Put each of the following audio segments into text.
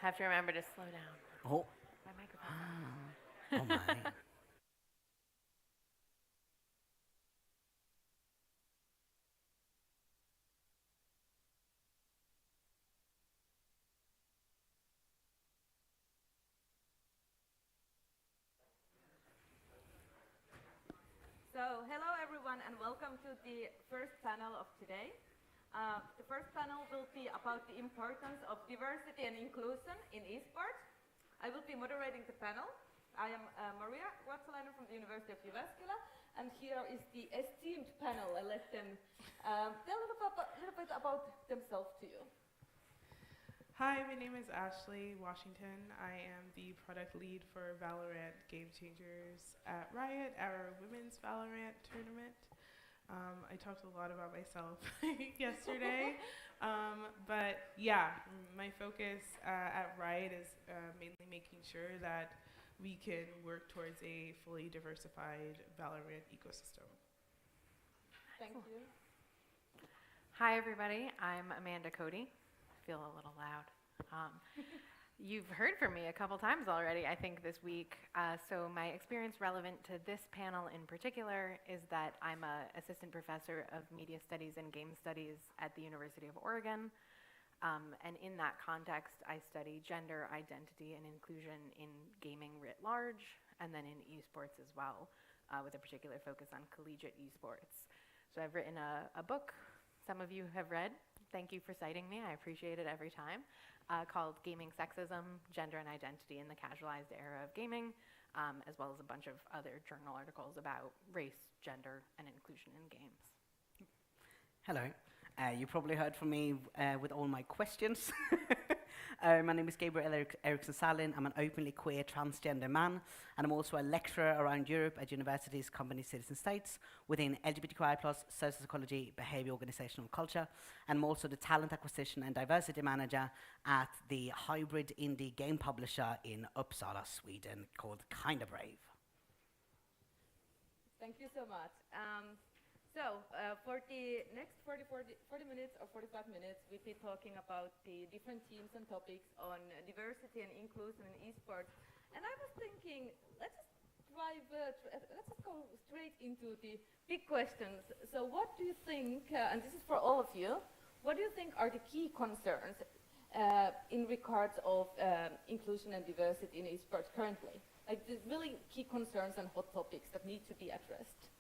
Have to remember to slow down. Oh, My microphone's on. oh my. So, hello everyone and welcome to the first panel of today. The first panel will be about the importance of diversity and inclusion in esports. I will be moderating the panel. I am Maria Ruotsalainen from the University of Jyväskylä, and here is the esteemed panel. I let them tell a little bit about themselves to you. Hi, my name is Ashley Washington. I am the product lead for Valorant Game Changers at Riot, our women's Valorant tournament. I talked a lot about myself yesterday, but yeah, my focus at Riot is mainly making sure that we can work towards a fully diversified Valorant ecosystem. Thank you. Hi, everybody. I'm Amanda Cody. I feel a little loud. You've heard from me a couple times already, I think, this week. So my experience relevant to this panel in particular is that I'm an assistant professor of media studies and game studies at the University of Oregon. And in that context, I study gender, identity, and inclusion in gaming writ large, and then in esports as well, with a particular focus on collegiate esports. So I've written a book some of you have read. Thank you for citing me. I appreciate it every time. Called Gaming Sexism, Gender and Identity in the Casualized Era of Gaming, as well as a bunch of other journal articles about race, gender, and inclusion in games. Hello. You probably heard from me with all my questions. My name is Gabriel Eriksson Salin. I'm an openly queer transgender man, and I'm also a lecturer around Europe at universities, companies, cities, and states within LGBTQI+, social psychology, behavior, organizational culture, and I'm also the talent acquisition and diversity manager at the hybrid indie game publisher in Uppsala, Sweden, called Kinda Brave. Thank you so much. For the next 40 minutes or 45 minutes, we'll be talking about the different themes and topics on diversity and inclusion in esports. And I was thinking, let's just go straight into the big questions. So what do you think, and this is for all of you, what do you think are the key concerns in regards of inclusion and diversity in esports currently? Like the really key concerns and hot topics that need to be addressed.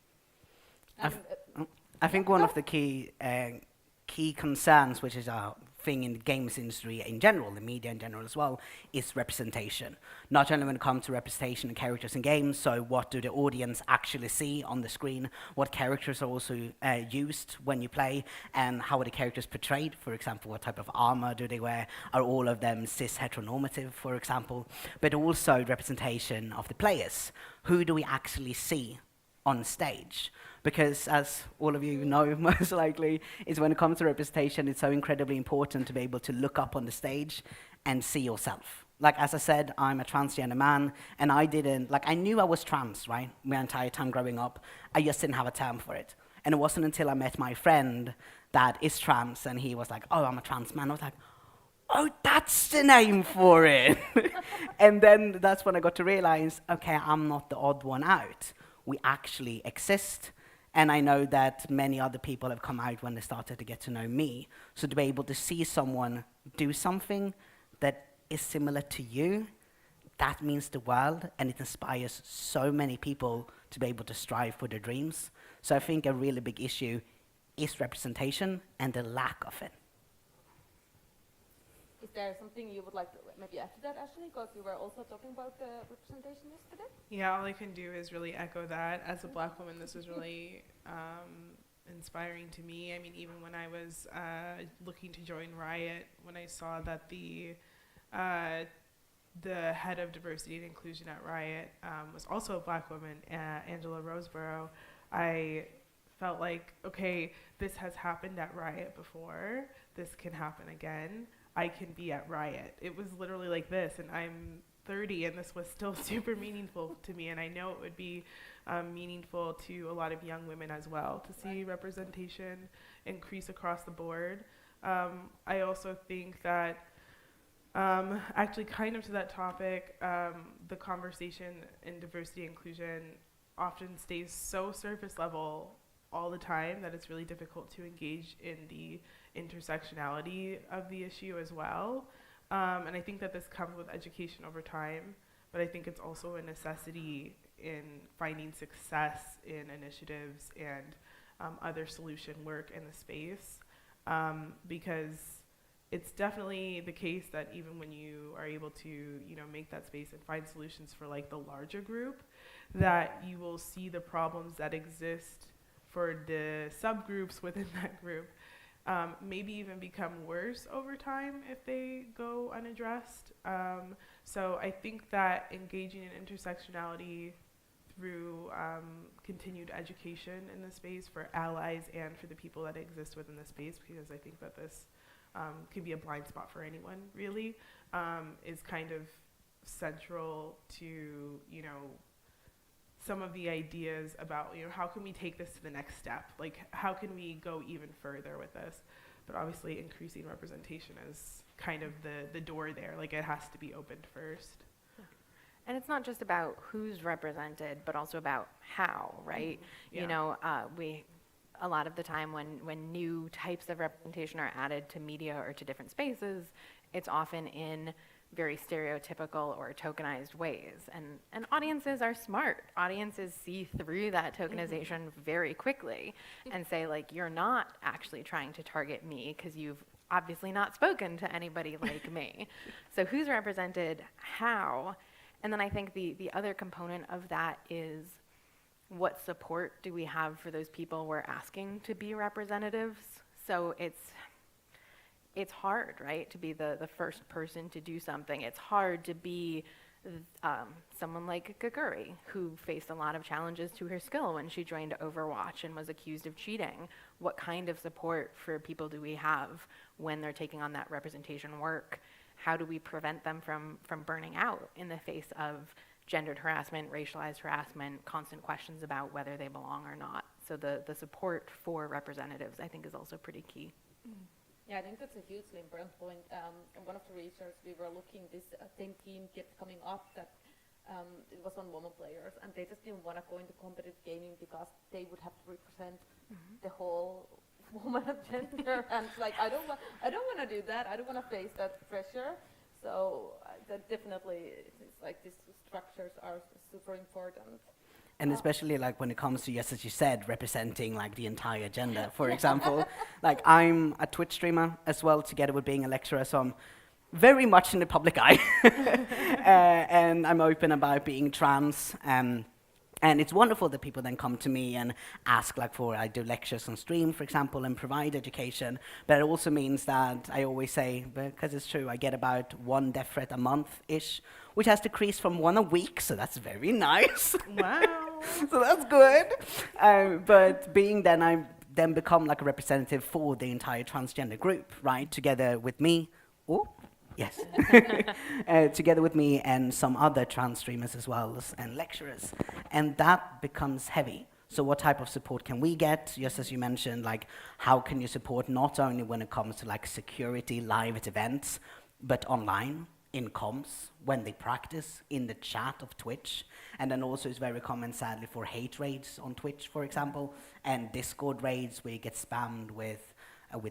I think one of the key concerns, which is a thing in the games industry in general, the media in general as well, is representation. Not only when it comes to representation of characters in games, so what do the audience actually see on the screen, what characters are also used when you play, and how are the characters portrayed, for example, what type of armor do they wear, are all of them cis heteronormative, for example, but also representation of the players. Who do we actually see on stage? Because as all of you know, most likely, is when it comes to representation, it's so incredibly important to be able to look up on the stage and see yourself. Like, as I said, I'm a transgender man, and I knew I was trans, right, my entire time growing up. I just didn't have a term for it. And it wasn't until I met my friend that is trans, and he was like, oh, I'm a trans man. I was like, oh, that's the name for it. And then that's when I got to realize, okay, I'm not the odd one out. We actually exist. And I know that many other people have come out when they started to get to know me. So to be able to see someone do something that is similar to you, that means the world, and it inspires so many people to be able to strive for their dreams. So I think a really big issue is representation and the lack of it. Is there something you would like to maybe add to that, Ashley? Because we were also talking about the representation yesterday. Yeah, all I can do is really echo that. As a Black woman, this was really inspiring to me. I mean, even when I was looking to join Riot, when I saw that the head of diversity and inclusion at Riot was also a Black woman, Angela Roseborough, I felt like, okay, this has happened at Riot before. This can happen again. I can be at Riot. It was literally like this, and I'm 30, and this was still super meaningful to me, and I know it would be meaningful to a lot of young women as well to see representation increase across the board. I also think that Actually, kind of to that topic, the conversation in diversity inclusion often stays so surface level all the time that it's really difficult to engage in the intersectionality of the issue as well. And I think that this comes with education over time, but I think it's also a necessity in finding success in initiatives and other solution work in the space, because it's definitely the case that even when you are able to, make that space and find solutions for like the larger group, that you will see the problems that exist for the subgroups within that group maybe even become worse over time if they go unaddressed. So I think that engaging in intersectionality through continued education in the space for allies and for the people that exist within the space, because I think that this can be a blind spot for anyone, really, is kind of central to, some of the ideas about, how can we take this to the next step? Like, how can we go even further with this? But obviously, increasing representation is kind of the door there. Like, it has to be opened first. And it's not just about who's represented, but also about how, right? Yeah. A lot of the time when new types of representation are added to media or to different spaces, it's often in very stereotypical or tokenized ways. And audiences are smart. Audiences see through that tokenization very quickly and say, like, you're not actually trying to target me because you've obviously not spoken to anybody like me. So who's represented, how? And then I think the other component of that is, what support do we have for those people we're asking to be representatives? So it's hard, right, to be the first person to do something. It's hard to be someone like Gaguri, who faced a lot of challenges to her skill when she joined Overwatch and was accused of cheating. What kind of support for people do we have when they're taking on that representation work? How do we prevent them from burning out in the face of gendered harassment, racialized harassment, constant questions about whether they belong or not? So the support for representatives, I think, is also pretty key. Yeah, I think that's a hugely important point. In one of the research we were looking, this same team kept coming up that it was on women players, and they just didn't want to go into competitive gaming because they would have to represent the whole woman gender, and it's like, I don't want to do that. I don't want to face that pressure. So that definitely, it's like these structures are super important. And especially like when it comes to, yes, as you said, representing like the entire gender. For example, like I'm a Twitch streamer as well, together with being a lecturer, so I'm very much in the public eye. And I'm open about being trans. And it's wonderful that people then come to me and ask, like, I do lectures on stream, for example, and provide education. But it also means that I always say, because it's true, I get about 1 death threat a month-ish, which has decreased from 1 a week, so that's very nice. Wow. So that's good. But being then, I then become like a representative for the entire transgender group, right? Together with me. Oh, yes. Together with me and some other trans streamers as well and lecturers. And that becomes heavy. So what type of support can we get? Just as you mentioned, like, how can you support not only when it comes to like security, live at events, but online, in comms, when they practice, in the chat of Twitch. And then also it's very common, sadly, for hate raids on Twitch, for example, and Discord raids where you get spammed with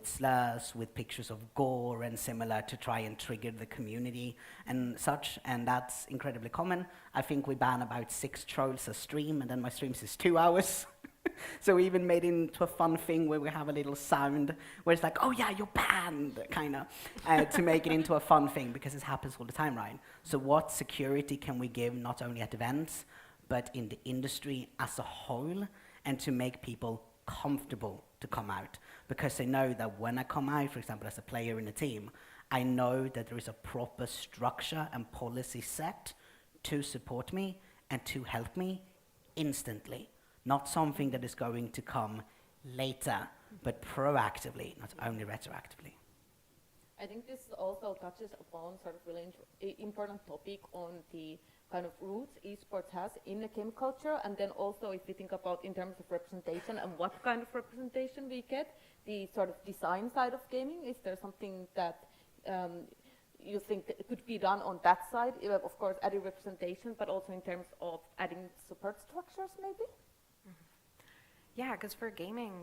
slurs, with pictures of gore and similar to try and trigger the community and such, and that's incredibly common. I think we ban about 6 trolls a stream, and then my streams is 2 hours. So we even made it into a fun thing where we have a little sound where it's like, oh yeah, you're banned, kind of, to make it into a fun thing, because it happens all the time, right? So what security can we give not only at events, but in the industry as a whole, and to make people comfortable to come out? Because they know that when I come out, for example, as a player in a team, I know that there is a proper structure and policy set to support me and to help me instantly. Not something that is going to come later, but proactively, not only retroactively. I think this also touches upon sort of really important topic on the kind of roots esports has in the game culture, and then also if we think about in terms of representation and what kind of representation we get, the sort of design side of gaming. Is there something that you think that it could be done on that side? Of course, adding representation, but also in terms of adding support structures, maybe? Yeah, because for gaming,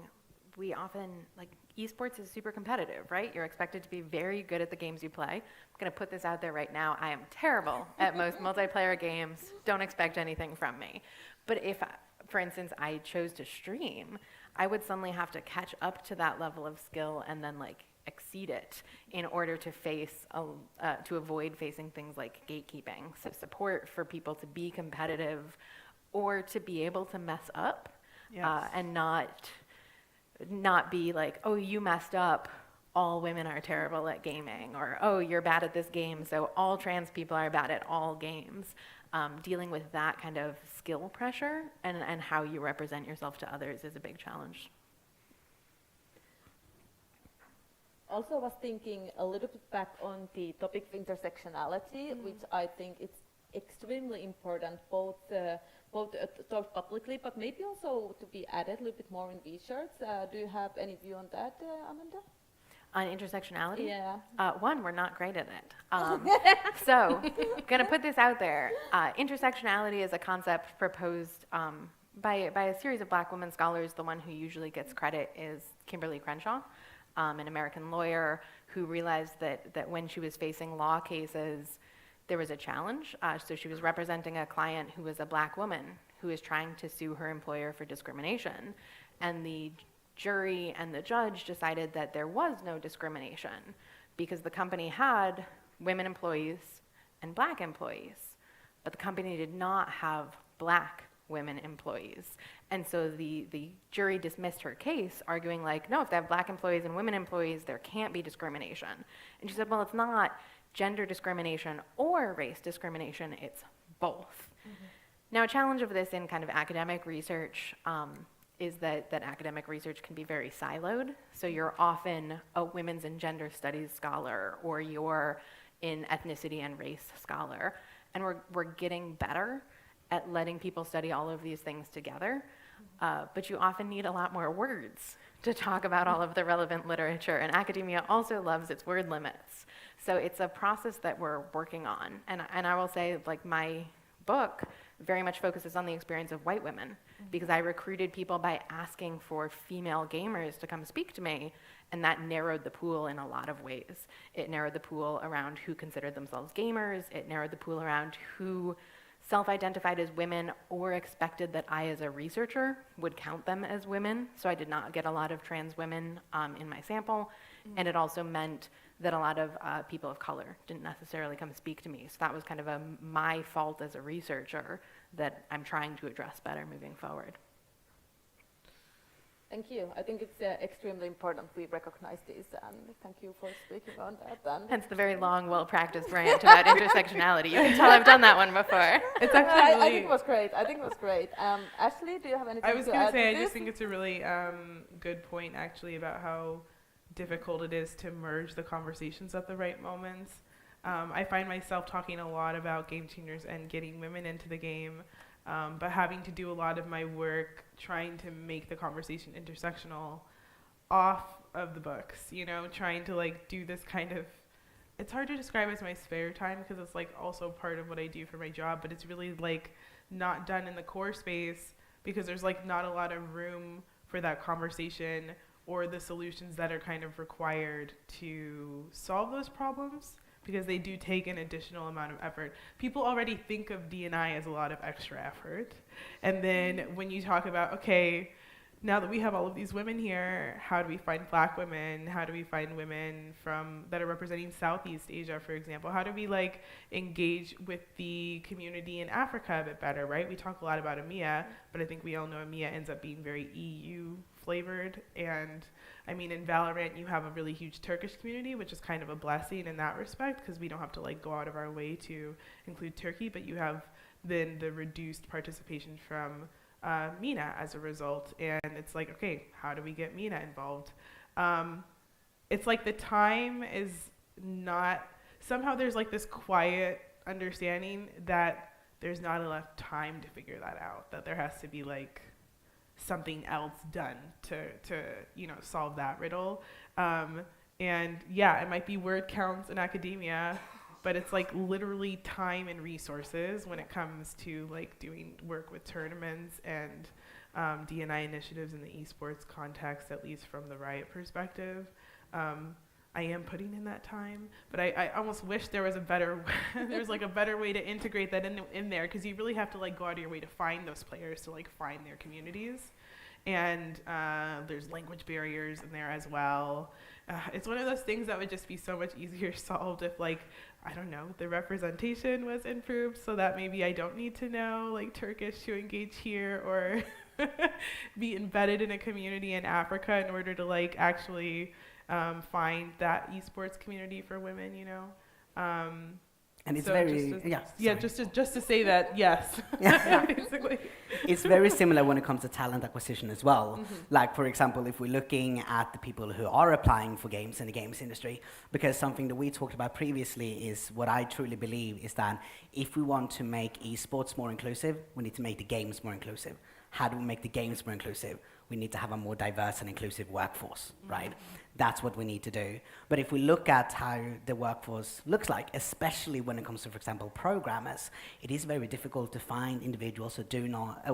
we often, like, esports is super competitive, right? You're expected to be very good at the games you play. I'm going to put this out there right now. I am terrible at most multiplayer games. Don't expect anything from me. But if, for instance, I chose to stream, I would suddenly have to catch up to that level of skill and then, like, exceed it in order to to avoid facing things like gatekeeping. So support for people to be competitive or to be able to mess up. Yes. And not be like, oh, you messed up, all women are terrible at gaming, or oh, you're bad at this game, so all trans people are bad at all games. Dealing with that kind of skill pressure and how you represent yourself to others is a big challenge. Also, I was thinking a little bit back on the topic of intersectionality, which I think it's extremely important, both to talk publicly, but maybe also to be added a little bit more in research. Do you have any view on that, Amanda? On intersectionality? Yeah. One, we're not great at it. So, gonna put this out there. Intersectionality is a concept proposed by a series of Black women scholars. The one who usually gets credit is Kimberly Crenshaw, an American lawyer who realized that when she was facing law cases, there was a challenge. So she was representing a client who was a Black woman who was trying to sue her employer for discrimination. And the jury and the judge decided that there was no discrimination because the company had women employees and Black employees, but the company did not have Black women employees. And so the jury dismissed her case, arguing like, no, if they have Black employees and women employees, there can't be discrimination. And she said, well, it's not gender discrimination or race discrimination, it's both. Mm-hmm. Now, a challenge of this in kind of academic research is that academic research can be very siloed. So you're often a women's and gender studies scholar, or you're an ethnicity and race scholar. And we're getting better at letting people study all of these things together. But you often need a lot more words to talk about all of the relevant literature. And academia also loves its word limits. So it's a process that we're working on. And I will say, like, my book very much focuses on the experience of white women, because I recruited people by asking for female gamers to come speak to me, and that narrowed the pool in a lot of ways. It narrowed the pool around who considered themselves gamers. It narrowed the pool around who self-identified as women or expected that I, as a researcher, would count them as women. So I did not get a lot of trans women in my sample. And it also meant that a lot of people of color didn't necessarily come speak to me. So that was kind of my fault as a researcher that I'm trying to address better moving forward. Thank you. I think it's extremely important we recognize this, and thank you for speaking on that. And hence the very long, well-practiced rant about intersectionality. You can tell I've done that one before. It's actually I think it was great. Ashley, do you have anything to add? I was going to say, I this? just think it's a really good point, actually, about how difficult it is to merge the conversations at the right moments. I find myself talking a lot about game changers and getting women into the game, but having to do a lot of my work trying to make the conversation intersectional off of the books, you know, trying to like do this kind of, it's hard to describe as my spare time because it's like also part of what I do for my job, but it's really like not done in the core space because there's like not a lot of room for that conversation or the solutions that are kind of required to solve those problems, because they do take an additional amount of effort. People already think of D&I as a lot of extra effort. And then when you talk about, okay, now that we have all of these women here, how do we find Black women? How do we find women that are representing Southeast Asia, for example? How do we like engage with the community in Africa a bit better, right? We talk a lot about EMEA, but I think we all know EMEA ends up being very EU flavored. And I mean, in Valorant, you have a really huge Turkish community, which is kind of a blessing in that respect, because we don't have to like go out of our way to include Turkey, but you have then the reduced participation from MENA as a result. And it's like, okay, how do we get MENA involved? It's like the time is not, somehow there's like this quiet understanding that there's not enough time to figure that out, that there has to be like something else done to you know, solve that riddle. And yeah, it might be word counts in academia, but it's like literally time and resources when it comes to like doing work with tournaments and D&I initiatives in the esports context, at least from the Riot perspective. I am putting in that time, but I almost wish there was a better, there's like a better way to integrate that in there, because you really have to like go out of your way to find those players, to like find their communities. And there's language barriers in there as well. It's one of those things that would just be so much easier solved if, like, I don't know, the representation was improved so that maybe I don't need to know like Turkish to engage here, or be embedded in a community in Africa in order to like actually find that esports community for women, you know. And it's so very, just to say that, yes, basically. It's very similar when it comes to talent acquisition as well. Like, for example, if we're looking at the people who are applying for games in the games industry, because something that we talked about previously is what I truly believe is that if we want to make esports more inclusive, we need to make the games more inclusive. How do we make the games more inclusive? We need to have a more diverse and inclusive workforce, right? That's what we need to do. But if we look at how the workforce looks like, especially when it comes to, for example, programmers, it is very difficult to find individuals who do not,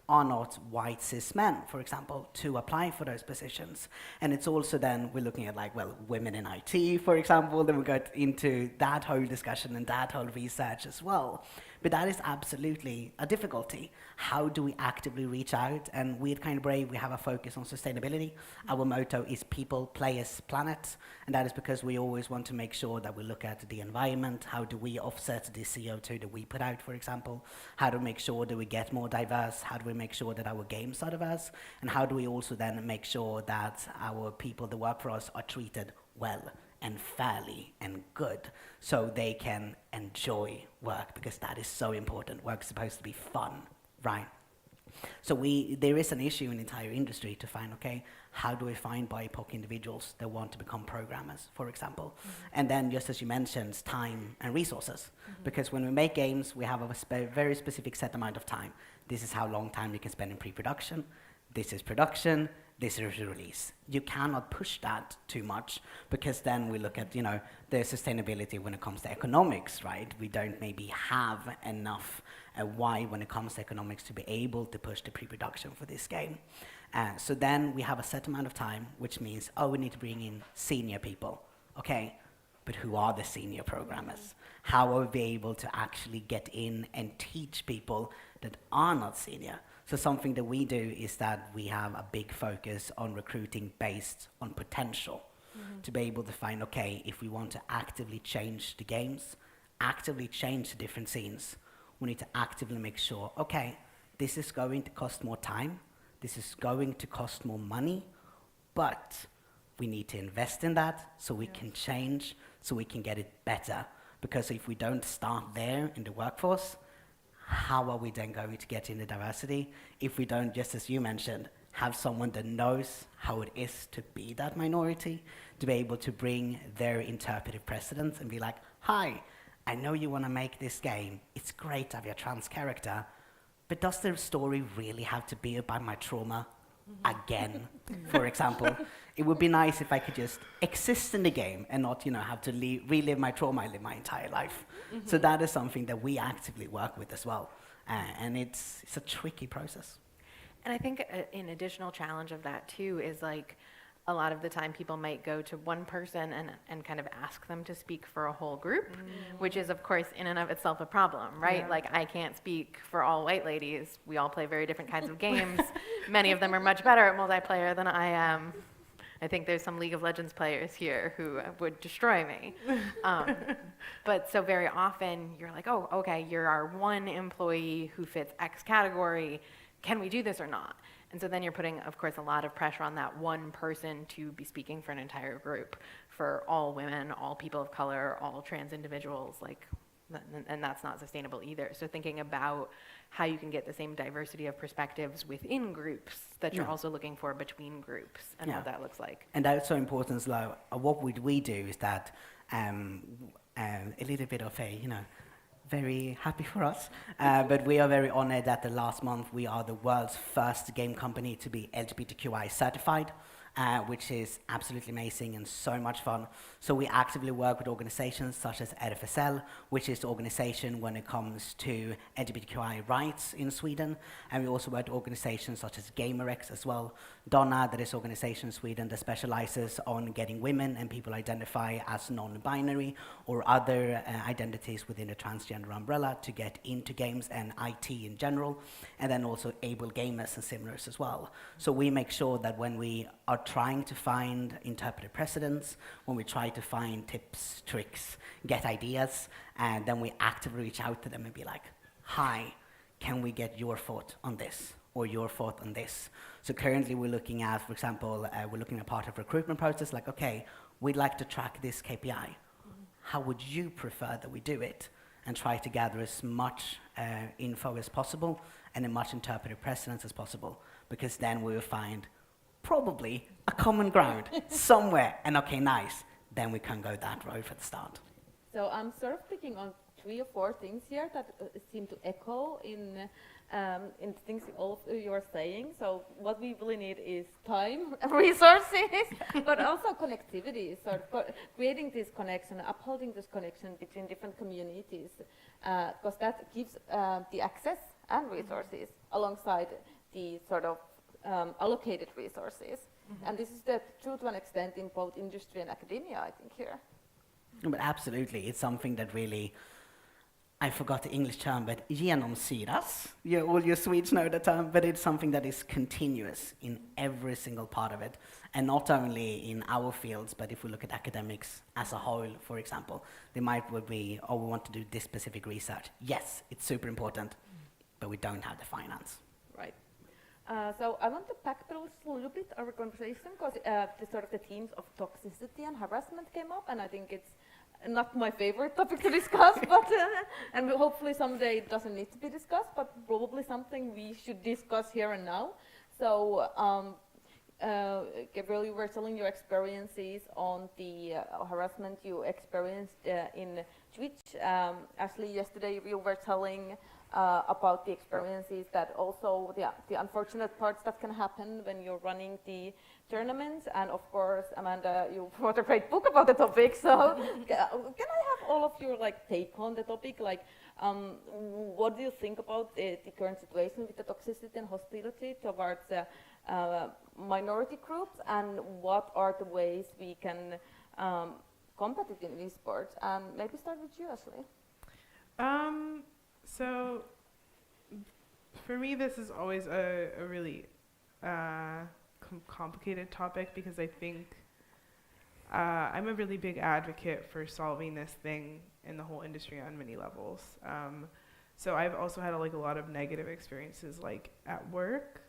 are not white cis men, for example, to apply for those positions. And it's also then, we're looking at like, well, women in IT, for example, then we go into that whole discussion and that whole research as well. But that is absolutely a difficulty. How do we actively reach out? And we at Kind of Brave, we have a focus on sustainability. Our motto is people, players, planet. And that is because we always want to make sure that we look at the environment. How do we offset the CO2 that we put out, for example? How do we make sure that we get more diverse? How do we make sure that our games are diverse? And how do we also then make sure that our people that work for us are treated well and fairly and good, so they can enjoy work, because that is so important. Work is supposed to be fun, right? So there is an issue in the entire industry to find, okay, how do we find BIPOC individuals that want to become programmers, for example? And then, just as you mentioned, time and resources. Because when we make games, we have a very specific set amount of time. This is how long time you can spend in pre-production. This is production. This is release. You cannot push that too much, because then we look at, you know, the sustainability when it comes to economics, right? We don't maybe have enough why when it comes to economics to be able to push the pre-production for this game. So then we have a set amount of time, which means, oh, we need to bring in senior people. Okay, but who are the senior programmers? How are we able to actually get in and teach people that are not senior? So something that we do is that we have a big focus on recruiting based on potential, to be able to find, okay, if we want to actively change the games, actively change the different scenes, we need to actively make sure, okay, this is going to cost more time, this is going to cost more money, but we need to invest in that so we can change, so we can get it better. Because if we don't start there in the workforce, how are we then going to get in the diversity if we don't, just as you mentioned, have someone that knows how it is to be that minority, to be able to bring their interpretive precedents and be like, hi, I know you want to make this game. It's great to have your trans character, but does the story really have to be about my trauma again, for example? It would be nice if I could just exist in the game and not, you know, have to relive my trauma I lived my entire life. So that is something that we actively work with as well. And it's a tricky process. And I think an additional challenge of that too is like a lot of the time people might go to one person and kind of ask them to speak for a whole group, which is of course in and of itself a problem, right? Yeah. Like I can't speak for all white ladies. We all play very different kinds of games. Many of them are much better at multiplayer than I am. I think there's some League of Legends players here who would destroy me. But so very often you're like, oh, okay, you're our one employee who fits X category. Can we do this or not? And so then you're putting, of course, a lot of pressure on that one person to be speaking for an entire group, for all women, all people of color, all trans individuals, like, and that's not sustainable either. So thinking about how you can get the same diversity of perspectives within groups that you're also looking for between groups, and what that looks like. And that's so important as well. What we do is that a little bit of a, you know, very happy for us, but we are very honored that the last month we are the world's first game company to be LGBTQI certified. which is absolutely amazing and so much fun. So we actively work with organizations such as RFSL, which is the organization when it comes to LGBTQI rights in Sweden, and we also work with organizations such as GamerX as well. Donna, that is an organization in Sweden that specializes on getting women and people identify as non-binary or other identities within the transgender umbrella to get into games and IT in general, and then also able gamers and similars as well. So we make sure that when we are trying to find interpretive precedents, when we try to find tips, tricks, get ideas, and then we actively reach out to them and be like, hi, can we get your thought on this or your thought on this? So currently we're looking at, for example, we're looking at part of recruitment process, like, okay, we'd like to track this KPI. How would you prefer that we do it? And try to gather as much info as possible and as much interpretive precedence as possible, because then we will find probably a common ground somewhere, and okay, nice, then we can go that road for the start. So I'm sort of picking on 3 or 4 things here that seem to echo in things all of you are saying. So what we really need is time, resources, but also connectivity. So creating this connection, upholding this connection between different communities, because that gives the access and resources alongside the sort of allocated resources. And this is true to an extent in both industry and academia, I think, here. But absolutely, it's something that really, I forgot the English term, but genomsyras. All your Swedes know the term, but it's something that is continuous in every single part of it. And not only in our fields, but if we look at academics as a whole, for example, they might would be, oh, we want to do this specific research. Yes, it's super important, but we don't have the finance. Right. So I want to backpedal a little bit our conversation, because the themes of toxicity and harassment came up, and I think it's not my favorite topic to discuss, but and hopefully someday it doesn't need to be discussed, but probably something we should discuss here and now. So Gabriel, you were telling your experiences on the harassment you experienced in Twitch. Ashley, yesterday you were telling about the experiences that also the unfortunate parts that can happen when you're running the tournaments. And of course, Amanda, you wrote a great book about the topic. So can I have all of your take on the topic? What do you think about the current situation with the toxicity and hostility towards minority groups, and what are the ways we can combat it in esports? And maybe start with you, Ashley. So for me, this is always a really complicated topic, because I think I'm a really big advocate for solving this thing in the whole industry on many levels. So I've also had a lot of negative experiences at work.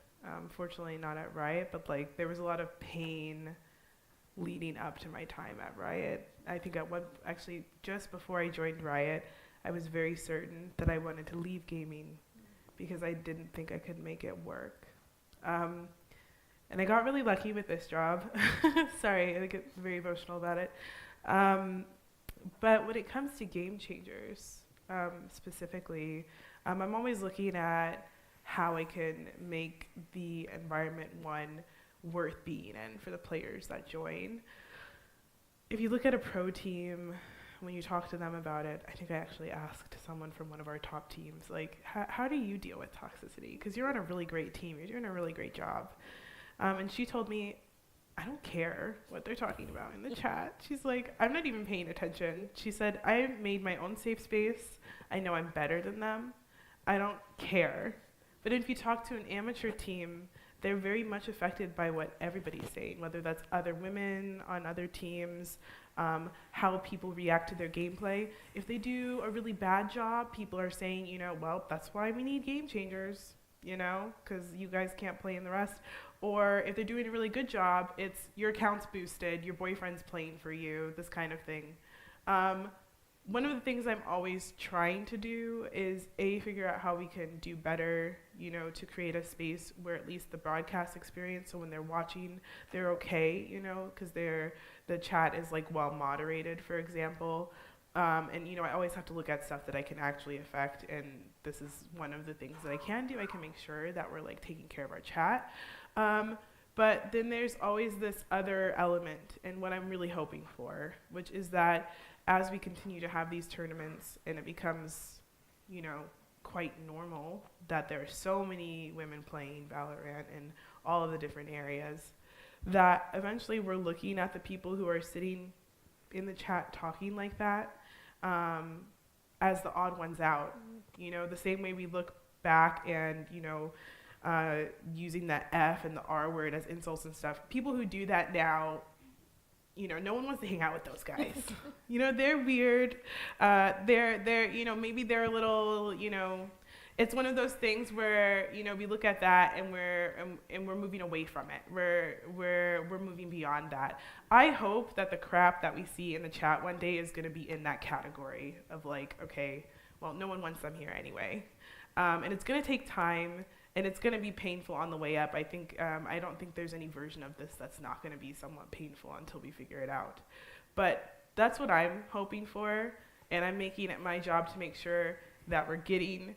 Fortunately not at Riot, but there was a lot of pain leading up to my time at Riot. I think actually just before I joined Riot, I was very certain that I wanted to leave gaming because I didn't think I could make it work. And I got really lucky with this job. Sorry, I get very emotional about it. But when it comes to game changers, specifically, I'm always looking at how I can make the environment one worth being in for the players that join. If you look at a pro team, when you talk to them about it, I think I actually asked someone from one of our top teams, how do you deal with toxicity? Because you're on a really great team, you're doing a really great job. And she told me, I don't care what they're talking about in the chat. She's like, I'm not even paying attention. She said, I made my own safe space. I know I'm better than them. I don't care. But if you talk to an amateur team, they're very much affected by what everybody's saying, whether that's other women on other teams, how people react to their gameplay. If they do a really bad job, people are saying, well, that's why we need game changers, because you guys can't play in the rest. Or if they're doing a really good job, it's your account's boosted, your boyfriend's playing for you, this kind of thing. One of the things I'm always trying to do is figure out how we can do better, to create a space where at least the broadcast experience, so when they're watching, they're okay, because the chat is well moderated, for example. And I always have to look at stuff that I can actually affect, and this is one of the things that I can do. I can make sure that we're taking care of our chat. But then there's always this other element, and what I'm really hoping for, which is that as we continue to have these tournaments and it becomes, you know, quite normal that there are so many women playing Valorant in all of the different areas, that eventually we're looking at the people who are sitting in the chat talking like that as the odd ones out. You know, the same way we look back and, you know, using that F and the R word as insults and stuff. People who do that now, you know, no one wants to hang out with those guys. You know, they're weird. They're, you know, maybe they're a little, you know, it's one of those things where, you know, we look at that and we're moving away from it. We're moving beyond that. I hope that the crap that we see in the chat one day is going to be in that category of like, okay, well, no one wants them here anyway. And it's going to take time. And it's going to be painful on the way up. I think I don't think there's any version of this that's not going to be somewhat painful until we figure it out. But that's what I'm hoping for, and I'm making it my job to make sure that we're getting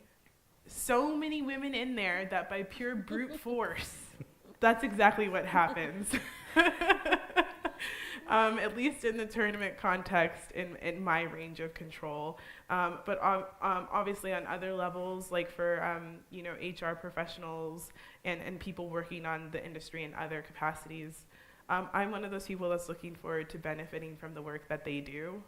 so many women in there that by pure brute force, that's exactly what happens. At least in the tournament context, in my range of control. But obviously on other levels, like for you know, HR professionals and people working on the industry in other capacities, I'm one of those people that's looking forward to benefiting from the work that they do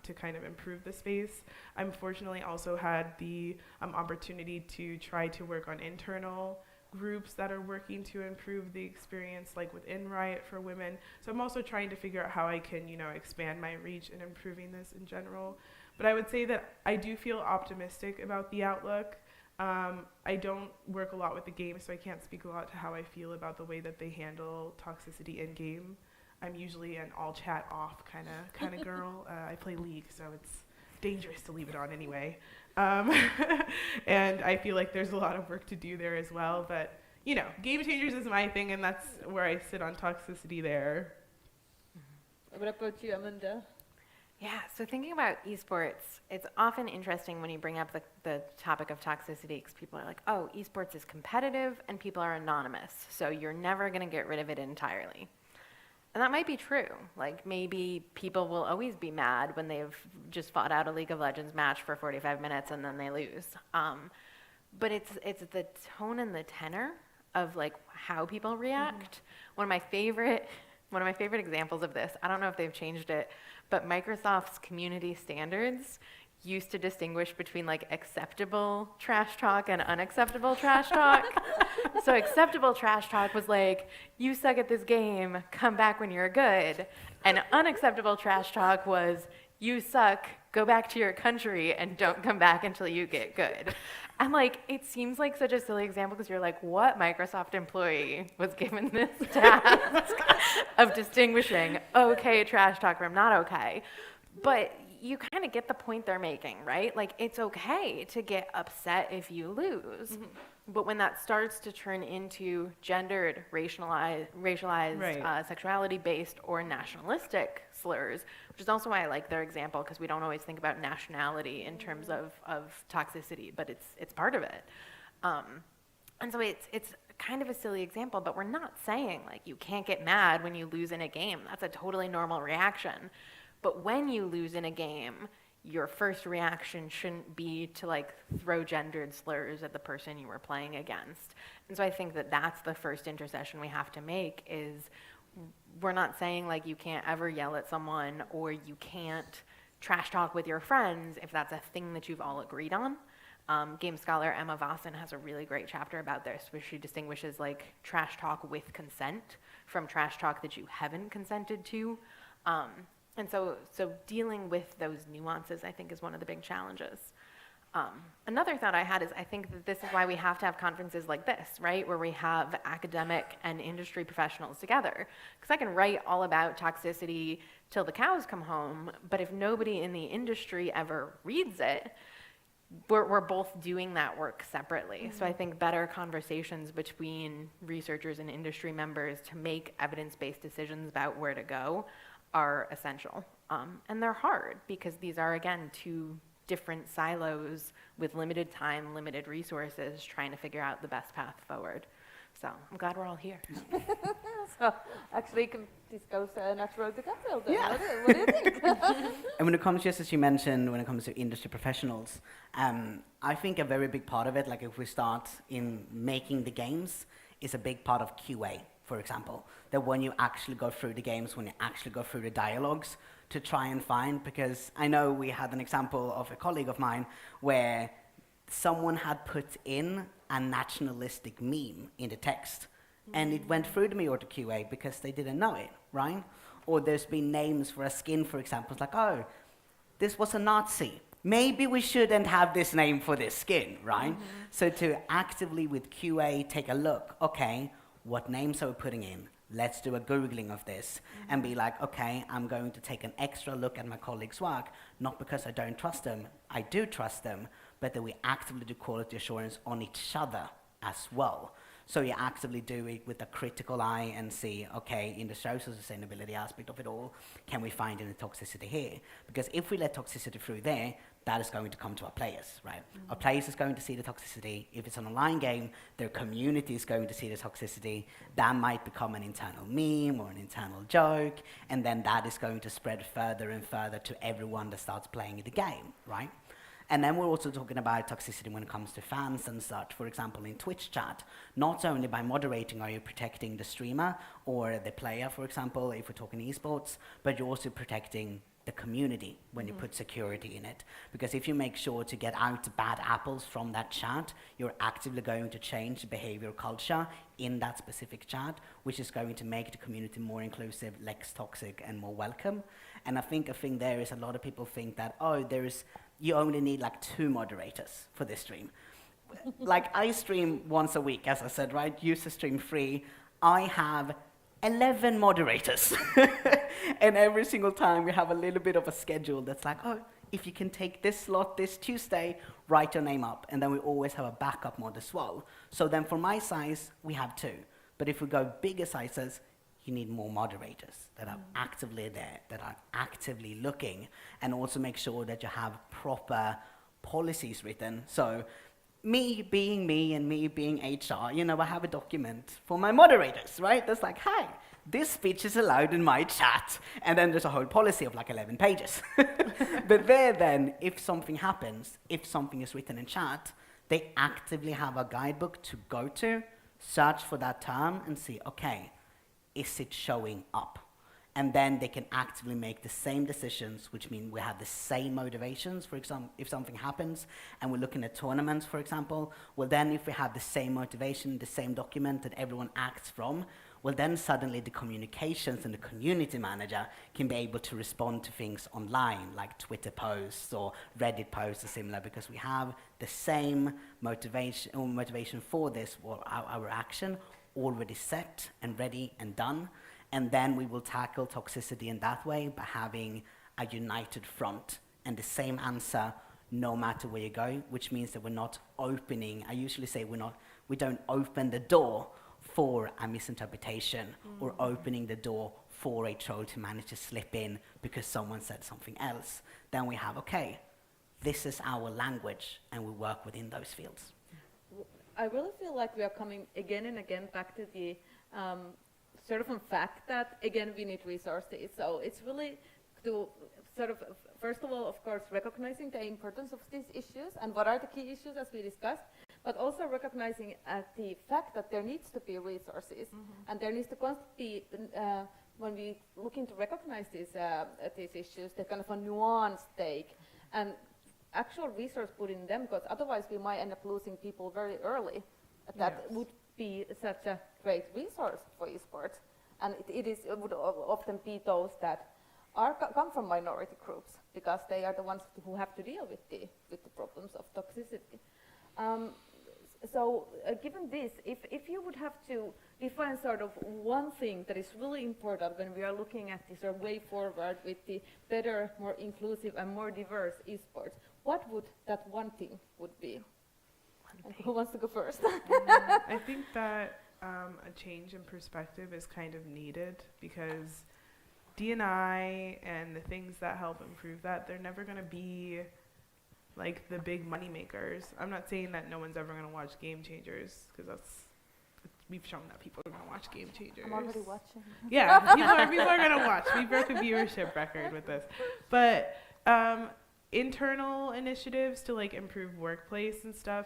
to kind of improve the space. I'm fortunately also had the opportunity to try to work on internal groups that are working to improve the experience, like within Riot for women. So I'm also trying to figure out how I can, you know, expand my reach in improving this in general. But I would say that I do feel optimistic about the outlook. I don't work a lot with the game, so I can't speak a lot to how I feel about the way that they handle toxicity in game. I'm usually an all chat off kind of girl. I play League, so it's dangerous to leave it on anyway. And I feel like there's a lot of work to do there as well. But, you know, Game Changers is my thing, and that's where I sit on toxicity there. What about you, Amanda? Yeah, so thinking about esports, it's often interesting when you bring up the topic of toxicity, because people are like, oh, esports is competitive and people are anonymous, so you're never going to get rid of it entirely. And that might be true. Like, maybe people will always be mad when they've just fought out a League of Legends match for 45 minutes and then they lose. But it's the tone and the tenor of like how people react. One of my favorite examples of this, I don't know if they've changed it, but Microsoft's community standards used to distinguish between like acceptable trash talk and unacceptable trash talk. So acceptable trash talk was like, you suck at this game, come back when you're good. And unacceptable trash talk was, you suck, go back to your country and don't come back until you get good. And like, it seems like such a silly example because you're like, what Microsoft employee was given this task of distinguishing okay trash talk from not okay? But you kind of get the point they're making, right? Like, it's okay to get upset if you lose. But when that starts to turn into gendered, racialized, Right. sexuality-based, or nationalistic slurs, which is also why I like their example, because we don't always think about nationality in terms of toxicity, but it's part of it. And so it's kind of a silly example, but we're not saying, like, you can't get mad when you lose in a game. That's a totally normal reaction. But when you lose in a game, your first reaction shouldn't be to like throw gendered slurs at the person you were playing against. And so I think that that's the first intercession we have to make is we're not saying like you can't ever yell at someone or you can't trash talk with your friends if that's a thing that you've all agreed on. Game scholar Emma Vossen has a really great chapter about this where she distinguishes like trash talk with consent from trash talk that you haven't consented to. And so dealing with those nuances, I think, is one of the big challenges. Another thought I had is I think that this is why we have to have conferences like this, right, where we have academic and industry professionals together. Because I can write all about toxicity till the cows come home, but if nobody in the industry ever reads it, we're both doing that work separately. So I think better conversations between researchers and industry members to make evidence-based decisions about where to go are essential. And they're hard because these are, again, two different silos with limited time, limited resources, trying to figure out the best path forward. So I'm glad we're all here. So actually, this goes natural to capital then. Yeah. What do you think? And when it comes, just as you mentioned, when it comes to industry professionals, I think a very big part of it, like if we start in making the games, is a big part of QA, for example. That when you actually go through the games, when you actually go through the dialogues, to try and find, because I know we had an example of a colleague of mine where someone had put in a nationalistic meme in the text, and it went through the me auto QA because they didn't know it, right? Or there's been names for a skin, for example. It's like, oh, this was a Nazi. Maybe we shouldn't have this name for this skin, right? So to actively with QA take a look, okay, what names are we putting in? Let's do a Googling of this and be like, okay, I'm going to take an extra look at my colleagues' work, not because I don't trust them, I do trust them, but that we actively do quality assurance on each other as well. So you actively do it with a critical eye and see, okay, in the social sustainability aspect of it all, can we find any toxicity here? Because if we let toxicity through there, that is going to come to our players, right? Our players is going to see the toxicity. If it's an online game, their community is going to see the toxicity. That might become an internal meme or an internal joke, and then that is going to spread further and further to everyone that starts playing the game, right? And then we're also talking about toxicity when it comes to fans and such. For example, in Twitch chat, not only by moderating are you protecting the streamer or the player, for example, if we're talking esports, but you're also protecting the community when you put security in it. Because if you make sure to get out bad apples from that chat, you're actively going to change the behavior culture in that specific chat, which is going to make the community more inclusive, less toxic, and more welcome. And I think a thing there is a lot of people think that, oh, you only need like 2 moderators for this stream. Like I stream once a week, as I said, right? User stream free. I have 11 moderators. And every single time we have a little bit of a schedule that's like, oh, if you can take this slot this Tuesday, write your name up. And then we always have a backup mod as well. So then for my size, we have 2. But if we go bigger sizes, you need more moderators that are actively there, that are actively looking, and also make sure that you have proper policies written. So me being me and me being HR, I have a document for my moderators, right? That's like, hey, this speech is allowed in my chat. And then there's a whole policy of like 11 pages. But there then, if something happens, if something is written in chat, they actively have a guidebook to go to, search for that term and see, okay, is it showing up? And then they can actively make the same decisions, which mean we have the same motivations. For example, if something happens and we're looking at tournaments, for example, well then if we have the same motivation, the same document that everyone acts from, well then suddenly the communications and the community manager can be able to respond to things online, like Twitter posts or Reddit posts or similar, because we have the same motivation for this, or our action, already set and ready and done. And then we will tackle toxicity in that way by having a united front and the same answer no matter where you go, which means that we're not opening, I usually say we don't open the door for a misinterpretation or opening the door for a troll to manage to slip in because someone said something else. Then we have, okay, this is our language, and we work within those fields. I really feel like we are coming again and again back to the sort of a fact that, again, we need resources. So it's really to sort of, first of all, of course, recognizing the importance of these issues and what are the key issues as we discussed, but also recognizing the fact that there needs to be resources, and there needs to constantly be, when we looking to recognize these issues, the kind of a nuanced take and actual resource put in them, because otherwise we might end up losing people very early. That would be such a great resource for esports, and it would often be those that come from minority groups, because they are the ones who have to deal with the problems of toxicity. So given this, if you would have to define sort of one thing that is really important when we are looking at this way forward with the better, more inclusive and more diverse esports, what would that one thing would be? And who wants to go first? I think that a change in perspective is kind of needed, because D&I and the things that help improve that, they're never going to be like the big money makers. I'm not saying that no one's ever going to watch Game Changers, because that's we've shown that people are going to watch Game Changers. I'm already watching. Yeah, people are going to watch. We broke a viewership record with this. But internal initiatives to like improve workplace and stuff,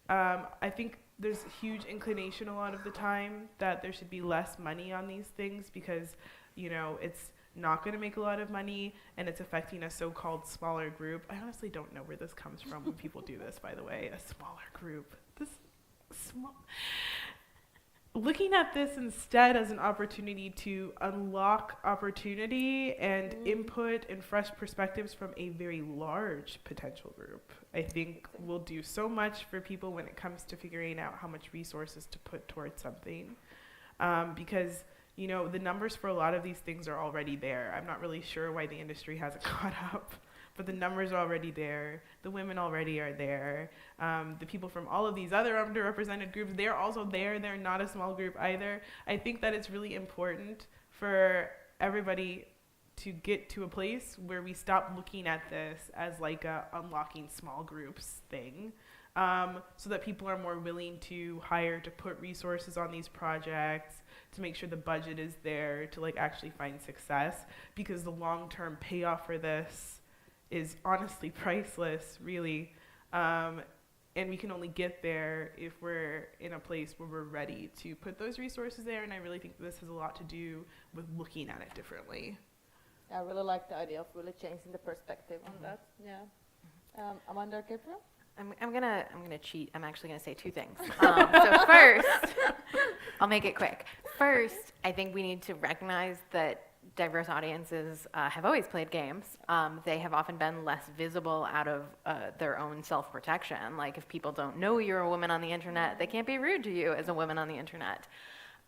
I think there's huge inclination a lot of the time that there should be less money on these things because, you know, it's not going to make a lot of money and it's affecting a so-called smaller group. I honestly don't know where this comes from when people do this, by the way, a smaller group. Looking at this instead as an opportunity to unlock opportunity and input and fresh perspectives from a very large potential group, I think will do so much for people when it comes to figuring out how much resources to put towards something. Because, you know, the numbers for a lot of these things are already there. I'm not really sure why the industry hasn't caught up, but the numbers are already there. The women already are there. The people from all of these other underrepresented groups, they're also there. They're not a small group either. I think that it's really important for everybody to get to a place where we stop looking at this as like a unlocking small groups thing, so that people are more willing to hire to put resources on these projects, to make sure the budget is there to like actually find success, because the long-term payoff for this is honestly priceless, really. And we can only get there if we're in a place where we're ready to put those resources there. And I really think this has a lot to do with looking at it differently. I really like the idea of really changing the perspective on that. Yeah. Amanda Gabriel? I'm gonna cheat. I'm actually gonna say two things. So first, I'll make it quick. First, I think we need to recognize that diverse audiences have always played games. They have often been less visible out of their own self-protection. Like if people don't know you're a woman on the internet, they can't be rude to you as a woman on the internet.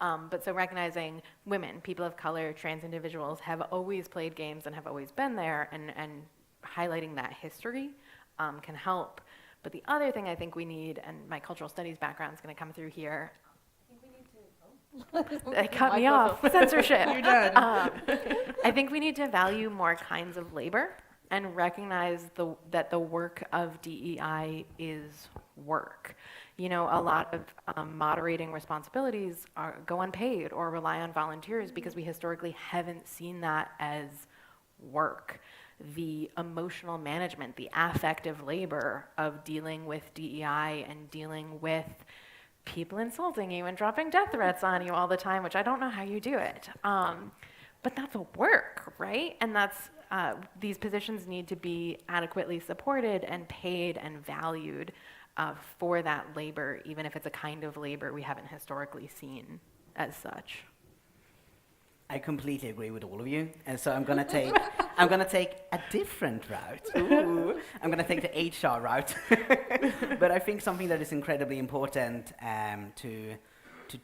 But so recognizing women, people of color, trans individuals have always played games and have always been there, and highlighting that history can help. But the other thing I think we need, and my cultural studies background is going to come through here. They cut me off. Censorship. You're done. I think we need to value more kinds of labor and recognize that the work of DEI is work. You know, a lot of moderating responsibilities go unpaid or rely on volunteers because we historically haven't seen that as work. The emotional management, the affective labor of dealing with DEI and dealing with people insulting you and dropping death threats on you all the time, which I don't know how you do it. But that's a work, right? And that's these positions need to be adequately supported and paid and valued for that labor, even if it's a kind of labor we haven't historically seen as such. I completely agree with all of you, and so I'm gonna take a different route. Ooh, I'm gonna take the HR route, but I think something that is incredibly important to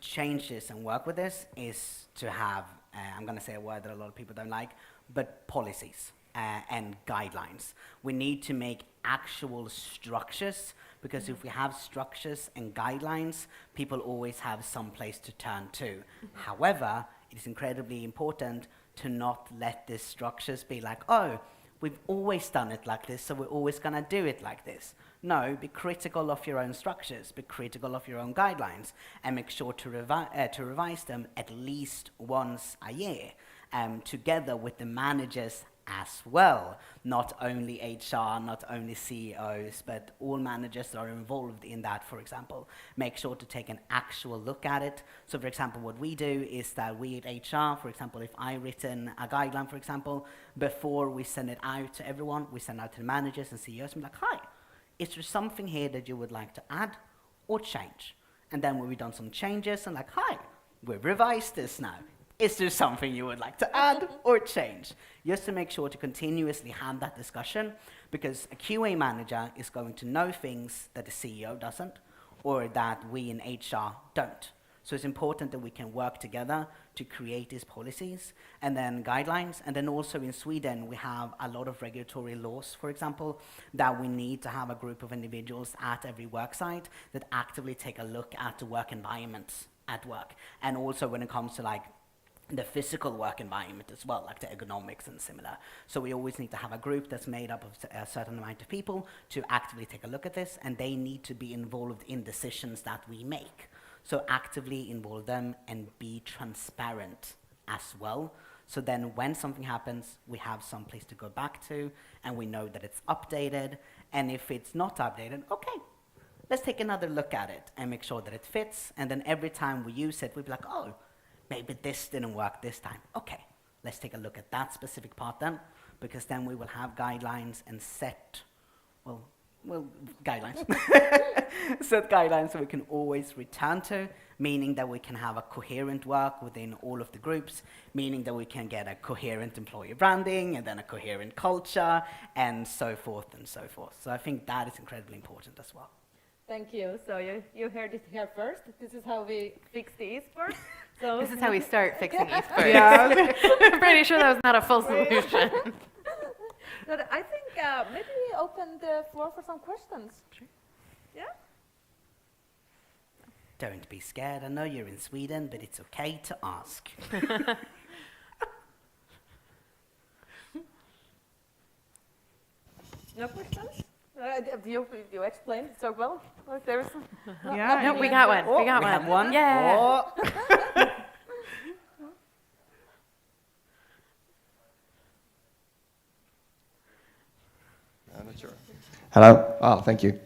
change this and work with this is to have I'm gonna say a word that a lot of people don't like, but policies and guidelines. We need to make actual structures, because if we have structures and guidelines, people always have some place to turn to. However, it is incredibly important to not let these structures be like, oh, we've always done it like this, so we're always going to do it like this. No, be critical of your own structures, be critical of your own guidelines, and make sure to revise them at least once a year, together with the managers as well. Not only HR, not only CEOs, but all managers that are involved in that, for example. Make sure to take an actual look at it. So, for example, what we do is that we at HR, for example, if I've written a guideline, for example, before we send it out to everyone, we send out to the managers and CEOs and be like, hi, is there something here that you would like to add or change? And then when we've done some changes, and like, hi, we've revised this now. Is there something you would like to add or change? Just to make sure to continuously have that discussion, because a QA manager is going to know things that the CEO doesn't, or that we in HR don't. So it's important that we can work together to create these policies and then guidelines. And then also in Sweden, we have a lot of regulatory laws, for example, that we need to have a group of individuals at every work site that actively take a look at the work environments at work. And also when it comes to like the physical work environment as well, like the ergonomics and similar. So we always need to have a group that's made up of a certain amount of people to actively take a look at this, and they need to be involved in decisions that we make. So actively involve them and be transparent as well. So then when something happens, we have some place to go back to, and we know that it's updated. And if it's not updated, okay, let's take another look at it and make sure that it fits. And then every time we use it, we'll be like, oh, maybe this didn't work this time. Okay, let's take a look at that specific part then, because then we will have guidelines and set, well, guidelines. Set guidelines so we can always return to, meaning that we can have a coherent work within all of the groups, meaning that we can get a coherent employee branding and then a coherent culture and so forth and so forth. So I think that is incredibly important as well. Thank you. So you heard it here first. This is how we fix the esports. So This is how we start fixing esports. Yeah. I'm pretty sure that was not a full solution. But I think maybe we open the floor for some questions. Sure. Yeah? Don't be scared. I know you're in Sweden, but it's okay to ask. No questions? You explained so well. Or there's Yeah, No, we got one. Oh, we got one. have one. Yeah. Oh. I'm not sure. Hello. Oh, thank you.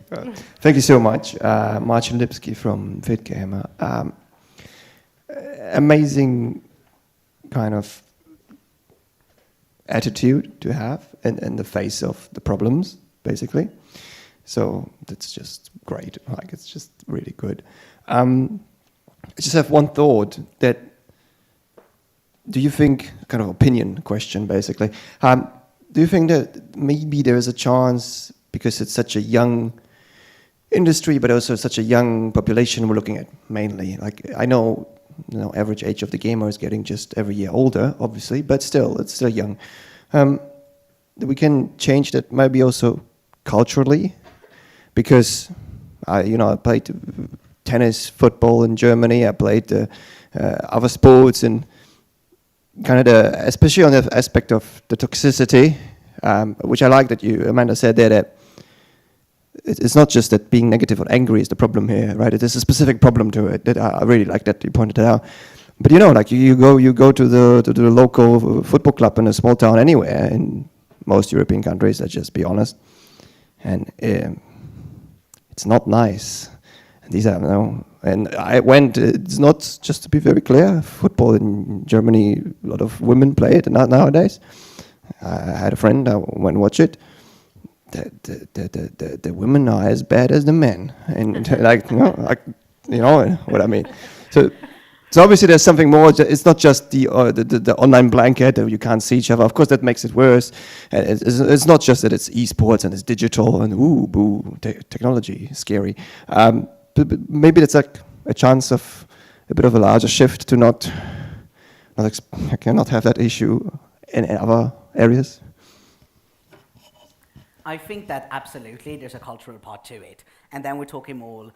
Thank you so much. Marcin Lipski from FitGamer. Amazing kind of attitude to have in the face of the problems, basically. So that's just great. Like, it's just really good. I just have one thought that, do you think, kind of opinion question, basically, do you think that maybe there is a chance, because it's such a young industry, but also such a young population we're looking at mainly? Like, I know, average age of the gamer is getting just every year older, obviously, but still, it's still young. We can change that maybe also culturally, because I played tennis, football in Germany. I played other sports, and kind of especially on the aspect of the toxicity, which I like that Amanda said there, that it's not just that being negative or angry is the problem here, right? There's a specific problem to it that I really like that you pointed it out. But like you go to the local football club in a small town anywhere in most European countries, let's just be honest, and it's not nice. And these are and I went. It's not, just to be very clear, football in Germany. A lot of women play it nowadays. I had a friend. I went and watch it. The women are as bad as the men, and you know what I mean. So obviously there's something more. It's not just the online blanket that you can't see each other. Of course, that makes it worse. And it's not just that it's esports and it's digital and technology, scary. But maybe that's like a chance of a bit of a larger shift to not have that issue in other areas. I think that absolutely there's a cultural part to it. And then we're talking more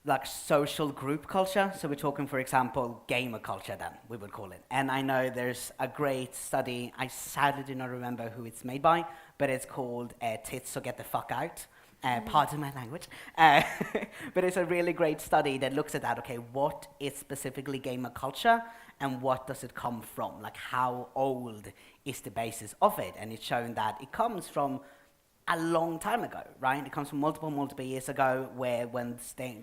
like social group culture. So we're talking, for example, gamer culture then, we would call it. And I know there's a great study, I sadly do not remember who it's made by, but it's called Tits So Get the Fuck Out. Pardon my language. But it's a really great study that looks at that, okay, what is specifically gamer culture and what does it come from? Like, how old is the basis of it? And it's shown that it comes from a long time ago, right? It comes from multiple years ago, where when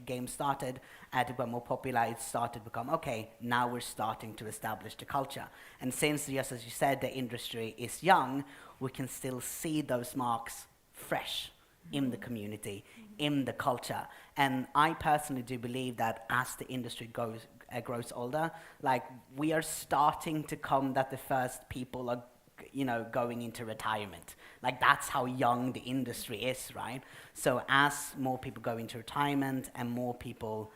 games started, they were more popular, it started to become, okay, now we're starting to establish the culture. And since, just as you said, the industry is young, we can still see those marks fresh in the community, in the culture. And I personally do believe that as the industry grows older, like, we are starting to come that the first people are going into retirement. Like, that's how young the industry is, right? So as more people go into retirement and more people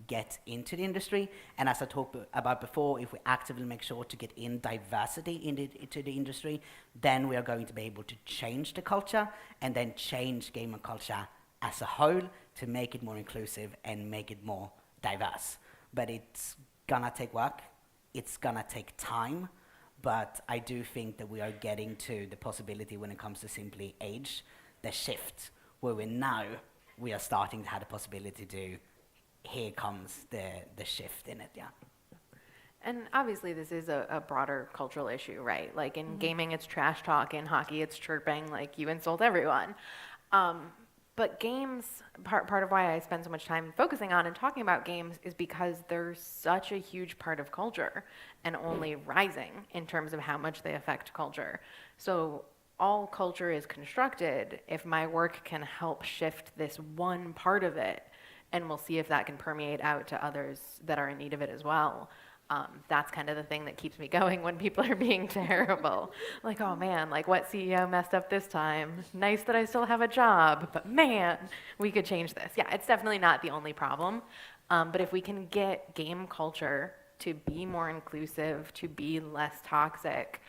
get into the industry, and as I talked about before, if we actively make sure to get in diversity into the industry, then we are going to be able to change the culture and then change gamer culture as a whole to make it more inclusive and make it more diverse. But it's gonna take work, it's gonna take time, but I do think that we are getting to the possibility when it comes to simply age, the shift, where we are starting to have the possibility to here comes the shift in it, yeah. And obviously, this is a broader cultural issue, right? Like in gaming, it's trash talk. In hockey, it's chirping. Like you insult everyone. But games, part of why I spend so much time focusing on and talking about games is because they're such a huge part of culture and only rising in terms of how much they affect culture. So all culture is constructed if my work can help shift this one part of it, and we'll see if that can permeate out to others that are in need of it as well. That's kind of the thing that keeps me going when people are being terrible. Like, oh man, like what CEO messed up this time? Nice that I still have a job, but man, we could change this. Yeah, it's definitely not the only problem. But if we can get game culture to be more inclusive, to be less toxic,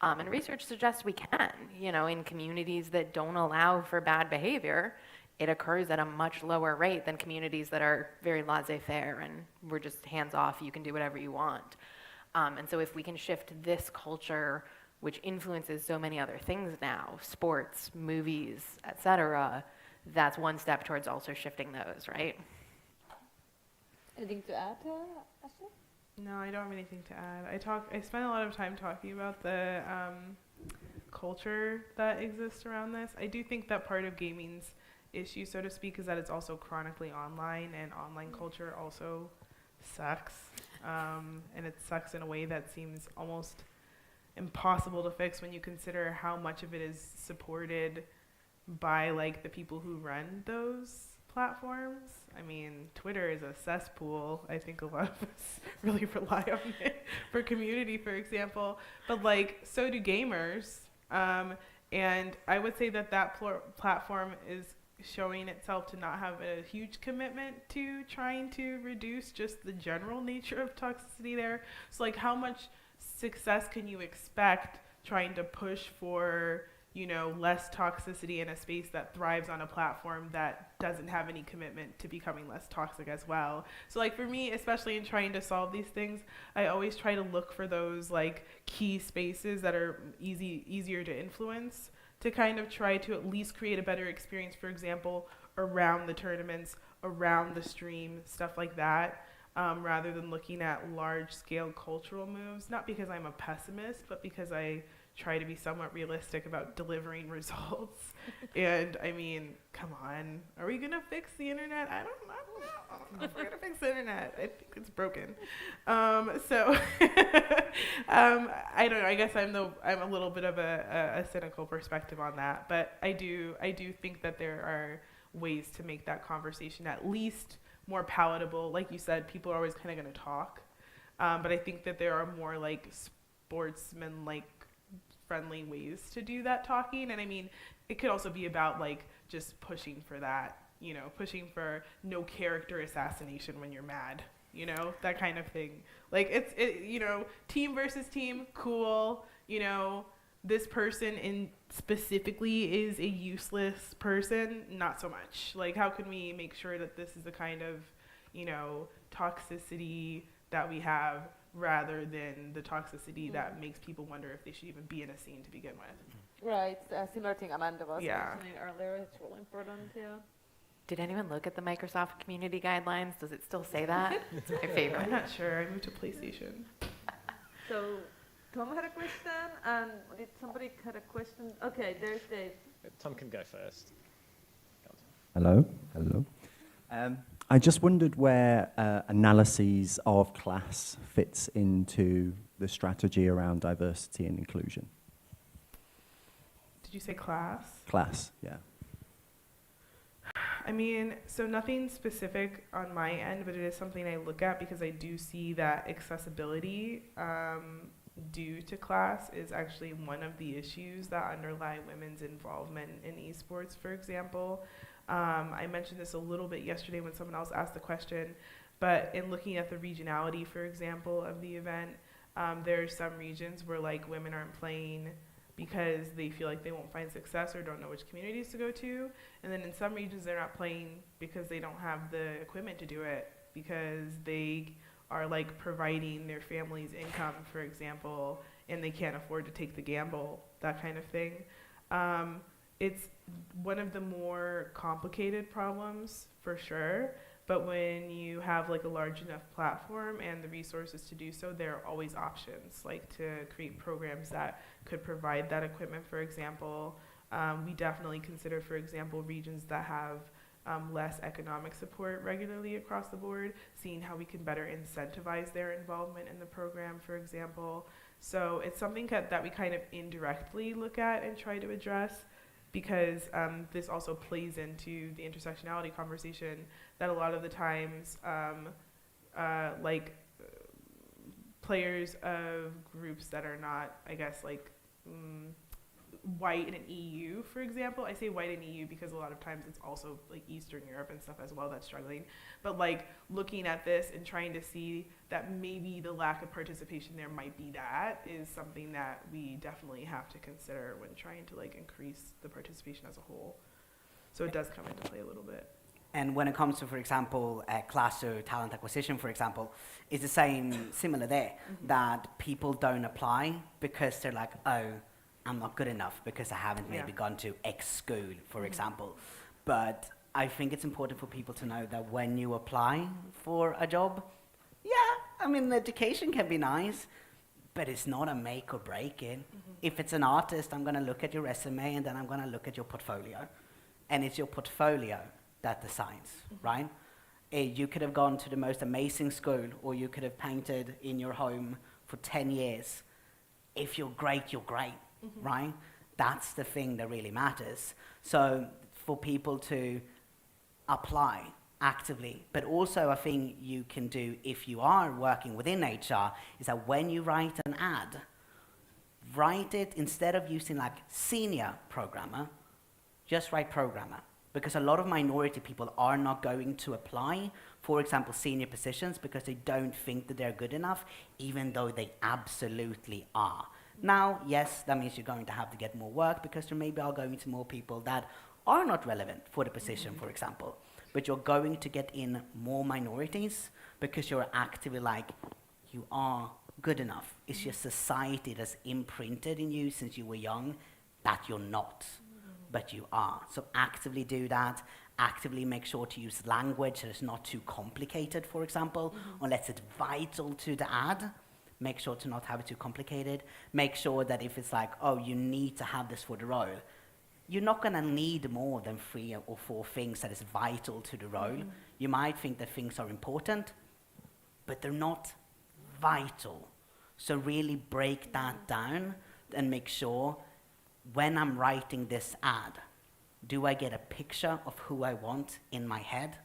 and research suggests we can, in communities that don't allow for bad behavior, it occurs at a much lower rate than communities that are very laissez-faire and we're just hands off, you can do whatever you want. And so if we can shift this culture, which influences so many other things now, sports, movies, etc., that's one step towards also shifting those, right? Anything to add, Ashley? No, I don't have anything to add. I spend a lot of time talking about the culture that exists around this. I do think that part of gaming's issue, so to speak, is that it's also chronically online, and online culture also sucks. And it sucks in a way that seems almost impossible to fix when you consider how much of it is supported by like the people who run those platforms. I mean, Twitter is a cesspool. I think a lot of us really rely on it for community, for example. But like, so do gamers. And I would say that platform is showing itself to not have a huge commitment to trying to reduce just the general nature of toxicity there. So like, how much success can you expect trying to push for, less toxicity in a space that thrives on a platform that doesn't have any commitment to becoming less toxic as well? So like for me, especially in trying to solve these things, I always try to look for those like key spaces that are easier to influence, to kind of try to at least create a better experience, for example, around the tournaments, around the stream, stuff like that, rather than looking at large-scale cultural moves, not because I'm a pessimist, but because I try to be somewhat realistic about delivering results. And I mean, come on, are we gonna fix the internet? I don't know if we're gonna fix the internet. I think it's broken. So I don't know. I guess I'm a little bit of a cynical perspective on that, but I do think that there are ways to make that conversation at least more palatable. Like you said, people are always kind of gonna talk, but I think that there are more like sportsman-like friendly ways to do that talking. And I mean, it could also be about like just pushing for that, pushing for no character assassination when you're mad, that kind of thing. Like it's team versus team, cool. This person in specifically is a useless person, not so much. Like, how can we make sure that this is the kind of, toxicity that we have, rather than the toxicity that makes people wonder if they should even be in a scene to begin with. Right, similar thing Amanda was Yeah. mentioning earlier. It's really important, yeah. Did anyone look at the Microsoft community guidelines? Does it still say that? It's my favorite. I'm not sure. I moved to PlayStation. So, Tom had a question, and did somebody had a question? Okay, there's Dave. Tom can go first. Hello. I just wondered where analyses of class fits into the strategy around diversity and inclusion. Did you say class? Class, yeah. I mean, so nothing specific on my end, but it is something I look at because I do see that accessibility due to class is actually one of the issues that underlie women's involvement in esports, for example. I mentioned this a little bit yesterday when someone else asked the question, but in looking at the regionality, for example, of the event, there are some regions where like women aren't playing because they feel like they won't find success or don't know which communities to go to. And then in some regions they're not playing because they don't have the equipment to do it, because they are like providing their family's income, for example, and they can't afford to take the gamble, that kind of thing. It's one of the more complicated problems, for sure, But when you have like a large enough platform and the resources to do so, there are always options, like to create programs that could provide that equipment, for example. We definitely consider, for example, regions that have less economic support regularly across the board, seeing how we can better incentivize their involvement in the program, for example. So it's something that we kind of indirectly look at and try to address, because this also plays into the intersectionality conversation that a lot of the times players of groups that are not, I guess, like white in an EU, for example. I say white in EU because a lot of times it's also like Eastern Europe and stuff as well that's struggling. But like looking at this and trying to see that maybe the lack of participation there might be that is something that we definitely have to consider when trying to like increase the participation as a whole. So it does come into play a little bit. And when it comes to, for example, class or talent acquisition, for example, it's the same, similar there, that people don't apply because they're like, oh, I'm not good enough because I haven't maybe gone to X school, for example. But I think it's important for people to know that when you apply for a job, I mean, education can be nice, but it's not a make or break it. If it's an artist, I'm going to look at your resume and then I'm going to look at your portfolio. And it's your portfolio that decides, right? You could have gone to the most amazing school, or you could have painted in your home for 10 years. If you're great, you're great. Right? That's the thing that really matters. So for people to apply actively, but also a thing you can do if you are working within HR is that when you write an ad, write it instead of using like senior programmer, just write programmer. Because a lot of minority people are not going to apply, for example, senior positions because they don't think that they're good enough, even though they absolutely are. Now, yes, that means you're going to have to get more work because there maybe are going to more people that are not relevant for the position, for example. But you're going to get in more minorities because you're actively like, you are good enough. It's just society that's imprinted in you since you were young that you're not, but you are. So actively do that. Actively make sure to use language that is not too complicated, for example, unless it's vital to the ad. Make sure to not have it too complicated. Make sure that if it's like, oh, you need to have this for the role, you're not going to need more than 3 or 4 things that is vital to the role. You might think that things are important, but they're not vital. So really break that down and make sure when I'm writing this ad, do I get a picture of who I want in my head?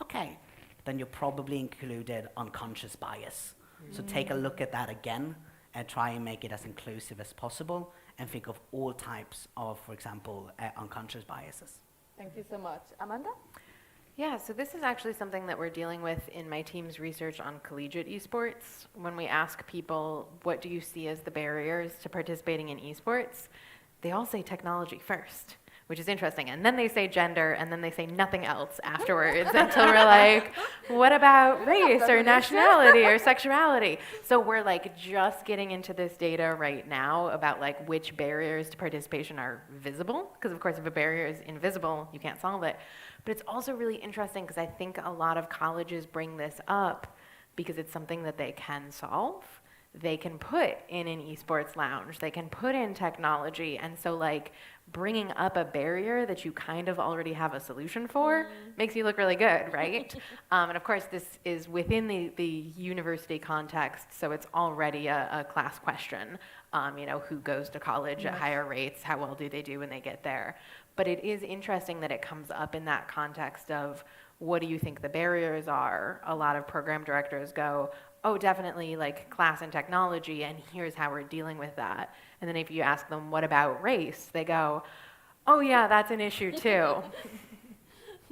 Okay, then you're probably included unconscious bias. So take a look at that again and try and make it as inclusive as possible and think of all types of, for example, unconscious biases. Thank you so much. Amanda? Yeah, so this is actually something that we're dealing with in my team's research on collegiate esports. When we ask people, what do you see as the barriers to participating in esports? They all say technology first, which is interesting. And then they say gender, and then they say nothing else afterwards until we're like, what about race or nationality or sexuality? So we're like just getting into this data right now about like which barriers to participation are visible. Because of course, if a barrier is invisible, you can't solve it. But it's also really interesting because I think a lot of colleges bring this up because it's something that they can solve. They can put in an esports lounge, they can put in technology, and so like bringing up a barrier that you kind of already have a solution for makes you look really good, right? And of course this is within the university context, so it's already a class question, you know, who goes to college at higher rates, how well do they do when they get there? But it is interesting that it comes up in that context of what do you think the barriers are? A lot of program directors go, oh, definitely like class and technology, and here's how we're dealing with that. And then if you ask them, what about race? They go, oh yeah, that's an issue too.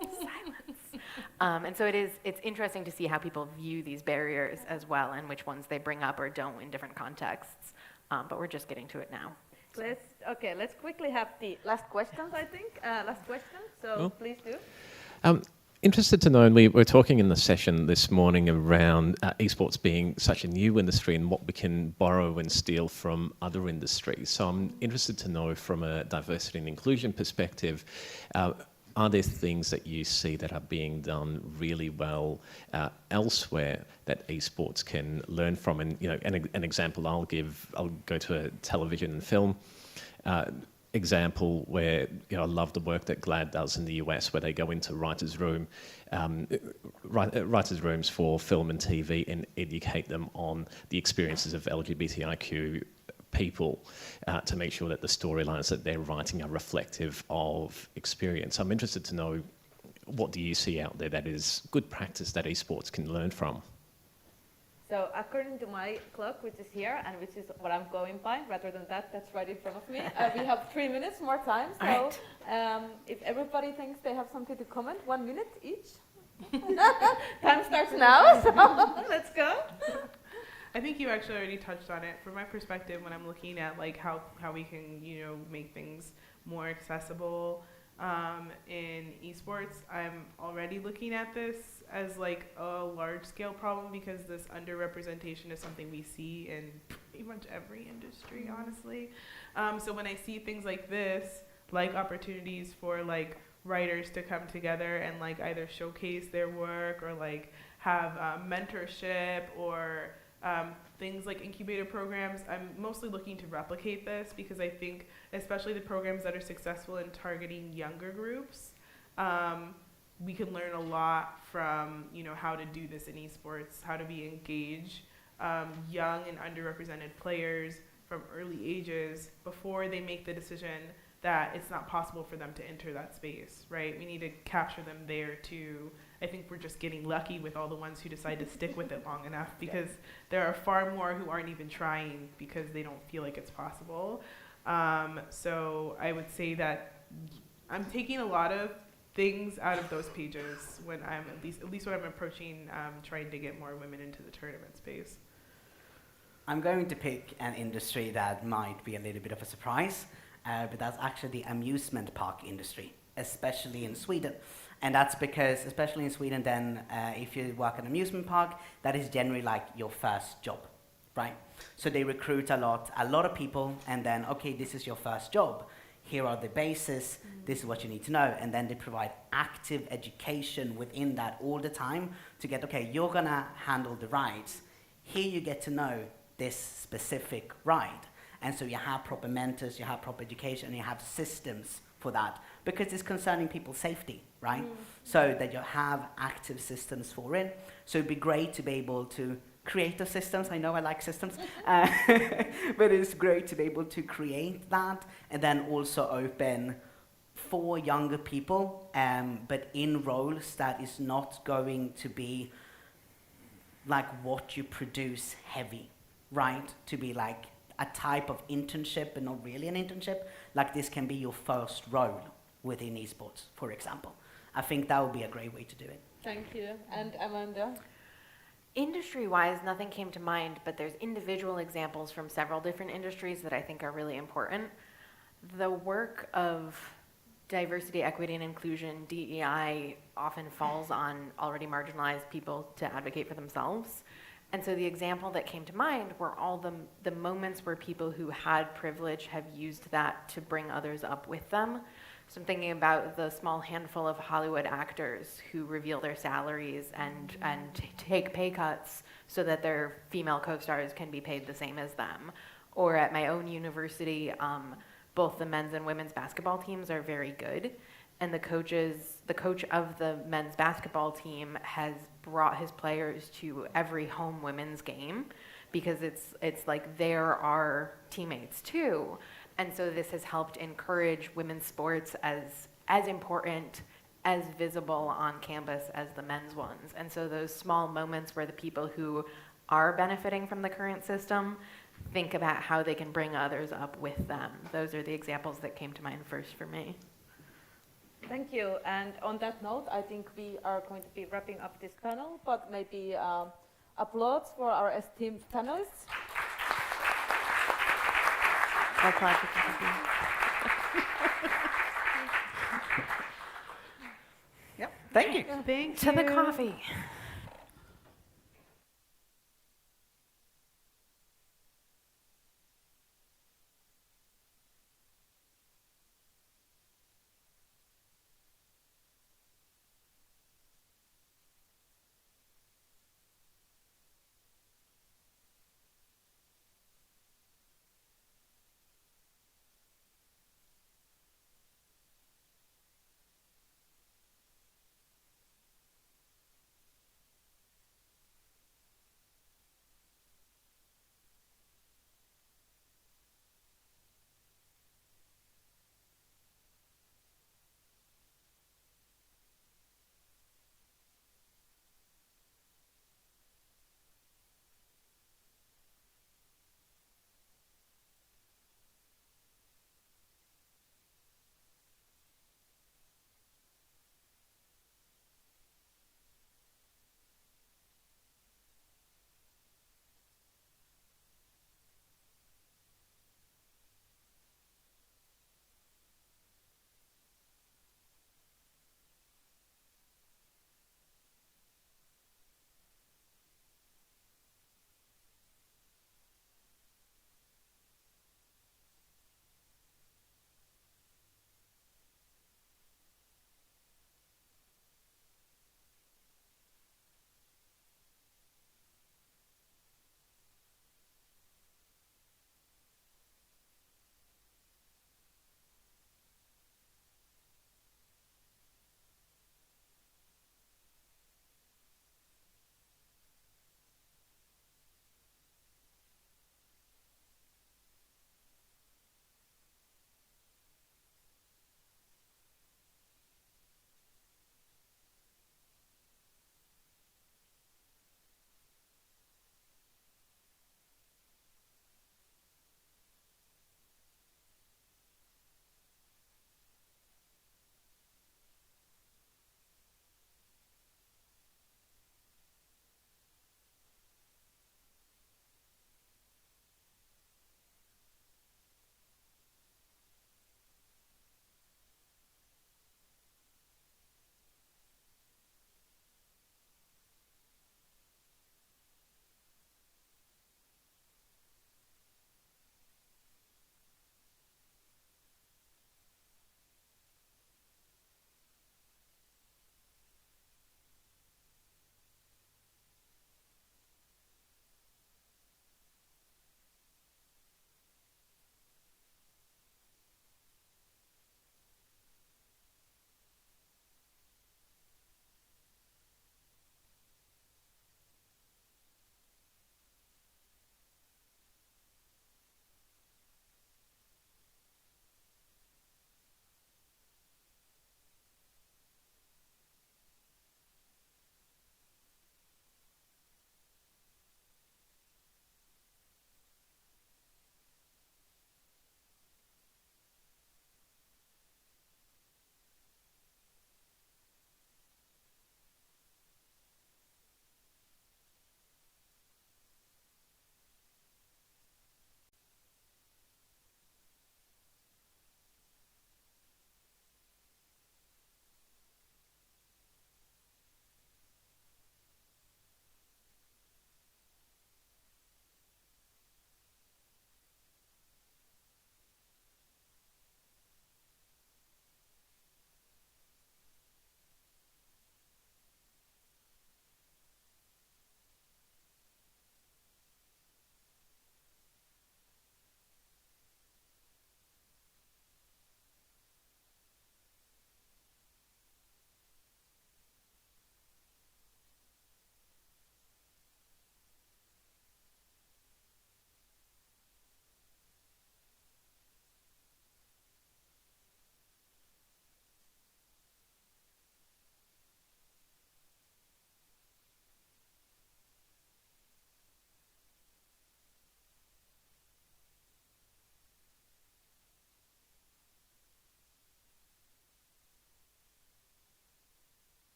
Silence. And so it's interesting to see how people view these barriers as well and which ones they bring up or don't in different contexts. But we're just getting to it now. Let's quickly have the last questions, I think. Last question, so please do. Interested to know, and we were talking in the session this morning around esports being such a new industry and what we can borrow and steal from other industries. So I'm interested to know from a diversity and inclusion perspective, are there things that you see that are being done really well elsewhere that esports can learn from? And an example I'll go to a television and film example where I love the work that GLAD does in the US, where they go into writers' rooms for film and TV and educate them on the experiences of LGBTIQ people to make sure that the storylines that they're writing are reflective of experience. I'm interested to know, what do you see out there that is good practice that esports can learn from? So according to my clock, which is here, and which is what I'm going by, rather than that's right in front of me, we have 3 minutes more time. So if everybody thinks they have something to comment, 1 minute each. Time starts now, so let's go. I think you actually already touched on it. From my perspective, when I'm looking at like how we can make things more accessible in esports, I'm already looking at this as like a large scale problem, because this underrepresentation is something we see in pretty much every industry, honestly. So when I see things like this, like opportunities for like writers to come together and like either showcase their work or like have mentorship or things like incubator programs, I'm mostly looking to replicate this, because I think especially the programs that are successful in targeting younger groups, we can learn a lot from how to do this in esports, how to be engaged young and underrepresented players from early ages before they make the decision that it's not possible for them to enter that space, right? We need to capture them there too. I think we're just getting lucky with all the ones who decide to stick with it long enough, because there are far more who aren't even trying because they don't feel like it's possible. So I would say that I'm taking a lot of things out of those pages when I'm at least when I'm approaching trying to get more women into the tournament space. I'm going to pick an industry that might be a little bit of a surprise, but that's actually the amusement park industry, especially in Sweden. And that's because, especially in Sweden, then if you work at an amusement park, that is generally like your first job, right? So they recruit a lot of people, and then, okay, this is your first job. Here are the bases, this is what you need to know. And then they provide active education within that all the time to get, okay, you're gonna handle the rides. Here you get to know this specific ride. And so you have proper mentors, you have proper education, and you have systems for that, because it's concerning people's safety, right? So that you have active systems for it. So it'd be great to be able to create those systems. I know I like systems, but it's great to be able to create that, and then also open for younger people, but in roles that is not going to be like what you produce heavy, right? To be like a type of internship, but not really an internship. Like this can be your first role within esports, for example. I think that would be a great way to do it. Thank you. And Amanda? Industry-wise, nothing came to mind, but there's individual examples from several different industries that I think are really important. The work of diversity, equity, and inclusion, DEI, often falls on already marginalized people to advocate for themselves. And so the example that came to mind were all the moments where people who had privilege have used that to bring others up with them. So I'm thinking about the small handful of Hollywood actors who reveal their salaries and take pay cuts so that their female co-stars can be paid the same as them. Or at my own university, both the men's and women's basketball teams are very good. And the coach of the men's basketball team has brought his players to every home women's game, because it's like they're our teammates too. And so this has helped encourage women's sports as important, as visible on campus as the men's ones. And so those small moments where the people who are benefiting from the current system think about how they can bring others up with them. Those are the examples that came to mind first for me. Thank you. And on that note, I think we are going to be wrapping up this panel, but maybe applause for our esteemed panelists. Yep. Thank you. Thank To the coffee.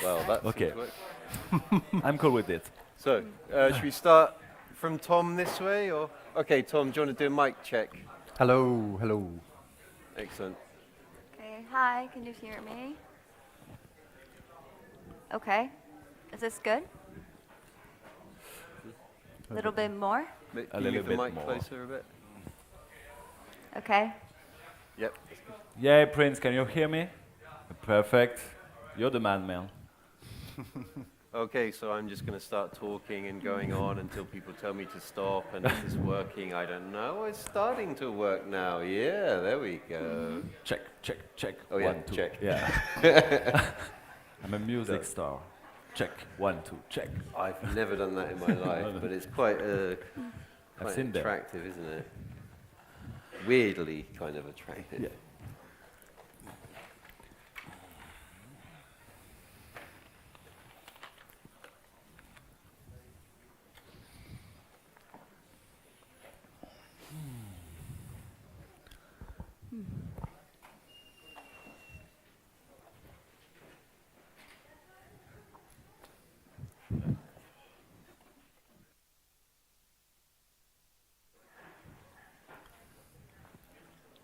Well, that's Okay. work. I'm cool with it. So, should we start from Tom this way, or? Okay, Tom, do you want to do a mic check? Hello, hello. Excellent. Okay, hi, can you hear me? Okay, is this good? A little bit more? Can A you little move the bit mic more. closer a bit? Okay. Yep. Yeah, Prince, can you hear me? Perfect. You're the man. Okay, so I'm just going to start talking and going on until people tell me to stop, and if it's working, I don't know. It's starting to work now. Yeah, there we go. Check. Oh, yeah, 1, 2. check. Yeah. I'm a music star. Check. 1, 2, check. I've never done that in my life, but it's quite, quite seen that. attractive, isn't it? Weirdly kind of attractive. Yeah.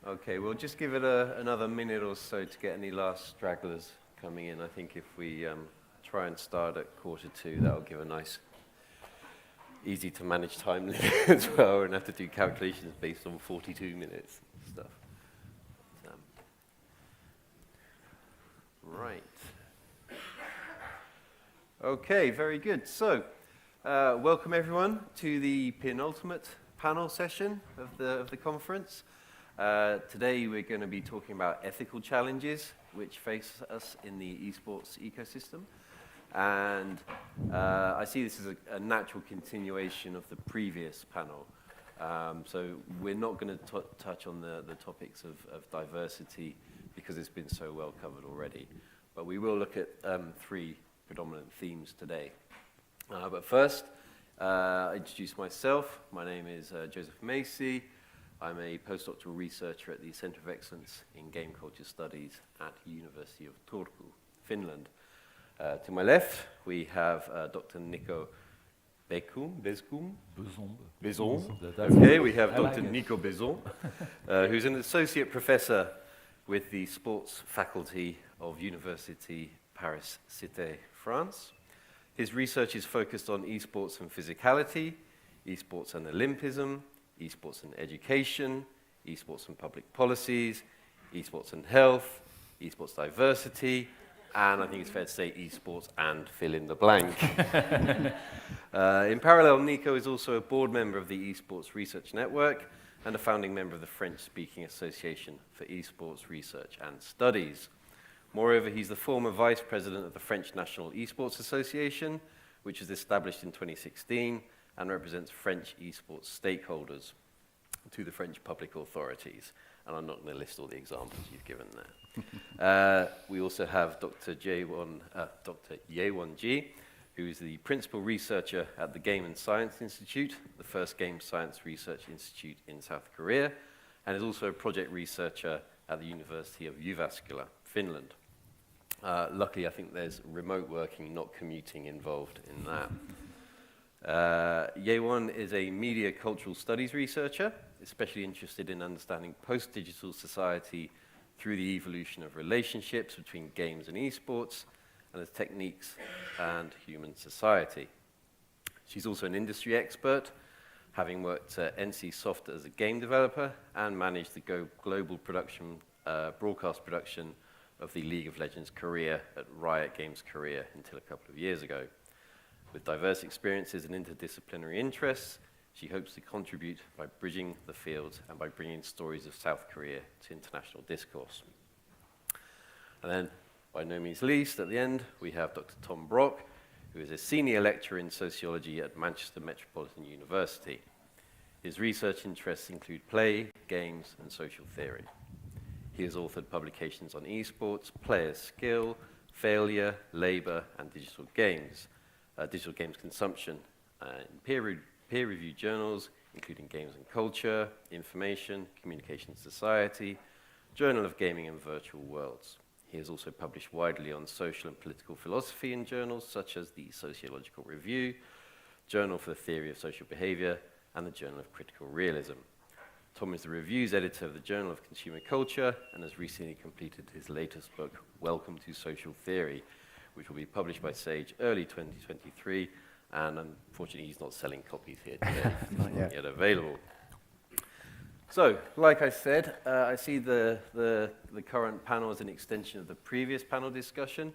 Okay, we'll just give it another minute or so to get any last stragglers coming in. I think if we try and start at 1:45, that'll give a nice, easy to manage time limit as well, and have to do calculations based on 42 minutes and stuff. Right. Okay, very good. So, welcome everyone to the penultimate panel session of the conference. Today we're going to be talking about ethical challenges which face us in the esports ecosystem. And I see this as a natural continuation of the previous panel. So we're not going to touch on the topics of diversity because it's been so well covered already. But we will look at 3 predominant themes today. But first, I introduce myself. My name is Joseph Macy. I'm a postdoctoral researcher at the Center of Excellence in Game Culture Studies at University of Turku, Finland. To my left, we have Dr. Nico Bezon. Okay, we have Dr. Nico Bezon, who's an associate professor with the sports faculty of University Paris Cité, France. His research is focused on esports and physicality, esports and Olympism, esports and education, esports and public policies, esports and health, esports diversity, and I think it's fair to say esports and fill in the blank. In parallel, Nico is also a board member of the Esports Research Network and a founding member of the French-speaking Association for Esports Research and Studies. Moreover, he's the former vice president of the French National Esports Association, which was established in 2016 and represents French esports stakeholders to the French public authorities. And I'm not going to list all the examples you've given there. We also have Dr. Yewon Ji, who is the principal researcher at the Game and Science Institute, the first game science research institute in South Korea, and is also a project researcher at the University of Jyväskylä, Finland. Luckily, I think there's remote working, not commuting involved in that. Yewon is a media cultural studies researcher, especially interested in understanding post-digital society through the evolution of relationships between games and esports, and as techniques and human society. She's also an industry expert, having worked at NCSoft as a game developer and managed the global production, broadcast production of the League of Legends career at Riot Games Korea until a couple of years ago. With diverse experiences and interdisciplinary interests, she hopes to contribute by bridging the fields and by bringing stories of South Korea to international discourse. And then, by no means least, at the end, we have Dr. Tom Brock, who is a senior lecturer in sociology at Manchester Metropolitan University. His research interests include play, games, and social theory. He has authored publications on esports, player skill, failure, labor, and digital games consumption in peer-reviewed journals, including Games and Culture, Information, Communication Society, Journal of Gaming and Virtual Worlds. He has also published widely on social and political philosophy in journals such as the Sociological Review, Journal for the Theory of Social Behavior, and the Journal of Critical Realism. Tom is the reviews editor of the Journal of Consumer Culture and has recently completed his latest book, Welcome to Social Theory, which will be published by Sage early 2023, and unfortunately he's not selling copies here today. It's not yet available. So, like I said, I see the current panel as an extension of the previous panel discussion,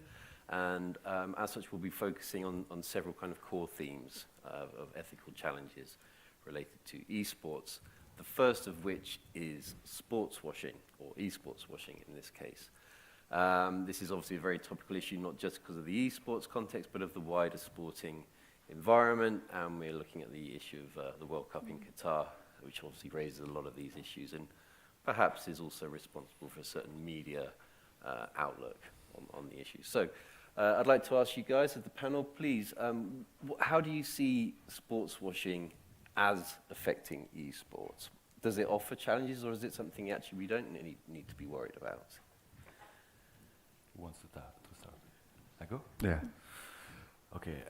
and as such we'll be focusing on several kind of core themes of ethical challenges related to esports, the first of which is sports washing, or esports washing in this case. This is obviously a very topical issue, not just because of the esports context, but of the wider sporting environment, and we're looking at the issue of the World Cup in Qatar, which obviously raises a lot of these issues and perhaps is also responsible for a certain media outlook on the issue. So I'd like to ask you guys of the panel, please, how do you see sports washing as affecting esports? Does it offer challenges, or is it something actually we don't need to be worried about? Who wants to start? I go? Yeah. Okay.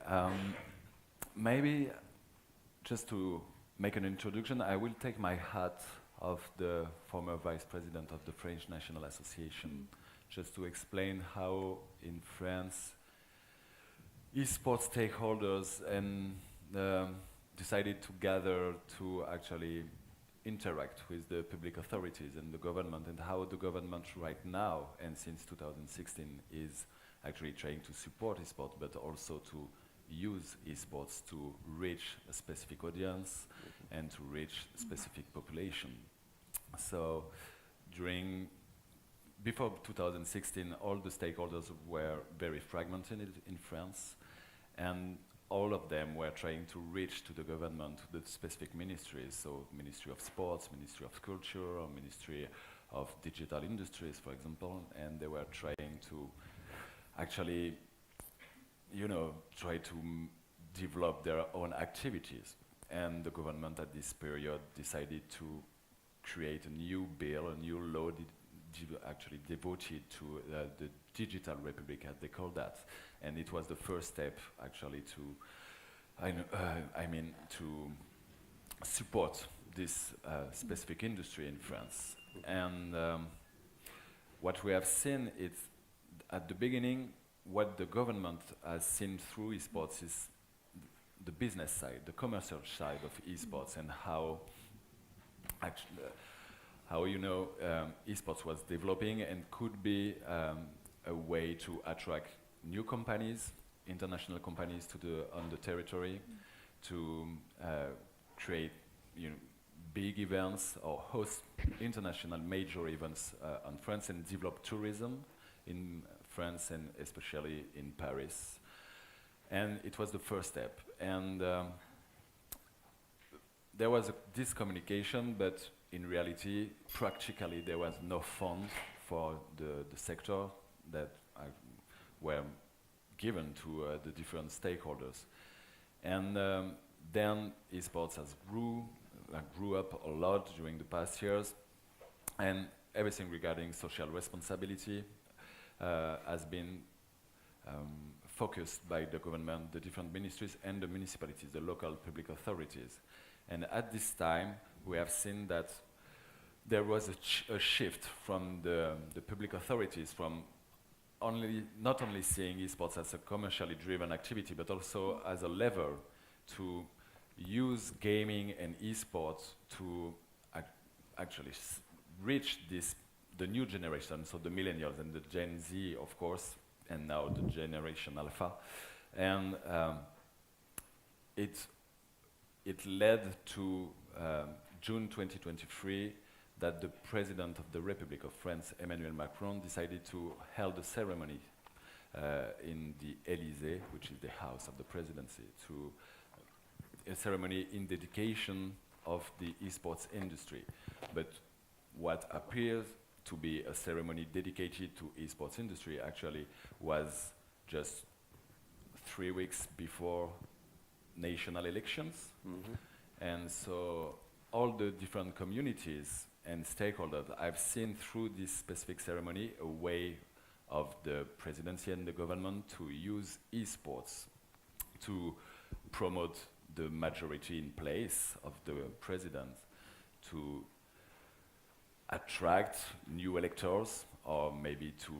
Maybe just to make an introduction, I will take my hat of the former vice president of the French National Association, just to explain how in France esports stakeholders and decided to gather to actually interact with the public authorities and the government, and how the government right now and since 2016 is actually trying to support esports, but also to use esports to reach a specific audience and to reach specific population. So before 2016, all the stakeholders were very fragmented in France, and all of them were trying to reach to the government, to the specific ministries, so Ministry of Sports, Ministry of Culture, or Ministry of Digital Industries, for example, and they were trying to actually try to develop their own activities. And the government at this period decided to create a new bill, a new law actually devoted to the Digital Republic, as they call that. And it was the first step actually to support this specific industry in France. And what we have seen is, at the beginning, what the government has seen through esports is the business side, the commercial side of esports, and how esports was developing and could be a way to attract new companies, international companies on the territory, to create big events or host international major events on France, and develop tourism in France, and especially in Paris. And it was the first step. And there was this communication, but in reality, practically, there was no fund for the sector that were given to the different stakeholders. And then esports has grew up a lot during the past years, and everything regarding social responsibility has been focused by the government, the different ministries, and the municipalities, the local public authorities. And at this time, we have seen that there was a shift from the public authorities, from not only seeing esports as a commercially driven activity, but also as a lever to use gaming and esports to actually reach the new generation, so the millennials and the Gen Z, of course, and now the Generation Alpha. And it led to June 2023 that the President of the Republic of France, Emmanuel Macron, decided to hold a ceremony in the Élysée, which is the house of the presidency, a ceremony in dedication of the esports industry. But what appears to be a ceremony dedicated to esports industry actually was just 3 weeks before national elections. Mm-hmm. And so all the different communities and stakeholders, I've seen through this specific ceremony a way of the presidency and the government to use esports to promote the majority in place of the president, to attract new electors, or maybe to,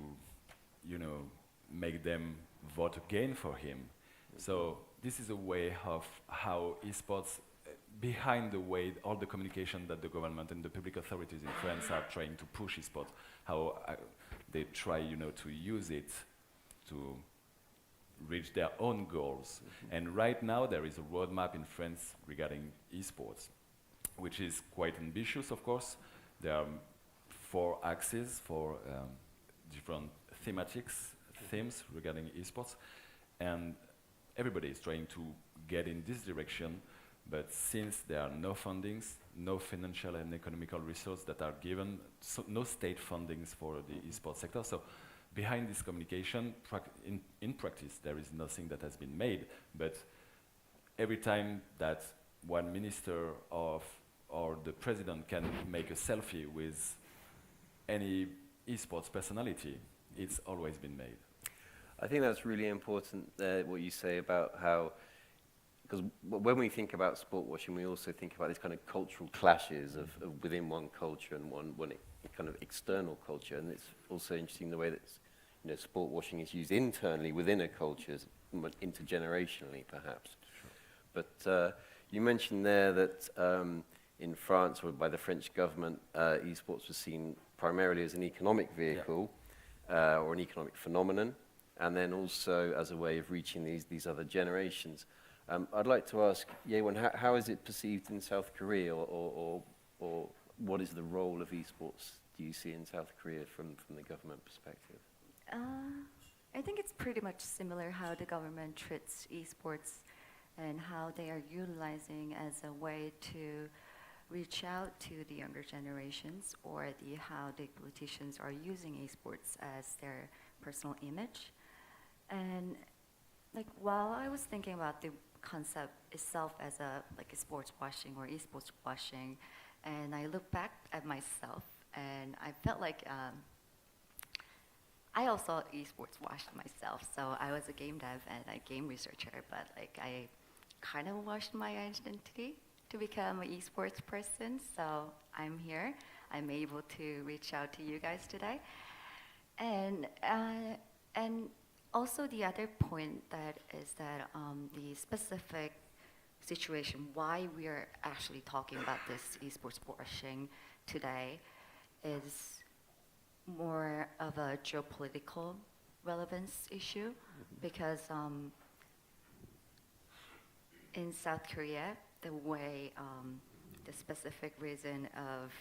make them vote again for him. So this is a way of how esports, behind the way all the communication that the government and the public authorities in France are trying to push esports, how they try, to use it to reach their own goals. And right now there is a roadmap in France regarding esports, which is quite ambitious, of course. There are 4 axes, 4 different themes regarding esports, and everybody is trying to get in this direction, but since there are no fundings, no financial and economical resources that are given, so no state fundings for the esports sector, so behind this communication, in practice, there is nothing that has been made, but every time that one minister or the president can make a selfie with any esports personality, it's always been made. I think that's really important, what you say about how, because when we think about sport washing, we also think about these kind of cultural clashes of within one culture and one kind of external culture. And it's also interesting the way that sport washing is used internally within a culture, intergenerationally perhaps. Sure. But you mentioned there that in France, or by the French government, esports was seen primarily as an economic vehicle, or an economic phenomenon, and then also as a way of reaching these other generations. I'd like to ask Yewon, how is it perceived in South Korea, or what is the role of esports do you see in South Korea from the government perspective? I think it's pretty much similar how the government treats esports and how they are utilizing as a way to reach out to the younger generations, or how the politicians are using esports as their personal image. And while I was thinking about the concept itself as a sports washing or esports washing, and I look back at myself, and I felt like I also esports washed myself. So I was a game dev and a game researcher, but I kind of washed my identity to become an esports person. So I'm here. I'm able to reach out to you guys today. And also the other point is that the specific situation why we are actually talking about this esports washing today is more of a geopolitical relevance issue, because in South Korea, the way the specific reason of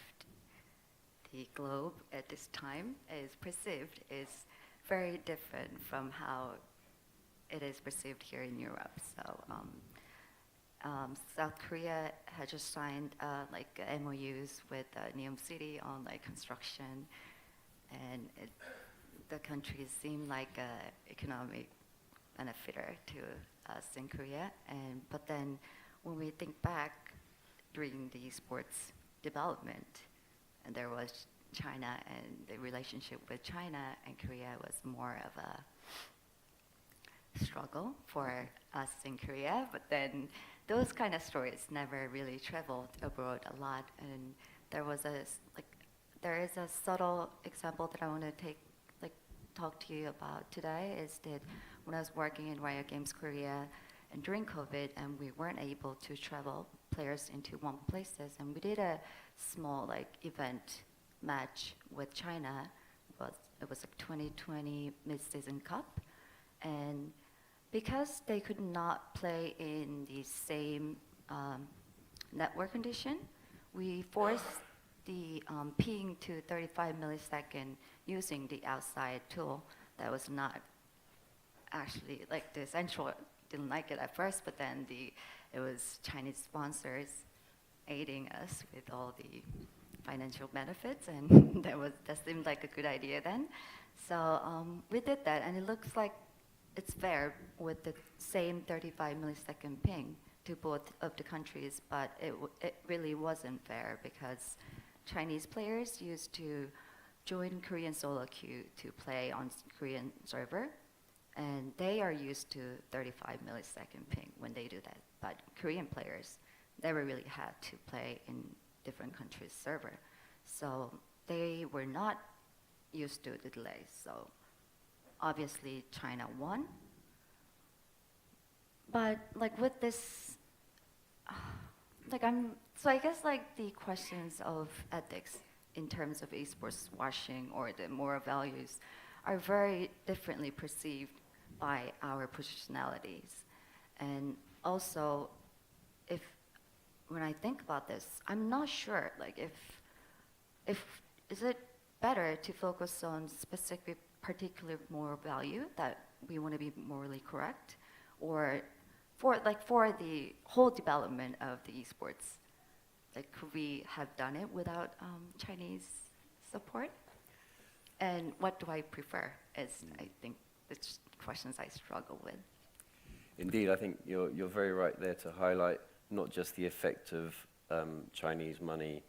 the globe at this time is perceived is very different from how it is perceived here in Europe. So South Korea had just signed MOUs with Neom City on construction, and the country seemed like an economic benefiter to us in Korea. But then when we think back during the sports development, and there was China, and the relationship with China and Korea was more of a struggle for us in Korea. But then those kind of stories never really traveled abroad a lot, and there is a subtle example that I want to talk to you about today, is that when I was working in Riot Games Korea, and during COVID, and we weren't able to travel players into one places, and we did a small event match with China. It was a 2020 Mid-Season Cup, and because they could not play in the same network condition, we forced the ping to 35 millisecond using the outside tool that was not actually the central didn't like it at first, but then it was Chinese sponsors aiding us with all the financial benefits, and that seemed like a good idea then. So we did that, and it looks like it's fair with the same 35 millisecond ping to both of the countries, but it really wasn't fair, because Chinese players used to joined Korean solo queue to play on Korean server, and they are used to 35 millisecond ping when they do that. But Korean players never really had to play in different countries' server, so they were not used to the delay. So obviously China won. But like with this, so I guess like the questions of ethics in terms of esports washing or the moral values are very differently perceived by our personalities. And also, when I think about this, I'm not sure like if is it better to focus on specific particular moral value that we want to be morally correct, or for the whole development of the esports, like could we have done it without Chinese support? And what do I prefer is I think the questions I struggle with. Indeed, I think you're very right there to highlight not just the effect of Chinese money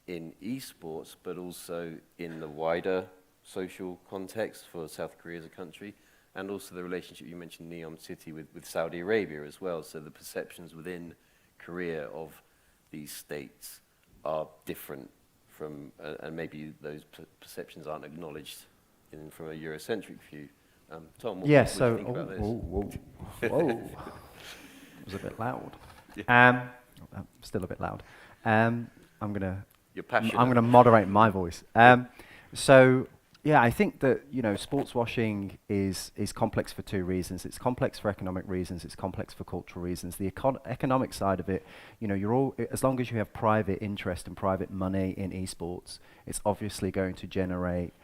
in esports, but also in the wider social context for South Korea as a country, and also the relationship you mentioned, Neom City, with Saudi Arabia as well. So the perceptions within Korea of these states are different from, and maybe those perceptions aren't acknowledged from a Eurocentric view. Tom, what do you think about this? Whoa. It was a bit loud. Yeah. Still a bit loud. I'm You're passionate. gonna moderate my voice. So yeah, I think that sports washing is complex for two reasons. It's complex for economic reasons. It's complex for cultural reasons. The economic side of it, as long as you have private interest and private money in esports, it's obviously going to generate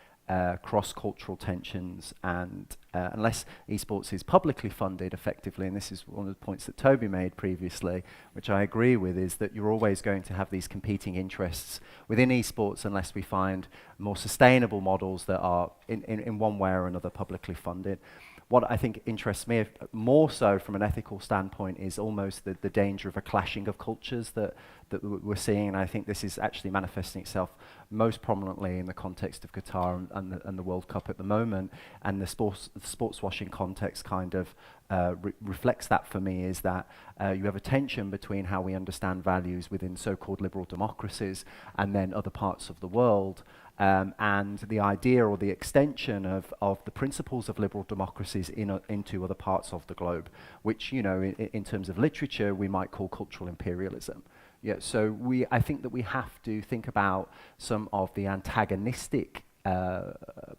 cross-cultural tensions, and unless esports is publicly funded effectively, and this is one of the points that Toby made previously, which I agree with, is that you're always going to have these competing interests within esports unless we find more sustainable models that are in one way or another publicly funded. What I think interests me more so from an ethical standpoint is almost the danger of a clashing of cultures that we're seeing, and I think this is actually manifesting itself most prominently in the context of Qatar and the World Cup at the moment, and the sports washing context kind of reflects that for me, is that you have a tension between how we understand values within so-called liberal democracies and then other parts of the world. And the idea or the extension of the principles of liberal democracies into other parts of the globe, which, in terms of literature, we might call cultural imperialism. Yeah, so I think that we have to think about some of the antagonistic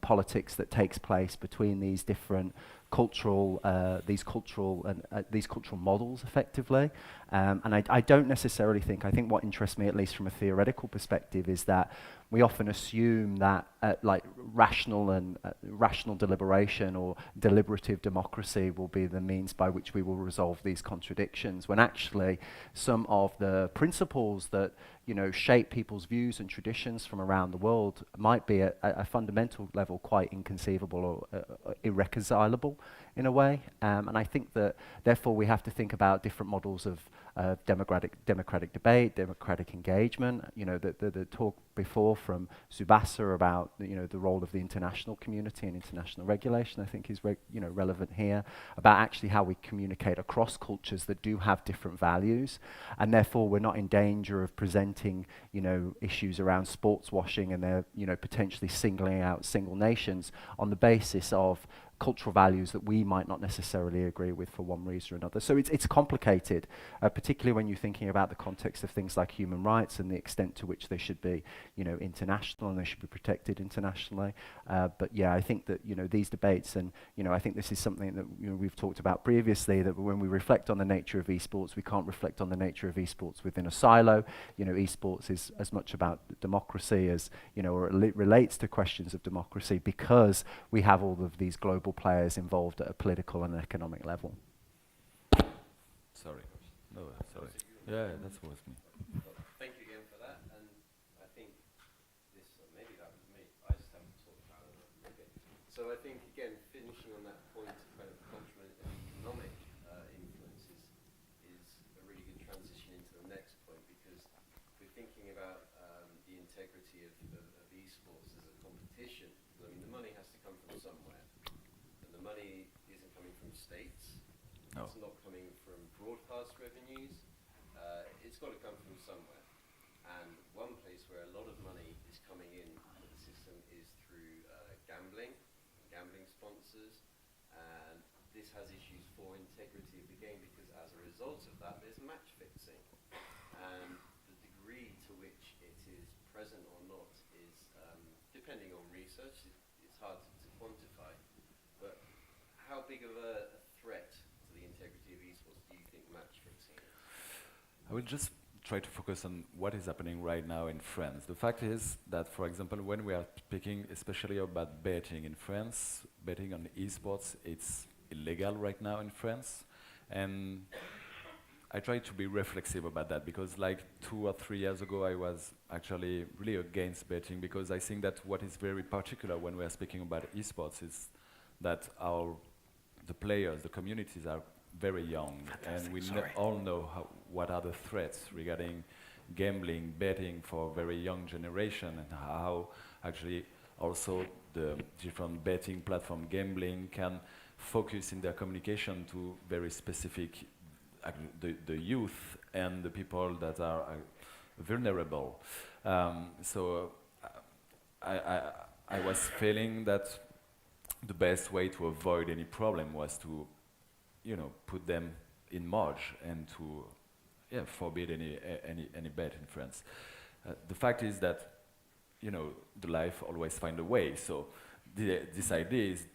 politics that takes place between these different cultural models, effectively. And I don't necessarily think, I think what interests me, at least from a theoretical perspective, is that we often assume that like rational deliberation or deliberative democracy will be the means by which we will resolve these contradictions, when actually some of the principles that shape people's views and traditions from around the world might be at a fundamental level quite inconceivable or irreconcilable in a way. And I think that therefore we have to think about different models of democratic debate, democratic engagement. The talk before from Subasa about the role of the international community and international regulation, I think is relevant here, about actually how we communicate across cultures that do have different values, and therefore we're not in danger of presenting issues around sports washing and they're potentially singling out single nations on the basis of cultural values that we might not necessarily agree with for one reason or another. So it's complicated, particularly when you're thinking about the context of things like human rights and the extent to which they should be, international and they should be protected internationally. But yeah, I think that these debates, and I think this is something that we've talked about previously, that when we reflect on the nature of esports, we can't reflect on the nature of esports within a silo. Esports is as much about democracy as or it relates to questions of democracy, because we have all of these global players involved at a political and economic level. Sorry. No, sorry. Yeah, that was me. Thank you again for that. And I think maybe that was me. I just haven't talked about it a little bit. So I think, again, finishing on that point of kind of cultural and economic influences is a really good transition into the next point, because we're thinking about the integrity of esports as a competition competition. I mean, the money has to come from somewhere, and the money isn't coming from states. No. It's not coming from broadcast revenues. It's got to come from somewhere. And one place where a lot of money is coming in to the system is through gambling sponsors, and this has issues for integrity of the game because as a result of that, there's match fixing. And the degree to which it is present or not is, depending on research, it's hard to quantify. But how big of a threat to the integrity of esports do you think match fixing is? I will just try to focus on what is happening right now in France. The fact is that, for example, when we are speaking especially about betting in France, betting on esports, it's illegal right now in France. And I try to be reflexive about that because like 2 or 3 years ago, I was actually really against betting because I think that what is very particular when we are speaking about esports is that the players, the communities are very young, and we all know what are the threats regarding gambling, betting for a very young generation, and how actually also the different betting platform gambling can focus in their communication to very specific, the youth and the people that are vulnerable. So I was feeling that the best way to avoid any problem was to put them in marge and to forbid any bet in France. The fact is that the life always find a way. So this idea is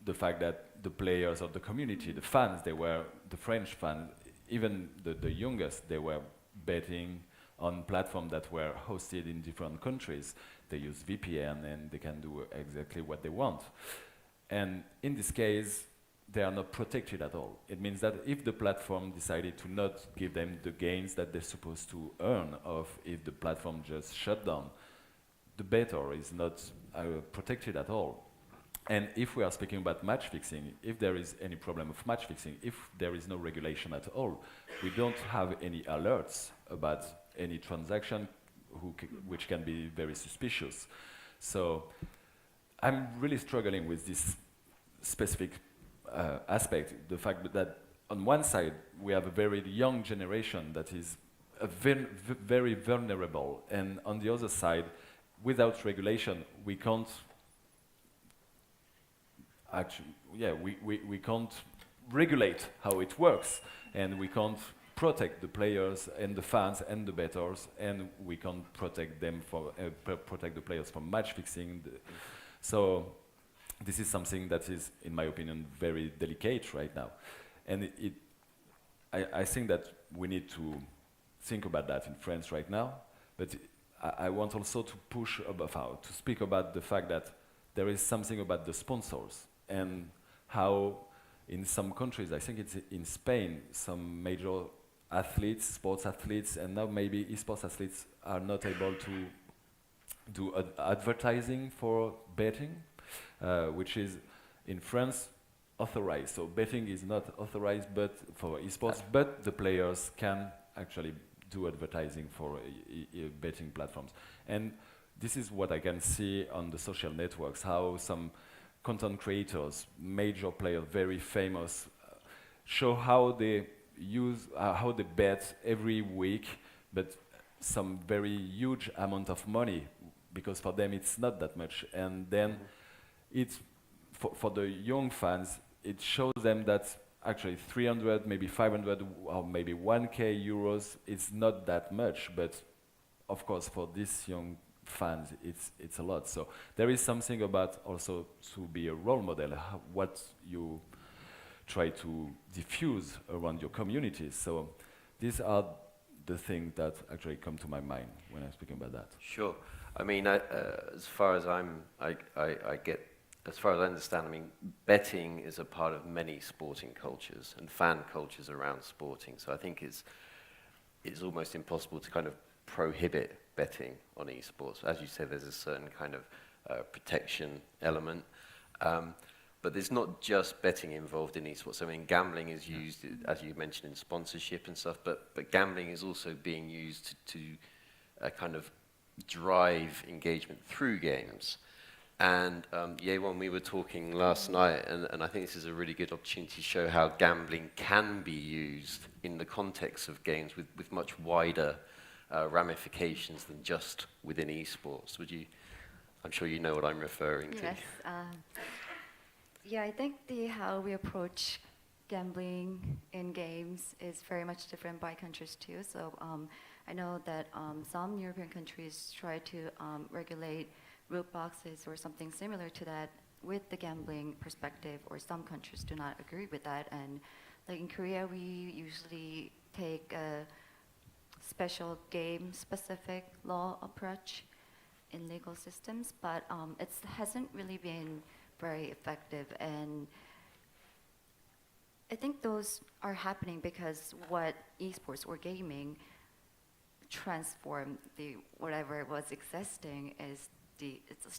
the fact that the players of the community, the fans, the French fans, even the youngest, they were betting on platforms that were hosted in different countries. They use VPN and they can do exactly what they want. And in this case, they are not protected at all. It means that if the platform decided to not give them the gains that they're supposed to earn, or if the platform just shut down, the bettor is not protected at all. And if we are speaking about match fixing, if there is any problem of match fixing, if there is no regulation at all, we don't have any alerts about any transaction which can be very suspicious. So I'm really struggling with this specific aspect, the fact that on one side we have a very young generation that is very vulnerable, and on the other side, without regulation, we can't we can't regulate how it works, and we can't protect the players and the fans and the bettors, and we can't protect them protect the players from match fixing. So this is something that is, in my opinion, very delicate right now. And I think that we need to think about that in France right now. But I want also to push about, to speak about the fact that there is something about the sponsors and how in some countries, I think it's in Spain, some major athletes, sports athletes, and now maybe esports athletes are not able to do advertising for betting. Which is in France authorized. So betting is not authorized but for esports, but the players can actually do advertising for betting platforms. And this is what I can see on the social networks, how some content creators, major players, very famous, show how they how they bet every week, but some very huge amount of money, because for them it's not that much. And then it's for the young fans, it shows them that actually 300, maybe 500, or maybe 1K euros, it's not that much, but of course for these young fans, it's a lot. So there is something about also to be a role model, what you try to diffuse around your communities. So these are the things that actually come to my mind when I'm speaking about that. Sure. I mean, as far as as far as I understand, I mean, betting is a part of many sporting cultures and fan cultures around sporting. So I think it's almost impossible to kind of prohibit betting on esports. As you said, there's a certain kind of protection element. But there's not just betting involved in esports. I mean, gambling is used, as you mentioned, in sponsorship and stuff, but gambling is also being used to kind of drive engagement through games. And yeah, when we were talking last night, and I think this is a really good opportunity to show how gambling can be used in the context of games with much wider ramifications than just within esports. I'm sure you know what I'm referring to. Yes. Yeah, I think how we approach gambling in games is very much different by countries too. So I know that some European countries try to regulate root boxes or something similar to that with the gambling perspective, or some countries do not agree with that. And like in Korea, we usually take a special game-specific law approach in legal systems, but it hasn't really been very effective. And I think those are happening because what esports or gaming transformed whatever was existing is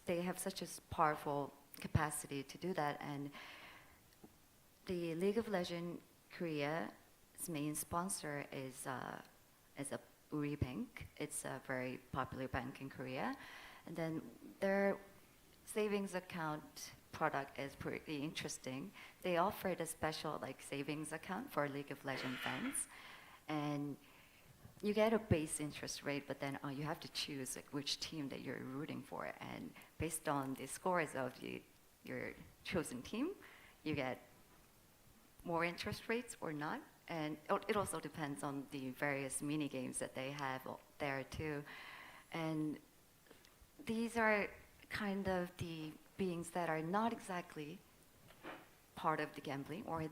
they have such a powerful capacity to do that. And the League of Legends Korea's main sponsor is a Uri Bank. It's a very popular bank in Korea. And then their savings account product is pretty interesting. They offered a special savings account for League of Legends fans. And you get a base interest rate, but then you have to choose which team that you're rooting for. And based on the scores of your chosen team, you get more interest rates or not. And it also depends on the various mini games that they have there too. And these are kind of the beings that are not exactly part of the gambling, or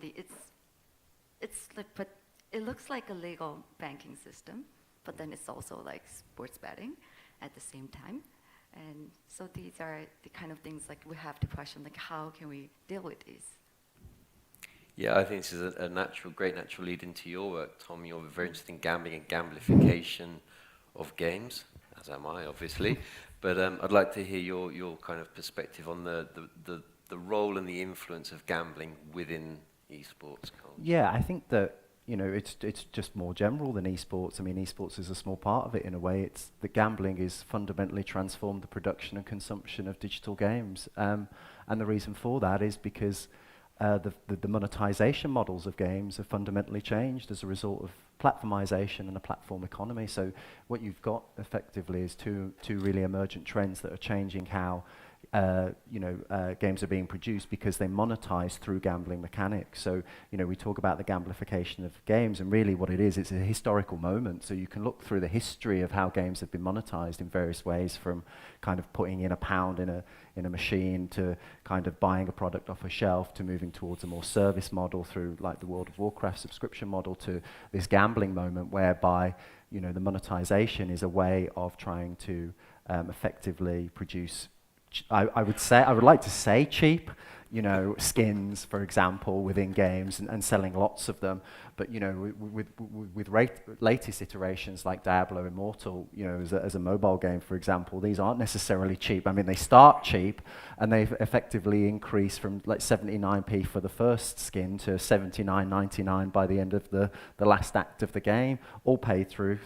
but it looks like a legal banking system, but then it's also like sports betting at the same time. And so these are the kind of things we have to question, how can we deal with these? Yeah, I think this is a great natural lead into your work, Tom. You're very interested in gambling and gamification of games, as am I, obviously. But I'd like to hear your kind of perspective on the role and the influence of gambling within esports. Yeah, I think that it's just more general than esports. I mean, esports is a small part of it in a way. It's that gambling is fundamentally transformed the production and consumption of digital games, and the reason for that is because the monetization models of games have fundamentally changed as a result of platformization and a platform economy. So what you've got effectively is two really emergent trends that are changing how games are being produced, because they monetize through gambling mechanics. So we talk about the gamification of games, and really what it is, it's a historical moment. So you can look through the history of how games have been monetized in various ways, from kind of putting in £1 in a machine, to kind of buying a product off a shelf, to moving towards a more service model through like the World of Warcraft subscription model, to this gambling moment whereby the monetization is a way of trying to effectively produce I would like to say cheap, skins, for example, within games, and selling lots of them. But with latest iterations like Diablo Immortal, as a mobile game, for example, these aren't necessarily cheap. I mean, they start cheap, and they've effectively increased from like 79p for the first skin to 79.99 by the end of the last act of the game, all paid through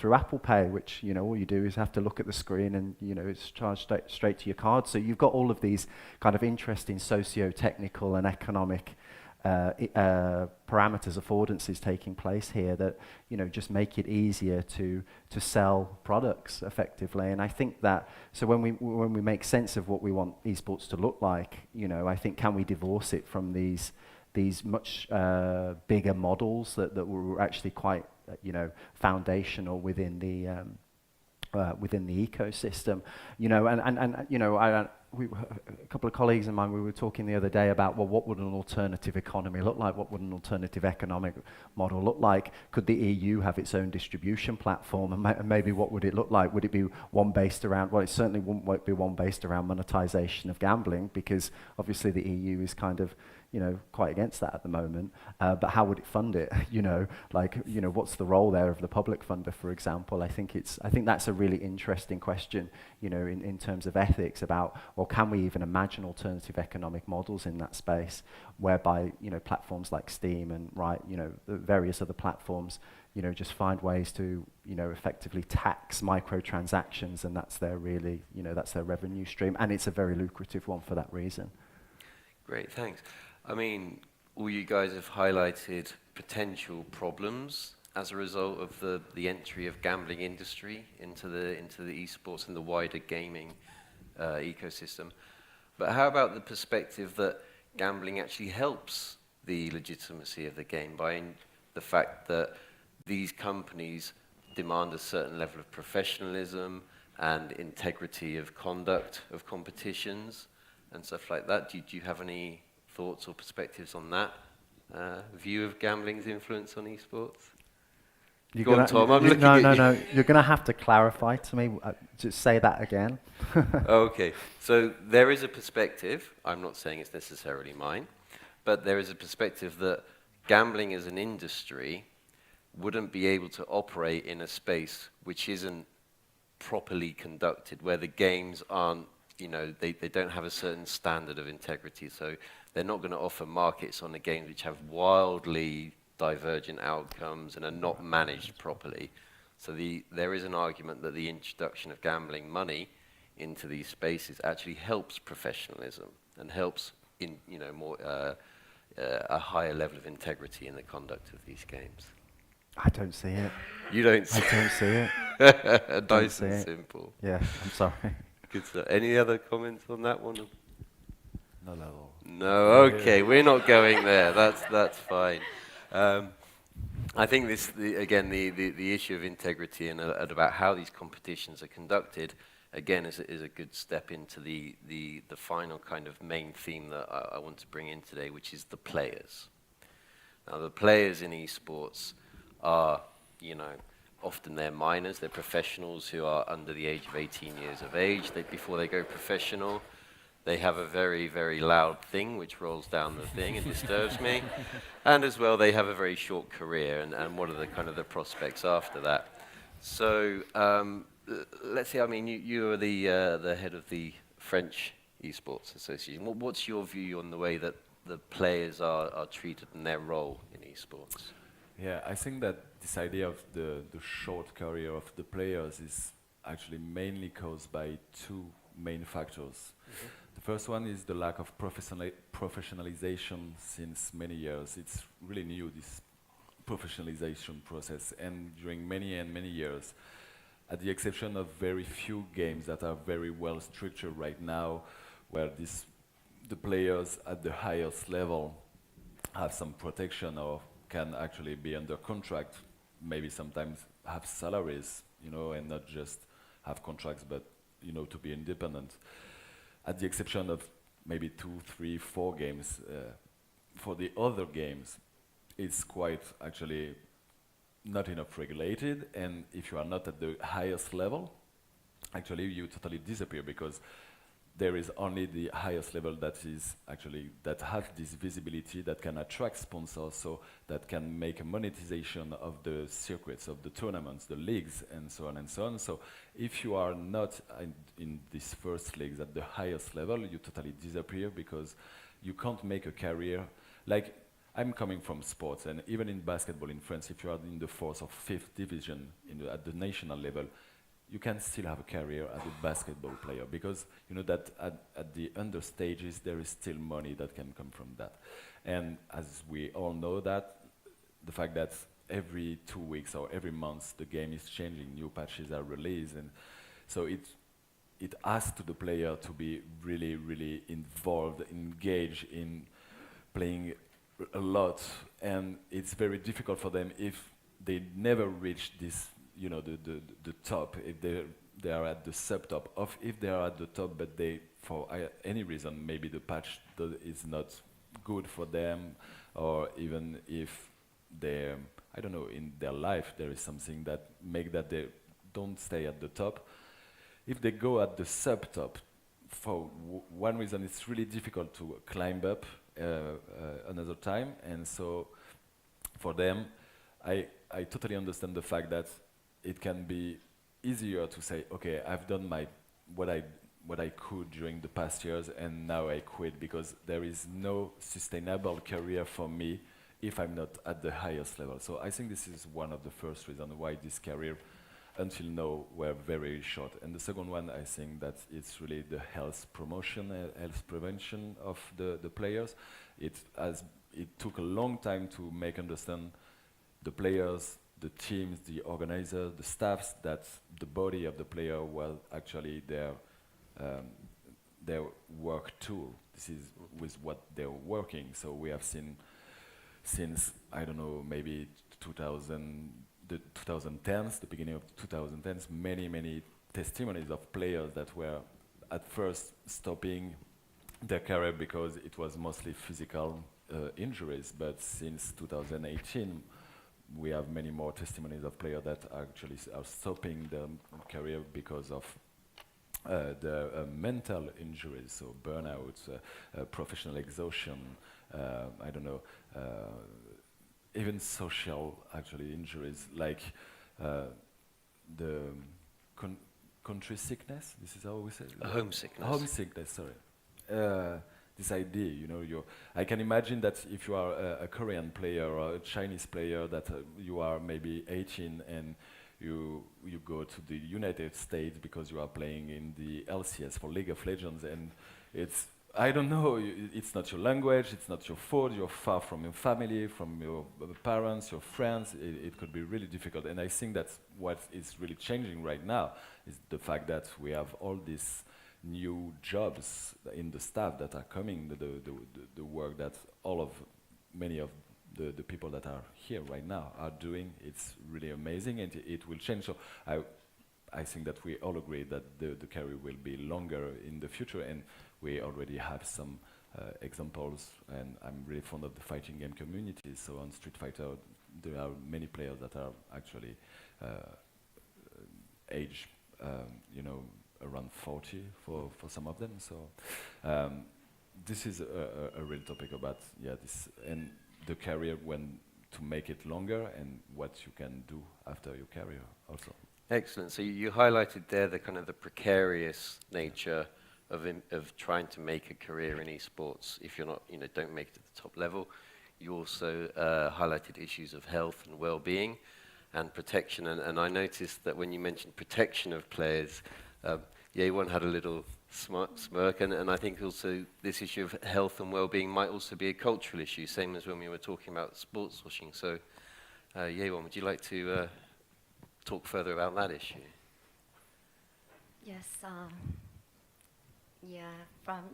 Apple Pay, which all you do is have to look at the screen, and it's charged straight to your card. So you've got all of these kind of interesting socio-technical and economic parameters, affordances taking place here that just make it easier to sell products effectively. And I think that when we make sense of what we want esports to look like, I think, can we divorce it from these much bigger models that were actually quite foundational within the ecosystem, a couple of colleagues of mine, we were talking the other day about, well, what would an alternative economy look like? What would an alternative economic model look like? Could the EU have its own distribution platform? And maybe what would it look like? Would it be one based around, well, it certainly won't be one based around monetization of gambling, because obviously the EU is kind of quite against that at the moment. But how would it fund it? What's the role there of the public funder, for example? I think that's a really interesting question, in terms of ethics, about, well, can we even imagine alternative economic models in that space, whereby platforms like Steam and the various other platforms just find ways to, effectively tax microtransactions, and that's their really, that's their revenue stream, and it's a very lucrative one for that reason. Great, thanks. I mean, all you guys have highlighted potential problems as a result of the entry of gambling industry into the esports and the wider gaming ecosystem. But how about the perspective that gambling actually helps the legitimacy of the game by the fact that these companies demand a certain level of professionalism and integrity of conduct of competitions and stuff like that? Do you have any thoughts or perspectives on that view of gambling's influence on esports? Go on, Tom. I'm looking at you. No. You're going to have to clarify to me. Just say that again. Okay. So there is a perspective, I'm not saying it's necessarily mine, but there is a perspective that gambling as an industry wouldn't be able to operate in a space which isn't properly conducted, where the games aren't, they don't have a certain standard of integrity. So they're not going to offer markets on the games which have wildly divergent outcomes and are not managed properly. So there is an argument that the introduction of gambling money into these spaces actually helps professionalism and helps in more a higher level of integrity in the conduct of these games. I don't see it. You don't see I don't see it. Nice and simple. Yeah, I'm sorry. Good stuff. Any other comments on that one? Not at all. No, okay, we're not going there. That's fine. I think the issue of integrity and about how these competitions are conducted, again, is a good step into the final kind of main theme that I want to bring in today, which is the players. Now, the players in esports are, often they're minors, they're professionals who are under the age of 18 years of age. Before they go professional, they have a very, very loud thing which rolls down the thing and disturbs me. And as well, they have a very short career, and what are the kind of the prospects after that? So let's say, you are the head of the French Esports Association. What's your view on the way that the players are treated and their role in esports? Yeah, I think that this idea of the short career of the players is actually mainly caused by two main factors. Mm-hmm. The first one is the lack of professionalization since many years. It's really new, this professionalization process, and during many years, at the exception of very few games that are very well structured right now, where the players at the highest level have some protection or can actually be under contract, maybe sometimes have salaries, and not just have contracts, but, to be independent. At the exception of maybe 2, 3, 4 games, for the other games, it's quite actually not enough regulated, and if you are not at the highest level, actually you totally disappear, because there is only the highest level that have this visibility, that can attract sponsors, so that can make a monetization of the circuits, of the tournaments, the leagues, and so on and so on. So if you are not in these first leagues at the highest level, you totally disappear, because you can't make a career. Like, I'm coming from sports, and even in basketball in France, if you are in the 4th or 5th division at the national level, you can still have a career as a basketball player, because you know that at the under stages there is still money that can come from that. And as we all know, that the fact that every 2 weeks or every month the game is changing, new patches are released, and so it asks to the player to be really, really involved, engaged in playing a lot, and it's very difficult for them if they never reach this, you know, the top, if they are at the sub-top, or if they are at the top but they, for any reason, maybe the patch is not good for them, or even if they, I don't know, in their life there is something that make that they don't stay at the top. If they go at the sub-top, for one reason, it's really difficult to climb up another time, and so for them, I totally understand the fact that it can be easier to say, okay, I've done what I could during the past years, and now I quit, because there is no sustainable career for me if I'm not at the highest level. So I think this is one of the first reasons why this career until now were very short. And the second one, I think that it's really the health promotion, health prevention of the players. It took a long time to make understand the players, the teams, the organizers, the staffs, that the body of the player was actually their work tool. This is with what they're working. So we have seen since, I don't know, maybe the 2010s, the beginning of 2010s, many testimonies of players that were at first stopping their career because it was mostly physical injuries. But since 2018, we have many more testimonies of players that actually are stopping their career because of the mental injuries, so burnouts, professional exhaustion, I don't know, even social actually injuries like the country sickness. This is how we say it? Homesickness. Homesickness, sorry. This idea, you know, I can imagine that if you are a Korean player or a Chinese player, that you are maybe 18 and you go to the United States because you are playing in the LCS for League of Legends, and it's, I don't know, it's not your language, it's not your fault, you're far from your family, from your parents, your friends, it could be really difficult. And I think that's what is really changing right now, is the fact that we have all these new jobs in the staff that are coming, the work that many of the people that are here right now are doing. It's really amazing, and it will change. So I think that we all agree that the career will be longer in the future, and we already have some examples, and I'm really fond of the fighting game community. So on Street Fighter, there are many players that are actually age, around 40 for some of them. So this is a real topic about this and the career, when to make it longer, and what you can do after your career also. Excellent. So you highlighted there the kind of the precarious nature of trying to make a career in esports if you're not, don't make it at the top level. You also highlighted issues of health and well-being and protection. And I noticed that when you mentioned protection of players, Yewon had a little smirk, and I think also this issue of health and well-being might also be a cultural issue, same as when we were talking about sports washing. So, Yewon, would you like to talk further about that issue? Yes. From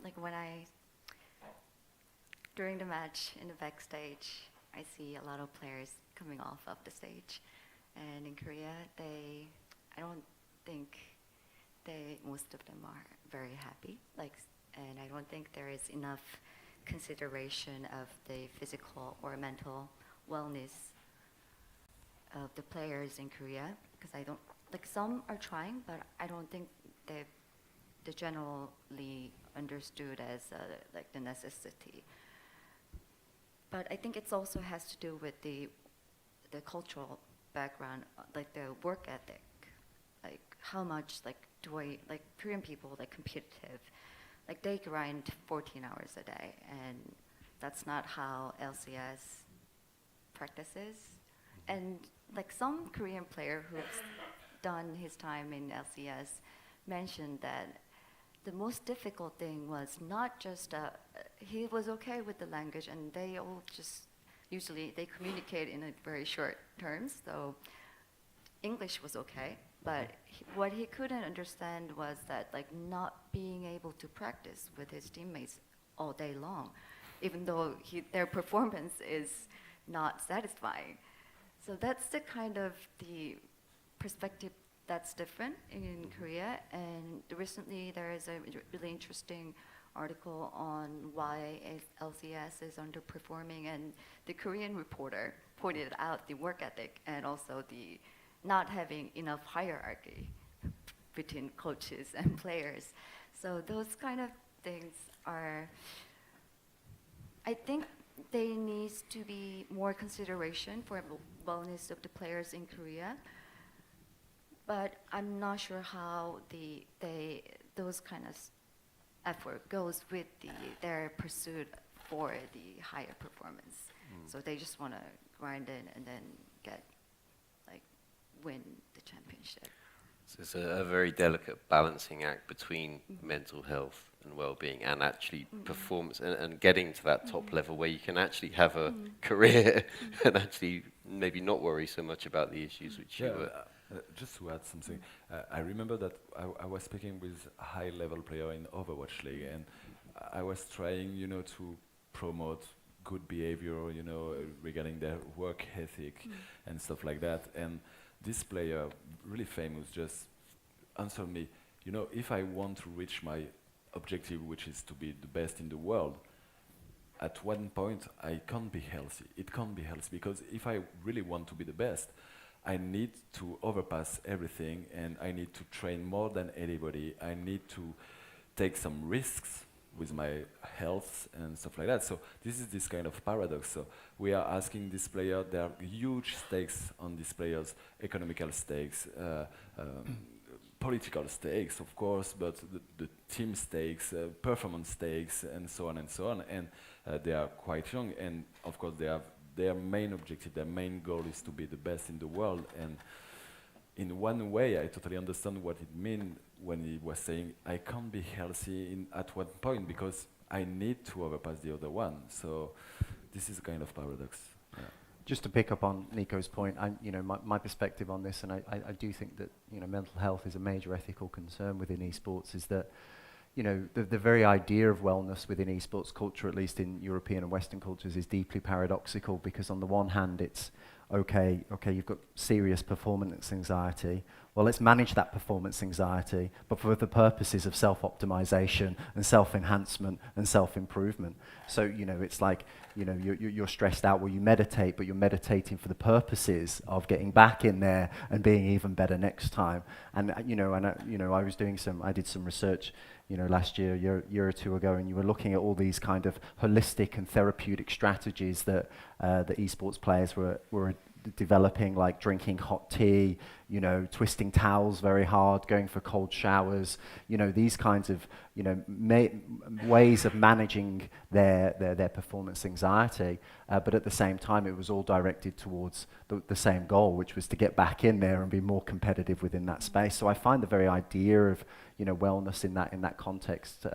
during the match in the backstage, I see a lot of players coming off of the stage, and in Korea, I don't think most of them are very happy. And I don't think there is enough consideration of the physical or mental wellness of the players in Korea, because I don't, some are trying, but I don't think they're generally understood as the necessity. But I think it also has to do with the cultural background, the work ethic, how much Korean people competitive, they grind 14 hours a day, and that's not how LCS practices. And some Korean player who's done his time in LCS mentioned that the most difficult thing was not just he was okay with the language, and they all just usually they communicate in a very short terms, so English was okay. But what he couldn't understand was that not being able to practice with his teammates all day long, even though their performance is not satisfying. So that's the kind of the perspective that's different in Korea. And recently there is a really interesting article on why LCS is underperforming, and the Korean reporter pointed out the work ethic and also the not having enough hierarchy between coaches and players. So those kind of things are, I think there needs to be more consideration for wellness of the players in Korea, but I'm not sure how those kind of effort goes with their pursuit for the higher performance. So they just want to grind in and then win the championship. So it's a very delicate balancing act between mental health and well-being and actually performance and getting to that top level where you can actually have a career and actually maybe not worry so much about the issues which you were. Just to add something, I remember that I was speaking with a high-level player in Overwatch League, and I was trying, to promote good behavior, regarding their work ethic and stuff like that. And this player, really famous, just answered me, if I want to reach my objective, which is to be the best in the world, at one point I can't be healthy. It can't be healthy because if I really want to be the best, I need to overpass everything and I need to train more than anybody. I need to take some risks with my health and stuff like that. So this is this kind of paradox. So we are asking this player, there are huge stakes on these players, economical stakes, political stakes, of course, but the team stakes, performance stakes, and so on and so on. And they are quite young, and of course they have their main objective, their main goal is to be the best in the world. And in one way, I totally understand what it means when he was saying, I can't be healthy at one point because I need to overpass the other one. So this is a kind of paradox. Yeah. Just to pick up on Nico's point, my perspective on this, and I do think that mental health is a major ethical concern within esports, is that the very idea of wellness within esports culture, at least in European and Western cultures, is deeply paradoxical because on the one hand it's okay, you've got serious performance anxiety. Well, let's manage that performance anxiety, but for the purposes of self-optimization and self-enhancement and self-improvement. So, it's like, you're stressed out, well, you meditate, but you're meditating for the purposes of getting back in there and being even better next time. And, I did some research, last year or two ago, and you were looking at all these kind of holistic and therapeutic strategies that the esports players were developing, like drinking hot tea, twisting towels very hard, going for cold showers, these kinds of, ways of managing their performance anxiety. But at the same time, it was all directed towards the same goal, which was to get back in there and be more competitive within that space. So I find the very idea of, wellness in that context,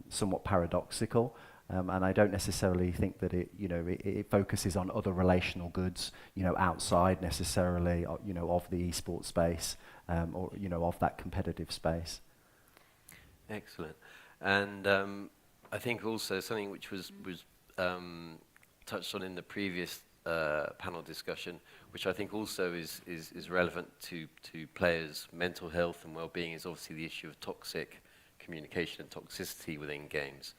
somewhat paradoxical. And I don't necessarily think that it focuses on other relational goods, outside necessarily, of the esports space, or of that competitive space. Excellent. And I think also something which was touched on in the previous panel discussion, which I think also is relevant to players' mental health and well-being, is obviously the issue of toxic communication and toxicity within games.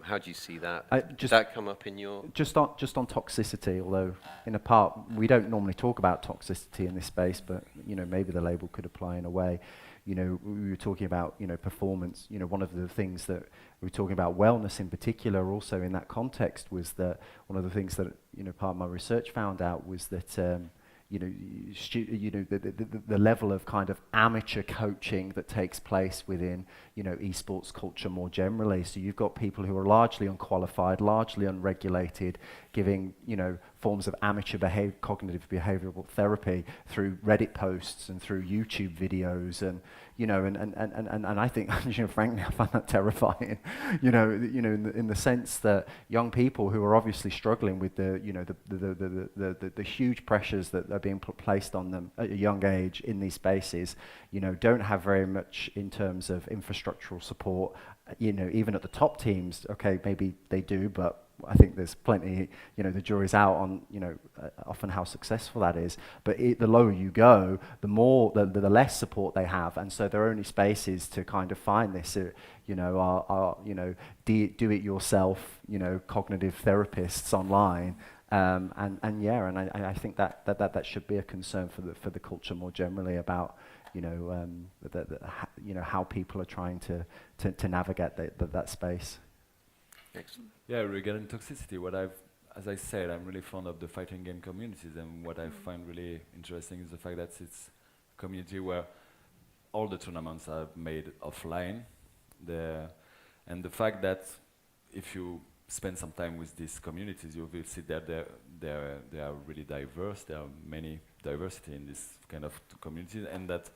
How do you see that? Did that come up in your... Just on toxicity, although in a part, we don't normally talk about toxicity in this space, but, maybe the label could apply in a way. We were talking about, performance. One of the things that we were talking about, wellness in particular, also in that context, was that one of the things that, part of my research found out was that, the level of kind of amateur coaching that takes place within, esports culture more generally. So you've got people who are largely unqualified, largely unregulated, giving, forms of amateur cognitive behavioral therapy through Reddit posts and through YouTube videos, and and I think, frankly, I find that terrifying. In the sense that young people who are obviously struggling with the huge pressures that are being placed on them at a young age in these spaces, don't have very much in terms of infrastructural support. Even at the top teams, okay, maybe they do, but I think there's plenty, the jury's out on, often how successful that is. But the lower you go, the less support they have. And so their only spaces to kind of find this, are do-it-yourself, cognitive therapists online. I think that should be a concern for the culture more generally about, how people are trying to navigate that space. Excellent. Yeah, regarding toxicity, as I said, I'm really fond of the fighting game communities, and what I find really interesting is the fact that it's a community where all the tournaments are made offline, and the fact that if you spend some time with these communities, you will see that they are really diverse. There are many diversity in this kind of communities, and that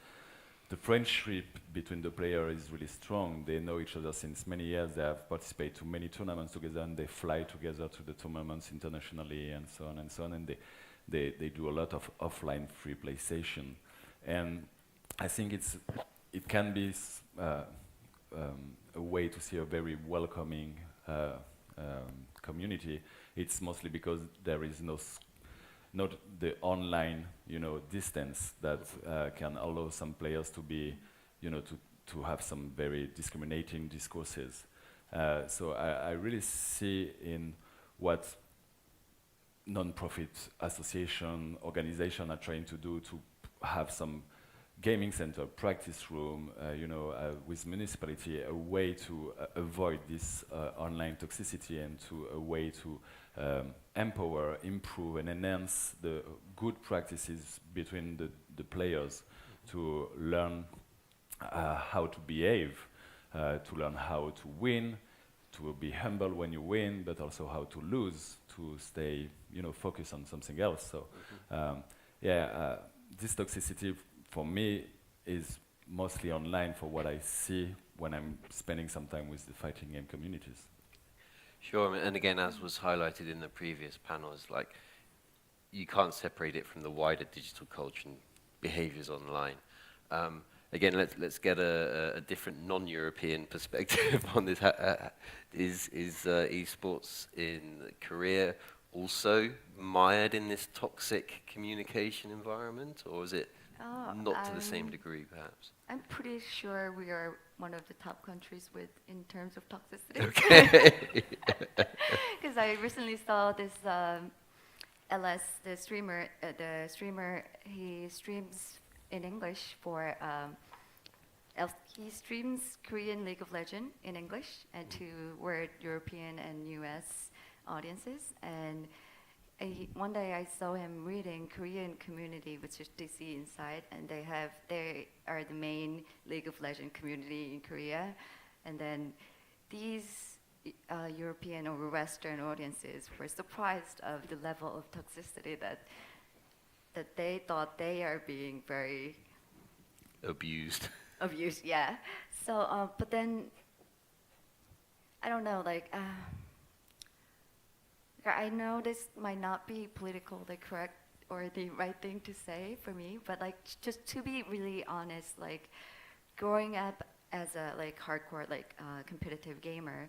the friendship between the players is really strong. They know each other since many years. They have participated to many tournaments together, and they fly together to the tournaments internationally, and so on and so on. And they do a lot of offline free play session, and I think it can be a way to see a very welcoming community. It's mostly because there is not the online, distance that can allow some players to be, to have some very discriminating discourses. So I really see in what non-profit association, organization are trying to do to have some gaming center, practice room, with municipality, a way to avoid this online toxicity, and to a way to empower, improve, and enhance the good practices between the players, to learn how to behave, to learn how to win, to be humble when you win, but also how to lose, to stay, focused on something else. So, this toxicity for me is mostly online for what I see when I'm spending some time with the fighting game communities. Sure, I mean, and again, as was highlighted in the previous panels, like, you can't separate it from the wider digital culture and behaviors online. Again, let's get a different non-European perspective on this. Is esports in Korea also mired in this toxic communication environment, or is it not to the same degree, perhaps? I'm pretty sure we are one of the top countries in terms of toxicity. Okay. Because I recently saw this LS, the streamer, he streams in English for, he streams Korean League of Legends in English and to European and US audiences. And one day I saw him reading Korean community, which is DC inside, and they are the main League of Legends community in Korea. And then these European or Western audiences were surprised of the level of toxicity that they thought they are being very abused. Abused, yeah. So, but then I don't know, like. I know this might not be politically correct or the right thing to say for me, but like just to be really honest, like growing up as a hardcore competitive gamer,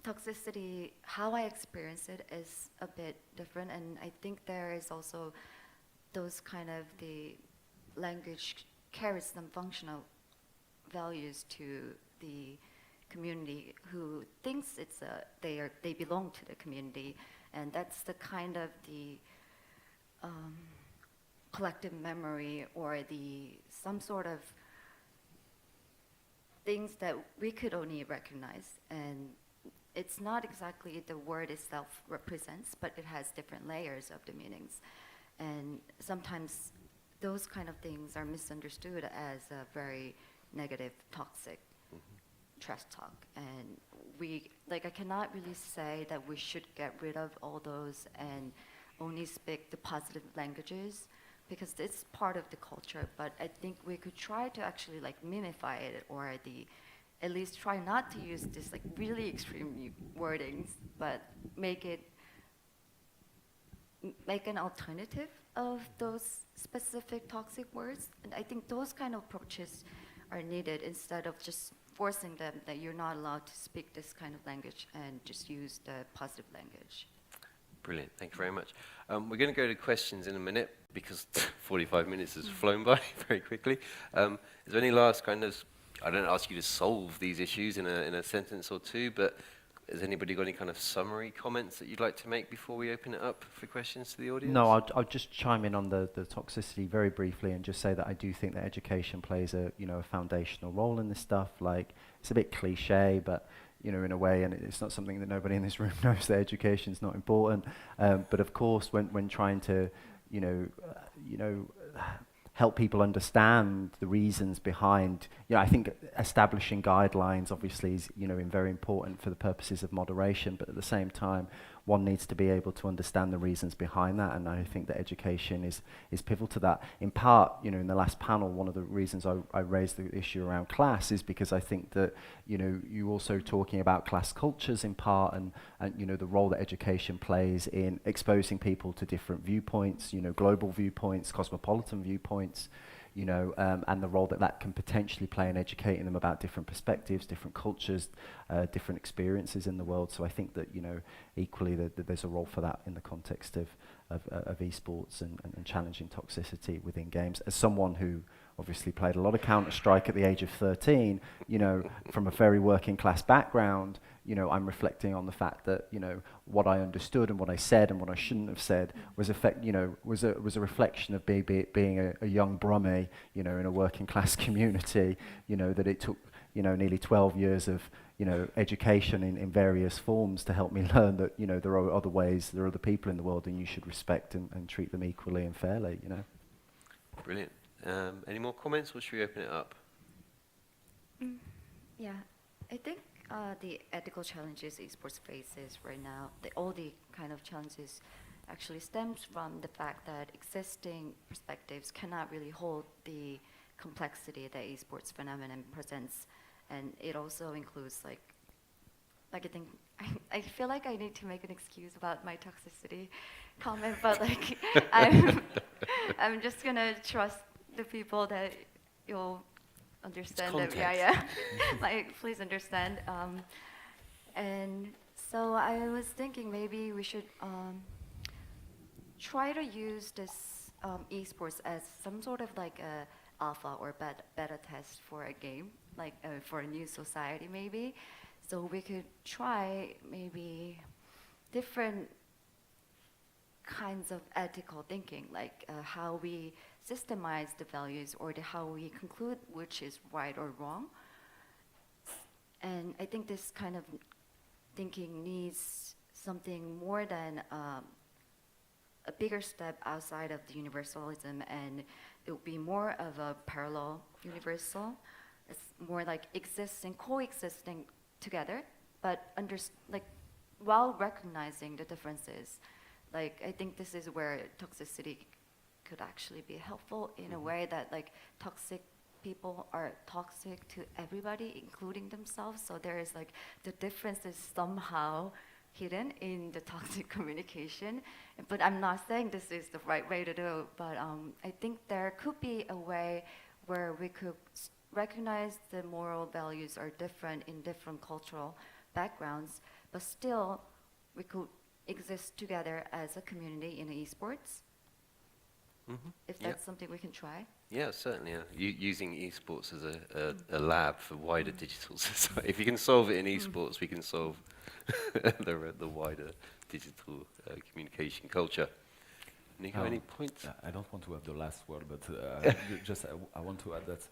toxicity, how I experience it is a bit different, and I think there is also those kind of the language carries some functional values to the community who thinks they belong to the community, and that's the kind of the collective memory or some sort of things that we could only recognize, and it's not exactly the word itself represents, but it has different layers of the meanings, and sometimes those kind of things are misunderstood as a very negative, toxic trash talk. And I cannot really say that we should get rid of all those and only speak the positive languages, because it's part of the culture, but I think we could try to actually mimify it, or at least try not to use this really extreme wordings, but make an alternative of those specific toxic words. And I think those kind of approaches are needed, instead of just forcing them that you're not allowed to speak this kind of language and just use the positive language. Brilliant, thank you very much. We're going to go to questions in a minute, because 45 minutes has flown by very quickly. Is there any last kind of, I don't ask you to solve these issues in a sentence or two, but has anybody got any kind of summary comments that you'd like to make before we open it up for questions to the audience? No, I'll just chime in on the toxicity very briefly and just say that I do think that education plays a foundational role in this stuff. It's a bit cliche, but in a way, and it's not something that nobody in this room knows that education's not important. But of course, when trying to help people understand the reasons behind, I think establishing guidelines obviously is, very important for the purposes of moderation, but at the same time, one needs to be able to understand the reasons behind that, and I think that education is pivotal to that. In part, in the last panel, one of the reasons I raised the issue around class is because I think that, you also talking about class cultures in part, and the role that education plays in exposing people to different viewpoints, global viewpoints, cosmopolitan viewpoints, and the role that can potentially play in educating them about different perspectives, different cultures, different experiences in the world. So I think that, equally that there's a role for that in the context of esports and challenging toxicity within games. As someone who obviously played a lot of Counter-Strike at the age of 13, from a very working class background, I'm reflecting on the fact that, what I understood and what I said and what I shouldn't have said was a reflection of being a young Brummie, in a working class community, that it took, nearly 12 years of, education in various forms to help me learn that, there are other ways, there are other people in the world, and you should respect and treat them equally and fairly, Brilliant. Any more comments, or should we open it up? Yeah, I think the ethical challenges esports faces right now, all the kind of challenges actually stems from the fact that existing perspectives cannot really hold the complexity that esports phenomenon presents, and it also includes like I think I feel like I need to make an excuse about my toxicity comment, but like I'm just gonna trust the people that you'll understand that. Yeah. Like, please understand. And so I was thinking maybe we should try to use this esports as some sort of like a alpha or beta test for a game, like for a new society maybe. So we could try maybe different kinds of ethical thinking, like how we systemize the values or how we conclude which is right or wrong. And I think this kind of thinking needs something more than a bigger step outside of the universalism, and it would be more of a parallel universal. It's more like coexisting together, but while recognizing the differences. Like, I think this is where toxicity could actually be helpful in a way that like toxic people are toxic to everybody, including themselves. So there is like the difference is somehow hidden in the toxic communication. But I'm not saying this is the right way to do it, but I think there could be a way where we could recognize the moral values are different in different cultural backgrounds, but still we could exist together as a community in esports. If that's something we can try. Yeah, certainly. Using esports as a lab for wider digital society. If you can solve it in esports, we can solve the wider digital communication culture. Nico, any points? I don't want to have the last word, but just I want to add that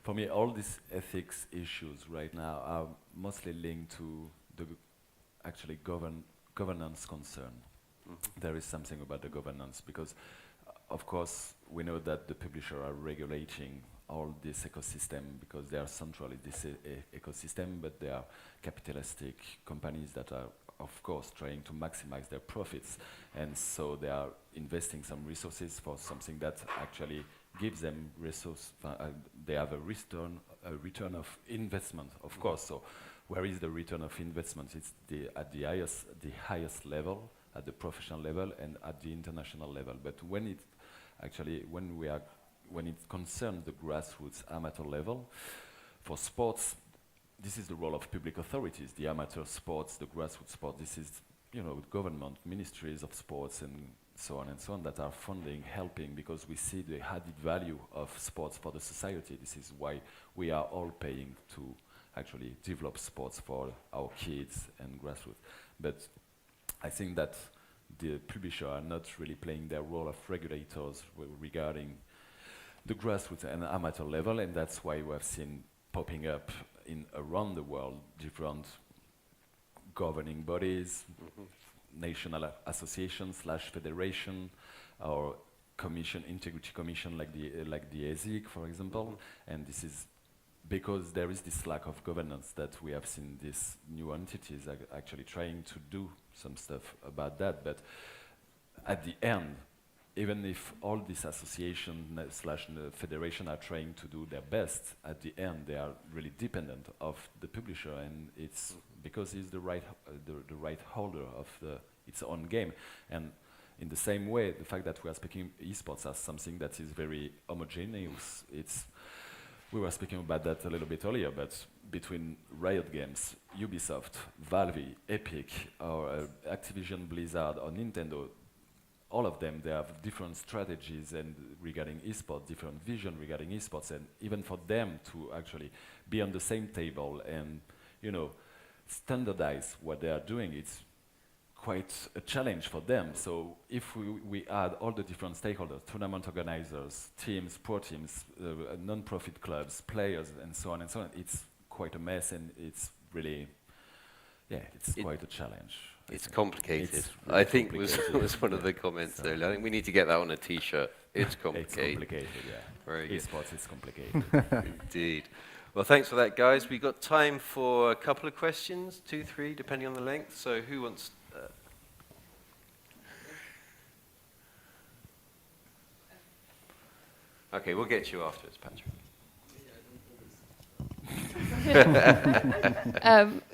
for me, all these ethics issues right now are mostly linked to the actually governance concern. There is something about the governance because, of course, we know that the publishers are regulating all this ecosystem because they are central in this ecosystem, but they are capitalistic companies that are, of course, trying to maximize their profits, and so they are investing some resources for something that actually gives them resource. They have a return of investment, of course. So, where is the return of investment? It's at the highest level, at the professional level, and at the international level. But when it concerns the grassroots amateur level, for sports, this is the role of public authorities, the amateur sports, the grassroots sport. This is, government, ministries of sports, and so on, that are funding, helping, because we see the added value of sports for the society. This is why we are all paying to actually develop sports for our kids and grassroots. But I think that the publishers are not really playing their role of regulators regarding the grassroots and amateur level, and that's why we have seen popping up around the world different governing bodies, national associations / federation, or commission, integrity commission, like the ASIC, for example, and this is because there is this lack of governance that we have seen these new entities actually trying to do some stuff about that. But at the end, even if all these associations slash federation are trying to do their best, at the end they are really dependent of the publisher, and it's because he's the right holder of its own game. And in the same way, the fact that we are speaking esports as something that is very homogeneous, we were speaking about that a little bit earlier, but between Riot Games, Ubisoft, Valve, Epic, or Activision, Blizzard, or Nintendo, all of them, they have different strategies and regarding esports, different vision regarding esports, and even for them to actually be on the same table and, you know, standardize what they are doing, it's quite a challenge for them. So if we add all the different stakeholders, tournament organizers, teams, pro teams, non-profit clubs, players, and so on, it's quite a mess, and it's really, it's quite a challenge. It's complicated. It's really I think complicated. was one of the comments there. I think we need to get that on a T-shirt. It's complicated. It's complicated, yeah. Very good. Esports is complicated. Indeed. Well, thanks for that, guys. We've got time for a couple of questions, 2, 3, depending on the length. So who wants... Okay, we'll get you afterwards, Patrick.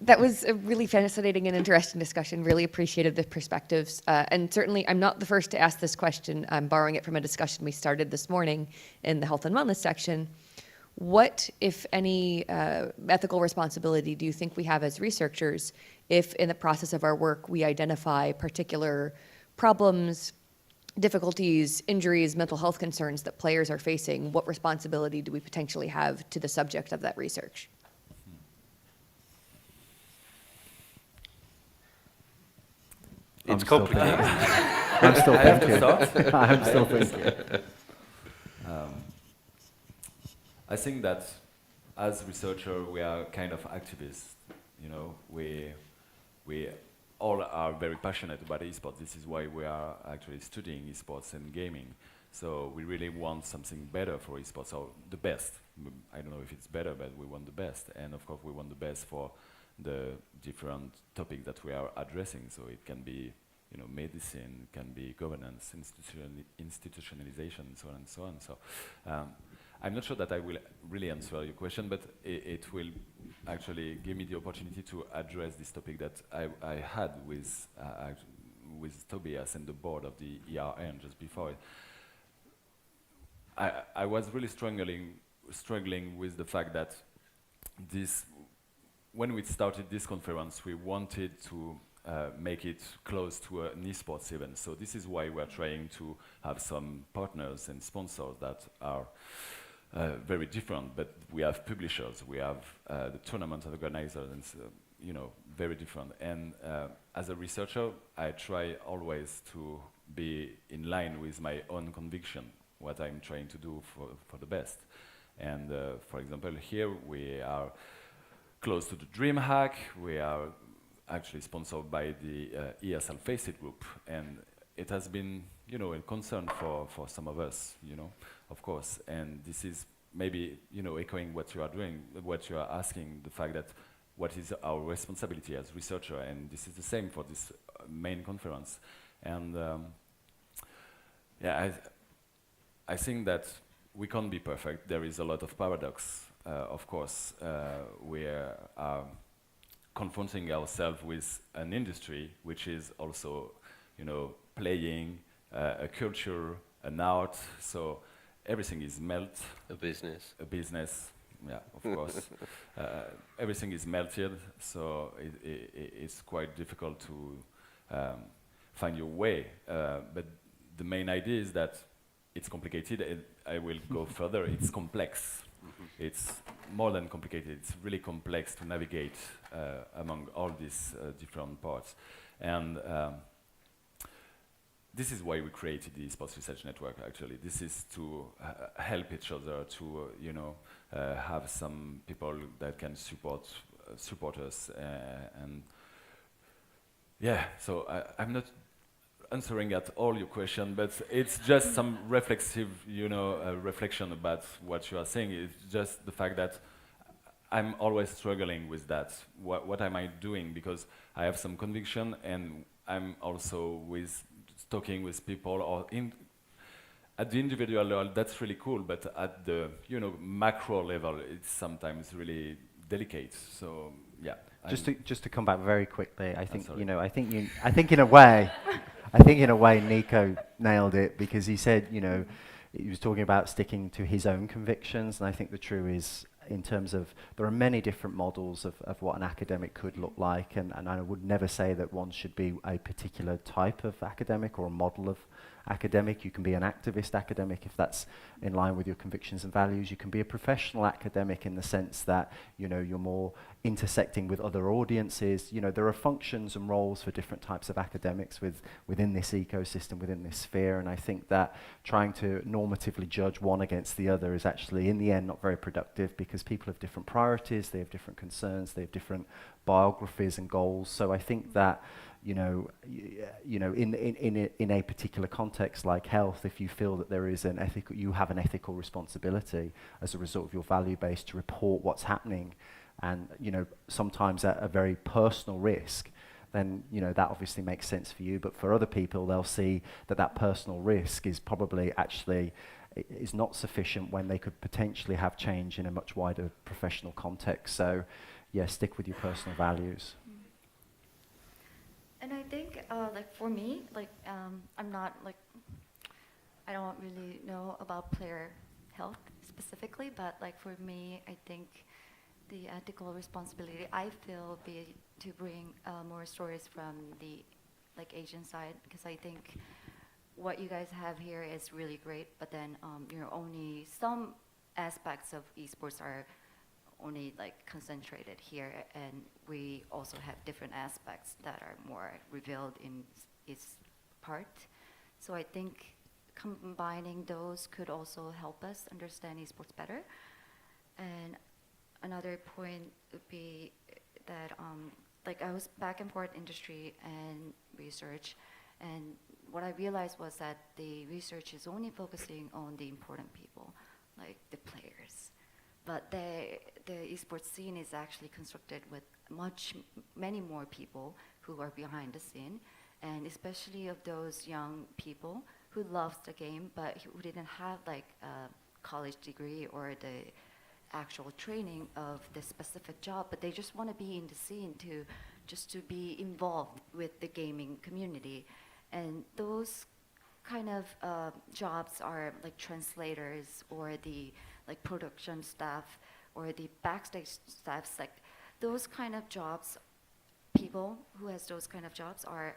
That was a really fascinating and interesting discussion. Really appreciated the perspectives. And certainly, I'm not the first to ask this question. I'm borrowing it from a discussion we started this morning in the health and wellness section. What, if any, ethical responsibility do you think we have as researchers if in the process of our work we identify particular problems, difficulties, injuries, mental health concerns that players are facing? What responsibility do we potentially have to the subject of that research? It's complicated. I'm still thinking. I'm still thinking. I think that as researchers, we are kind of activists. You know, we all are very passionate about esports. This is why we are actually studying esports and gaming. So we really want something better for esports, or the best. I don't know if it's better, but we want the best. And of course, we want the best for the different topics that we are addressing. So it can be, you know, medicine, can be governance, institutionalization, and so on and so on. So I'm not sure that I will really answer your question, but it will actually give me the opportunity to address this topic that I had with Tobias and the board of the ERN just before. I was really struggling with the fact that when we started this conference, we wanted to make it close to an esports event. So this is why we're trying to have some partners and sponsors that are very different, but we have publishers, we have the tournament organizers, and you know, very different. And as a researcher, I try always to be in line with my own conviction, what I'm trying to do for the best. And for example, here we are close to the DreamHack. We are actually sponsored by the ESL Face It group, and it has been, you know, a concern for some of us, you know, of course. And this is maybe, you know, echoing what you are doing, what you are asking, the fact that what is our responsibility as researcher, and this is the same for this main conference. And yeah, I think that we can't be perfect. There is a lot of paradox, of course. We are confronting ourselves with an industry which is also, you know, playing a culture, an art. So everything is melt. A business. A business, yeah, of course. Everything is melted, so it's quite difficult to find your way. But the main idea is that it's complicated, and I will go further. It's complex. It's more than complicated. It's really complex to navigate among all these different parts. And this is why we created the Sports Research Network, actually. This is to help each other, to you know, have some people that can support us. And yeah, so I'm not answering at all your question, but it's just some reflexive, reflection about what you are saying. It's just the fact that I'm always struggling with that. What am I doing? Because I have some conviction, and I'm also talking with people or at the individual level. That's really cool, but at the macro level, it's sometimes really delicate. So yeah. Just to come back very quickly, I think sorry. I think in a way Nico nailed it, because he said he was talking about sticking to his own convictions, and I think the true is, in terms of, there are many different models of what an academic could look like, and I would never say that one should be a particular type of academic or a model of academic. You can be an activist academic if that's in line with your convictions and values. You can be a professional academic in the sense that you're more intersecting with other audiences. There are functions and roles for different types of academics within this ecosystem, within this sphere, and I think that trying to normatively judge one against the other is actually in the end not very productive, because people have different priorities, they have different concerns, they have different biographies and goals. So I think that in a particular context like health, if you feel that there is you have an ethical responsibility as a result of your value base to report what's happening, and sometimes at a very personal risk, then that obviously makes sense for you. But for other people, they'll see that personal risk is probably actually is not sufficient when they could potentially have change in a much wider professional context. So yeah, stick with your personal values. And I think, for me, I'm not, I don't really know about player health specifically, but, for me, I think the ethical responsibility I feel be to bring more stories from the, Asian side, because I think what you guys have here is really great, but then, only some aspects of esports are only concentrated here, and we also have different aspects that are more revealed in its part. So I think combining those could also help us understand esports better. And another point would be that I was back and forth industry and research, and what I realized was that the research is only focusing on the important people, like the players. But the esports scene is actually constructed with many more people who are behind the scene, and especially of those young people who loves the game but who didn't have a college degree or the actual training of the specific job, but they just want to be in the scene to be involved with the gaming community. And those kind of jobs are translators or the production staff or the backstage staffs. Those kind of jobs, people who has those kind of jobs are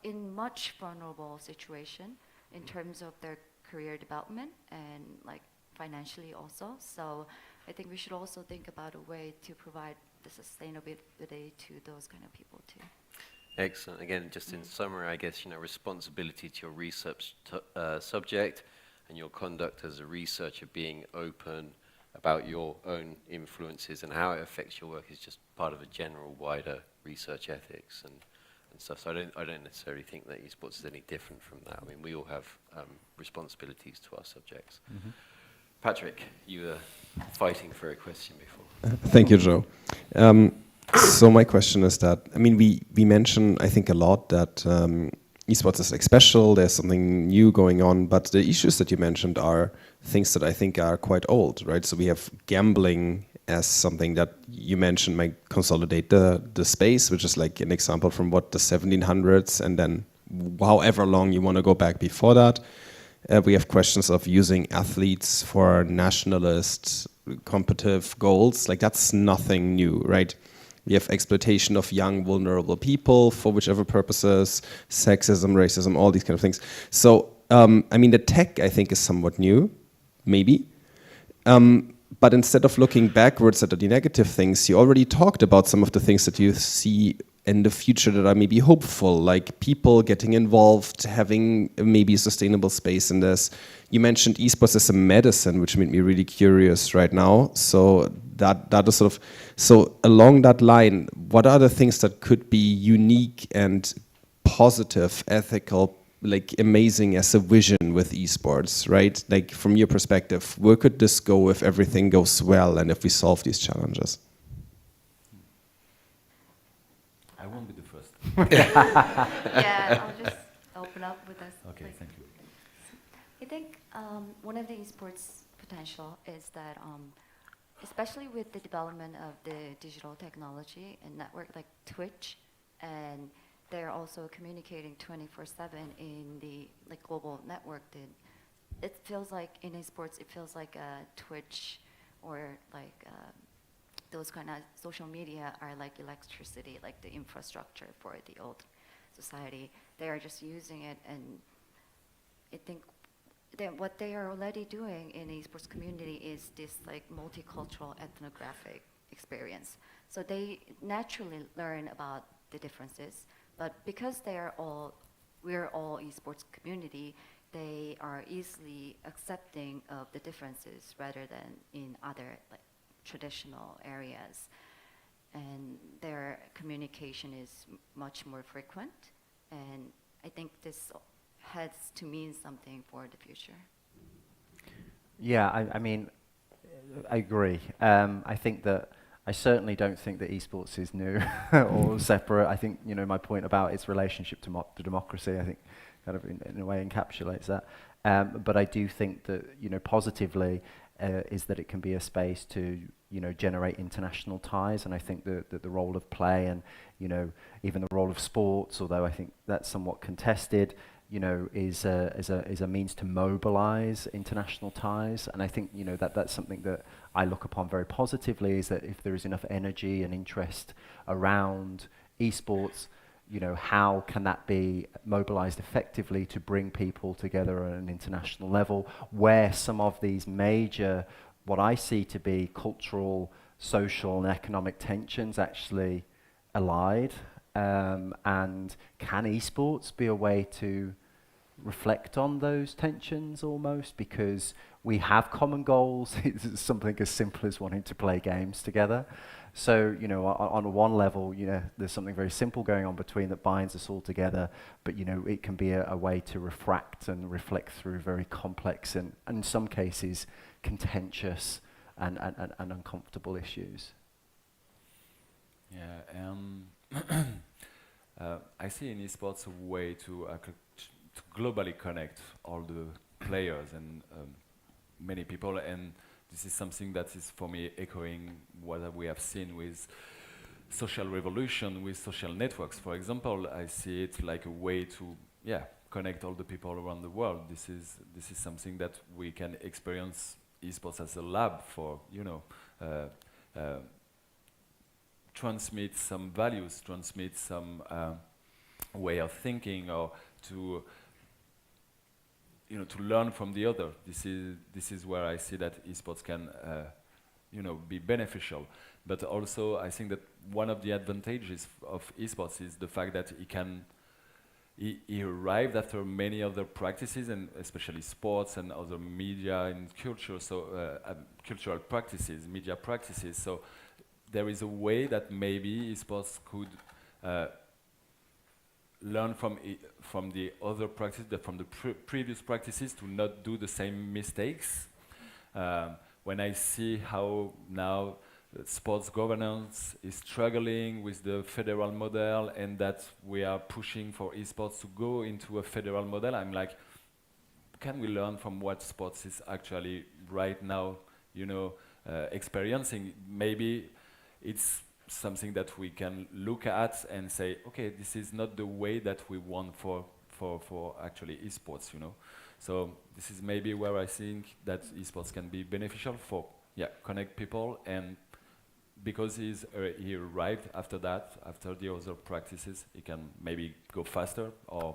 in much vulnerable situation in terms of their career development and financially also. So I think we should also think about a way to provide the sustainability to those kind of people too. Excellent. Again, just in summary, I guess, responsibility to your research subject and your conduct as a researcher, being open about your own influences and how it affects your work is just part of a general wider research ethics and stuff. So I don't necessarily think that esports is any different from that. I mean, we all have responsibilities to our subjects. Mm-hmm. Patrick, you were fighting for a question before. Thank you, Joe. So my question is that, I mean, we mention, I think, a lot that esports is special, there's something new going on, but the issues that you mentioned are things that I think are quite old, right? So we have gambling as something that you mentioned might consolidate the space, which is an example from the 1700s, and then however long you want to go back before that. We have questions of using athletes for nationalist competitive goals. That's nothing new, right? We have exploitation of young, vulnerable people for whichever purposes, sexism, racism, all these kind of things. So, I mean, the tech, I think, is somewhat new, maybe. But instead of looking backwards at the negative things, you already talked about some of the things that you see in the future that are maybe hopeful, like people getting involved, having maybe a sustainable space in this. You mentioned esports as a medicine, which made me really curious right now. So that is sort of, so along that line, what are the things that could be unique and positive, ethical, like amazing as a vision with esports, right? Like from your perspective, where could this go if everything goes well and if we solve these challenges? I won't be the first. Yeah, I'll just open up with this. Okay, thank you. I think one of the esports potential is that, especially with the development of the digital technology and network like Twitch, and they're also communicating 24/7 in the like global network. It feels like in esports, it feels like Twitch or like those kind of social media are like electricity, like the infrastructure for the old society. They are just using it, and I think that what they are already doing in the esports community is this like multicultural ethnographic experience. So they naturally learn about the differences, but because we're all esports community, they are easily accepting of the differences rather than in other like traditional areas. And their communication is much more frequent, and I think this has to mean something for the future. Yeah, I mean, I agree. I think that I certainly don't think that esports is new or separate. I think, you know, my point about its relationship to democracy, I think kind of in a way encapsulates that. But I do think that, you know, positively is that it can be a space to, you know, generate international ties. And I think that the role of play and, you know, even the role of sports, although I think that's somewhat contested, you know, is a means to mobilize international ties. And I think, you know, that's something that I look upon very positively, is that if there is enough energy and interest around esports, you know, how can that be mobilized effectively to bring people together at an international level, where some of these major, what I see to be cultural, social, and economic tensions actually allied. And can esports be a way to reflect on those tensions almost, because we have common goals? It's something as simple as wanting to play games together. So, you know, on one level, you know, there's something very simple going on between that binds us all together, but, you know, it can be a way to refract and reflect through very complex and in some cases contentious and uncomfortable issues. Yeah, I see in esports a way to globally connect all the players and many people, and this is something that is for me echoing what we have seen with social revolution, with social networks. For example, I see it like a way to connect all the people around the world. This is something that we can experience esports as a lab for, you know, transmit some values, transmit some way of thinking, or to, you know, to learn from the other. This is where I see that esports can, you know, be beneficial. But also, I think that one of the advantages of esports is the fact that he arrived after many other practices, and especially sports and other media and culture, so cultural practices, media practices. So there is a way that maybe esports could learn from the other practices, from the previous practices, to not do the same mistakes. When I see how now sports governance is struggling with the federal model, and that we are pushing for esports to go into a federal model, I'm like, can we learn from what sports is actually right now, you know, experiencing? Maybe it's something that we can look at and say, okay, this is not the way that we want for actually esports, you know. So this is maybe where I think that esports can be beneficial for, connect people, and because he arrived after that, after the other practices, he can maybe go faster or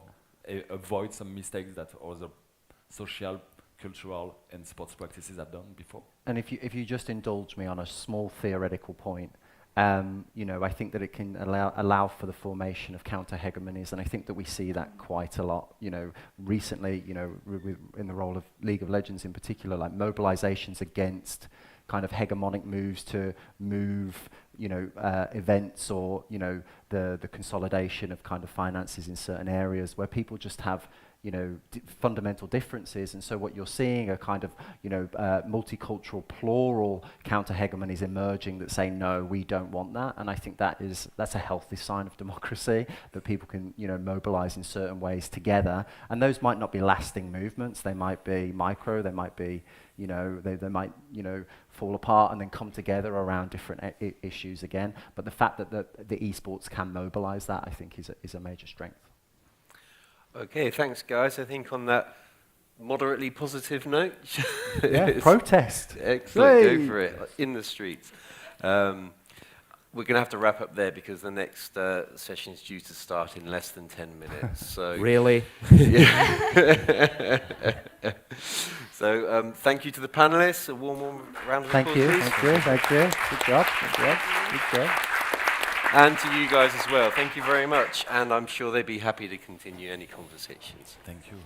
avoid some mistakes that other social, cultural, and sports practices have done before. And if you just indulge me on a small theoretical point, you know, I think that it can allow for the formation of counter-hegemonies, and I think that we see that quite a lot. You know, recently, you know, in the role of League of Legends in particular, like mobilizations against kind of hegemonic moves to move, events or, the consolidation of kind of finances in certain areas where people just have, fundamental differences. And so what you're seeing are kind of, multicultural, plural counter-hegemonies emerging that say, no, we don't want that. And I think that's a healthy sign of democracy, that people can, mobilize in certain ways together. And those might not be lasting movements. They might be micro, they might be, they might, fall apart and then come together around different issues again. But the fact that the esports can mobilize that, I think, is a major strength. Okay, thanks, guys. I think on that moderately positive note. Yeah, protest. Excellent, Yay. Go for it, in the streets. We're going to have to wrap up there because the next session is due to start in less than 10 minutes. So Really? Yeah. So thank you to the panelists. A warm round of applause, please. Thank you. Good job. Good job. And to you guys as well. Thank you very much. And I'm sure they'd be happy to continue any conversations. Thank you.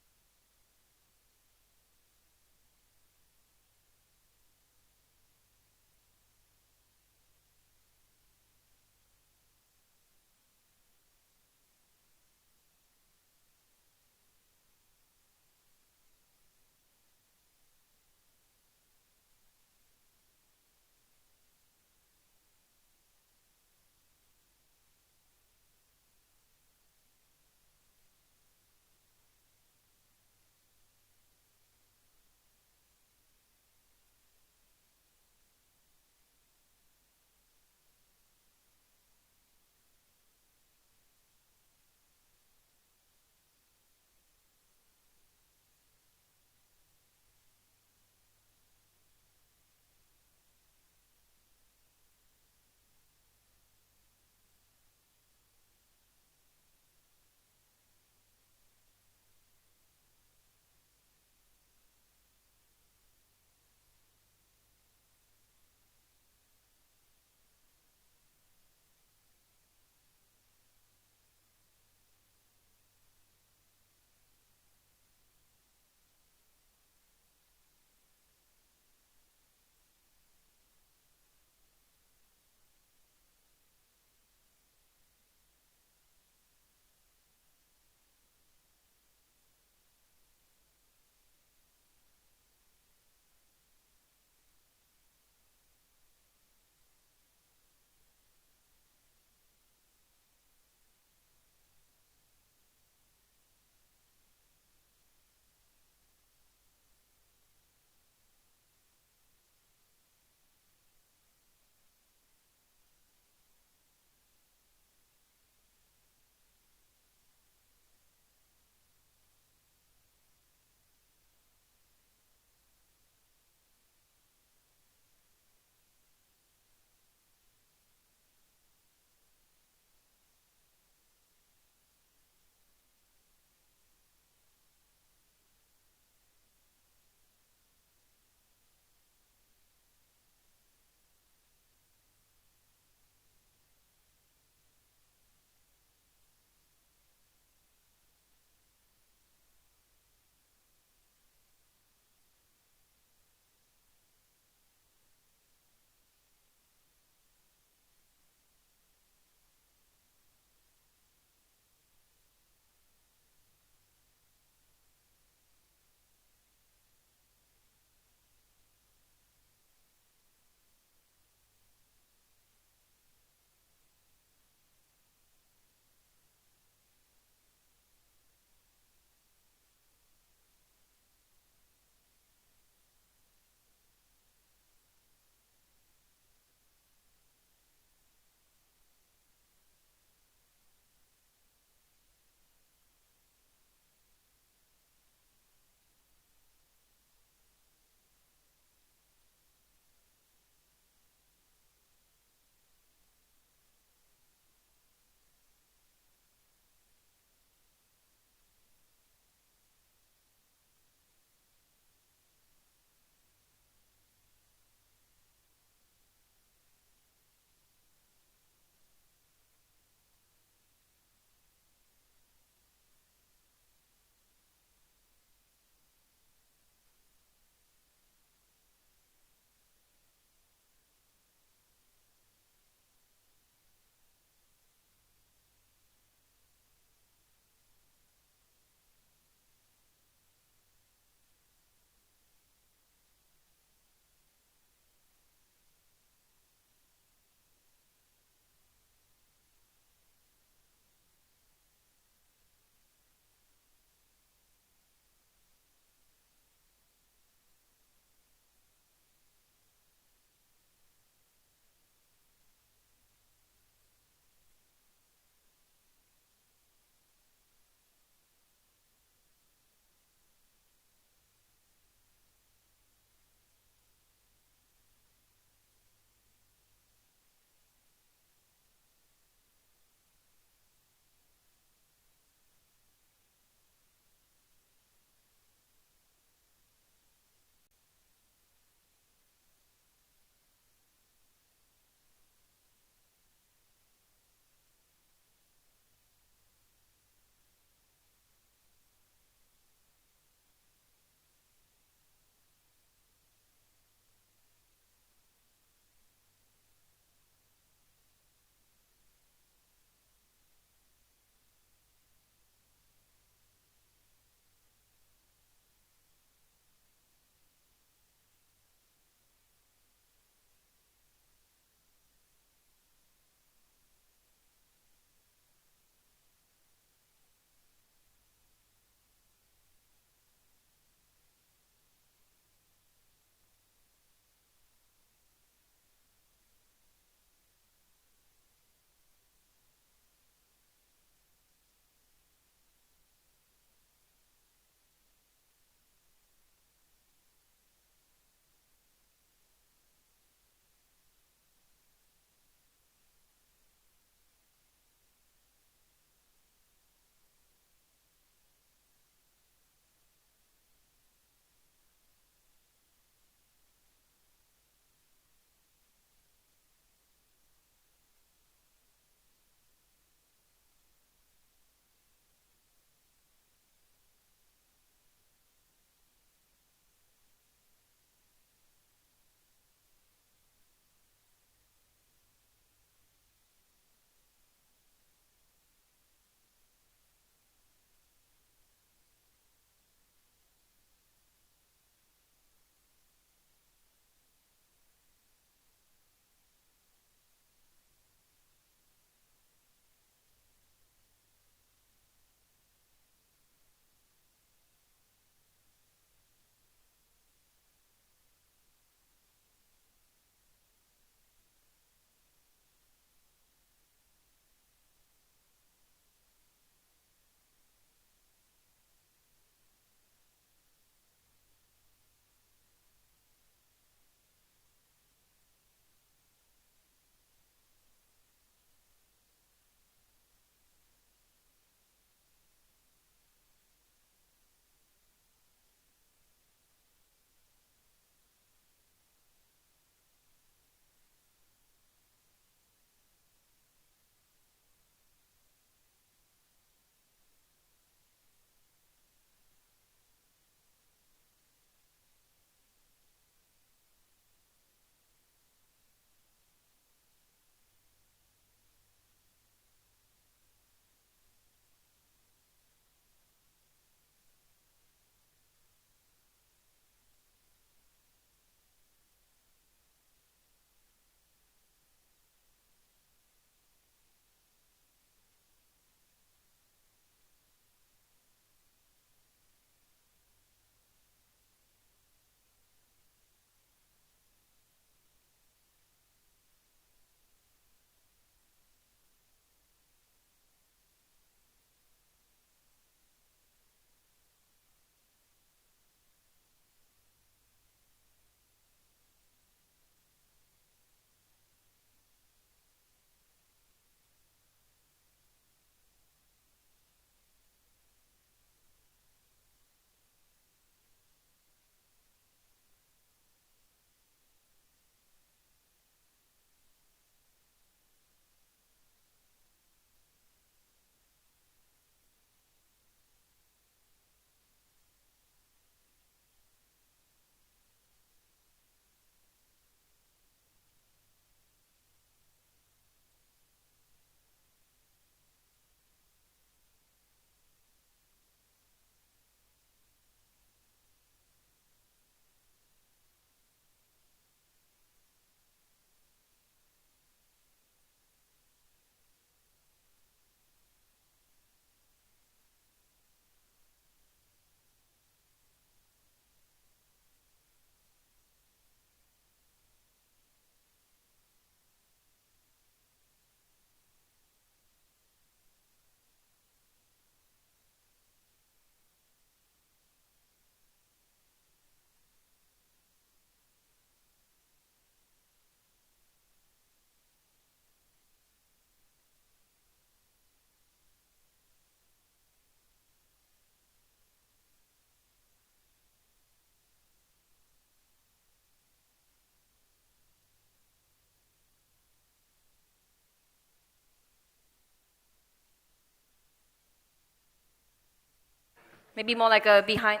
Maybe more like a behind.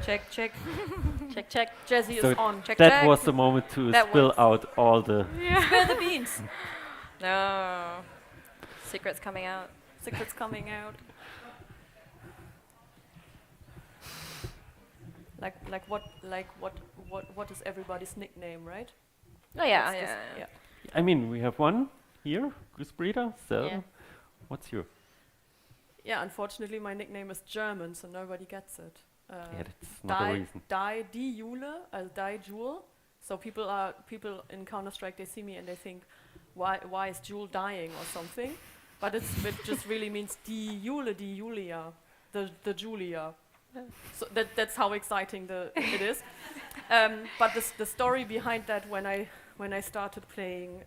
Check, check. Check, check. Jesse So is on. Check, that check. was the moment to That spill was- out all the. Spill the beans. No. Secrets coming out. Secrets coming out. What is everybody's nickname, right? Oh yeah, That's yeah, just- yeah. I mean, we have one here, Goose Breeder. So, Yeah. what's your? Yeah, unfortunately, my nickname is German, so nobody gets it. Yeah, that's not a reason. Die Jule, Die Jule. So people in Counter Strike, they see me and they think, why is Jule dying or something? But it just really means die Jule, die Julia, the Julia. So that's how exciting it is. But the story behind that, when I started playing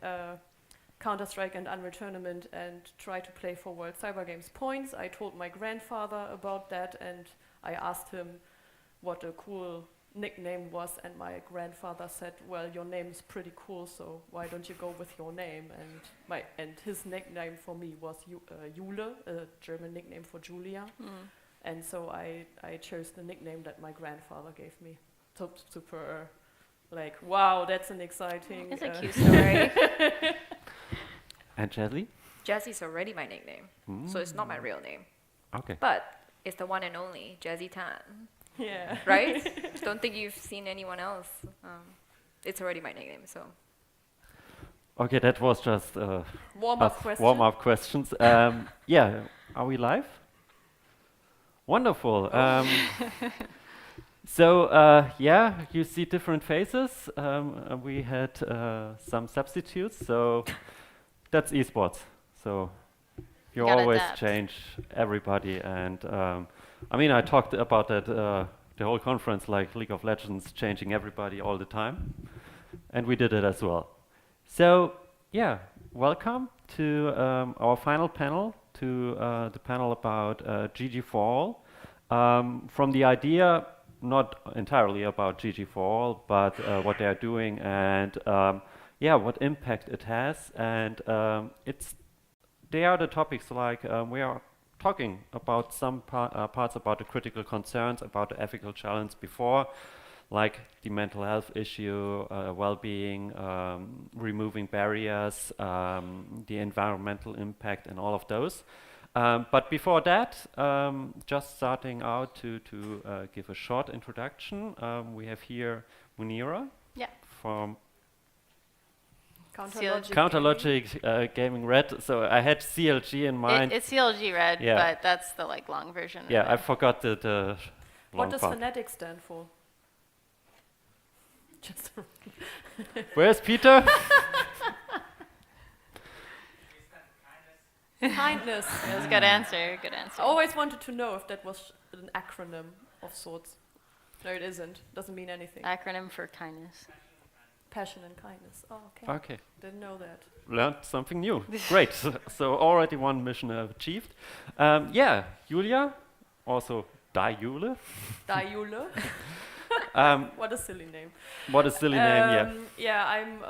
Counter Strike and Unreal Tournament and tried to play for World Cyber Games points, I told my grandfather about that, and I asked him what a cool nickname was, and my grandfather said, well, your name is pretty cool, so why don't you go with your name? And his nickname for me was Jule, a German nickname for Julia. And so I chose the nickname that my grandfather gave me. Super, like, wow, that's an exciting... It's a cute story. And Jazzy? Jesse's already my nickname, so it's not my real name. Okay. But it's the one and only Jazzy Tan, Yeah. right? Don't think you've seen anyone else. It's already my nickname, so. Okay, that was just Warm-up us question. warm-up questions. Yeah, are we live? Wonderful. So yeah, you see different faces. We had some substitutes, so that's esports. So you Gotta always adapt. change everybody, and I mean, I talked about that the whole conference, like League of Legends, changing everybody all the time, and we did it as well. So yeah, welcome to our final panel, to the panel about GG for All. From the idea, not entirely about GG for All, but what they are doing and yeah, what impact it has. And they are the topics like we are talking about some parts about the critical concerns, about the ethical challenge before, like the mental health issue, well-being, removing barriers, the environmental impact, and all of those. But before that, just starting out to give a short introduction, we have here Munira Yeah. from Counterlogic Counterlogic Gaming Red. So I had CLG in mind. It's CLG Red, Yeah. but that's the long version. Yeah, I of it. forgot the What long does part. fanatic stand for? Just Where's Peter? kindness. It was a good answer. Good answer. I always wanted to know if that was an acronym of sorts. No, it isn't. Doesn't mean anything. Acronym for kindness. Passion and kindness. Oh, okay. Okay, Didn't know that. learned something new. Great. So already one mission achieved. Yeah, Julia, also Die Jule. Diule. Um, What a silly name. what a silly name, yeah. Yeah, I'm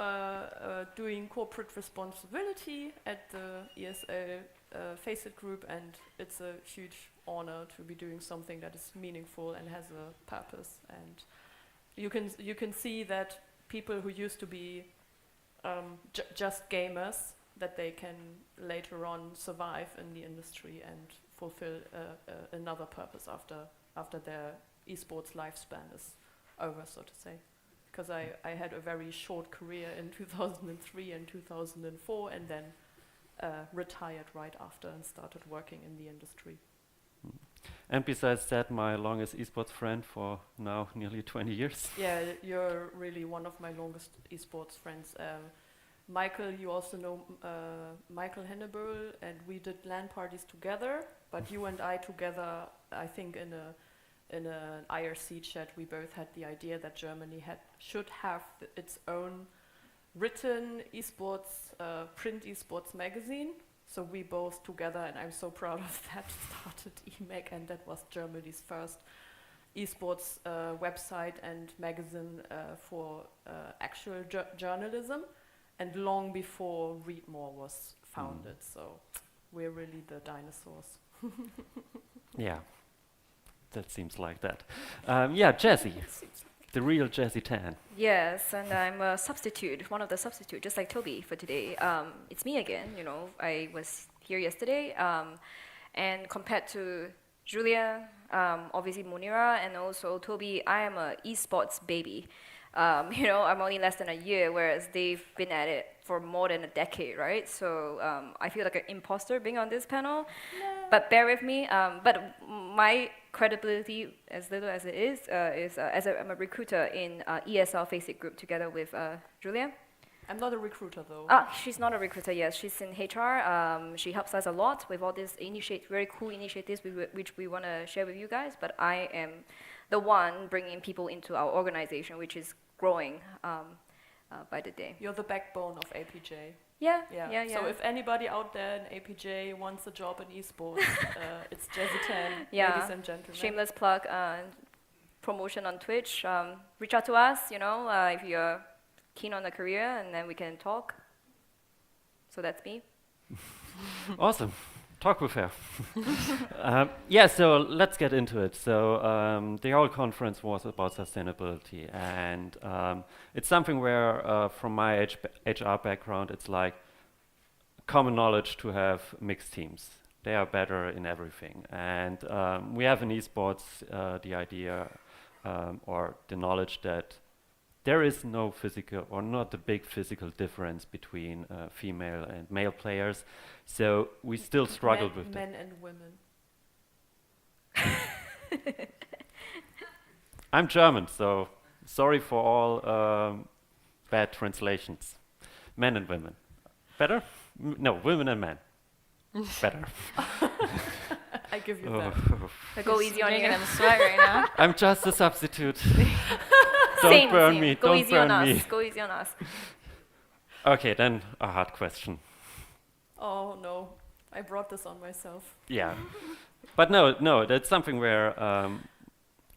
doing corporate responsibility at the ESL Face It group, and it's a huge honor to be doing something that is meaningful and has a purpose. And you can see that people who used to be just gamers, that they can later on survive in the industry and fulfill another purpose after their esports lifespan is over, so to say. Because I had a very short career in 2003 and 2004, and then retired right after and started working in the industry. And besides that, my longest esports friend for now nearly 20 years. Yeah, you're really one of my longest esports friends. Michael, you also know Michael Henneböhl, and we did LAN parties together, but you and I together, I think in an IRC chat, we both had the idea that Germany should have its own written esports, print esports magazine. So we both together, and I'm so proud of that, started eMag, and that was Germany's first esports website and magazine for actual journalism, and long before Read More was founded. So we're really the dinosaurs. Yeah, that seems like that. Yeah, Jazzy, the real Jazzy Tan. Yes, and I'm a substitute, one of the substitute, just like Toby for today. It's me again, you know, I was here yesterday, and compared to Julia, obviously Munira, and also Toby, I am a esports baby. You know, I'm only less than a year, whereas they've been at it for more than a decade, right? So I feel like an imposter being on this panel, but bear with me. But my credibility, as little as it is I'm a recruiter in ESL Faceit Group together with Julia. I'm not a recruiter though. She's not a recruiter, yes. She's in HR. She helps us a lot with all these very cool initiatives which we want to share with you guys. But I am the one bringing people into our organization, which is growing by the day. You're the backbone of APJ. Yeah. So if anybody out there in APJ wants a job in esports, it's Jazzy Tan, Yeah. ladies and gentlemen. Shameless plug, promotion on Twitch. Reach out to us, you know, if you're keen on a career, and then we can talk. So that's me. Awesome. Talk with her. Yeah, so let's get into it. So the whole conference was about sustainability, and it's something where, from my HR background, it's like common knowledge to have mixed teams. They are better in everything. And we have in esports the idea or the knowledge that there is no physical or not a big physical difference between female and male players. So we still struggled with men and women. I'm German, so sorry for all bad translations. Men and women. Better? No, women and men. Better. I give you Oh. that. Go easy on Making you. them sweat right now. I'm just a substitute. Same, Don't burn same. me. Go Don't easy on burn me. us. Go easy on us. Okay, then a hard question. Oh no, I brought this on myself. Yeah, but no, that's something where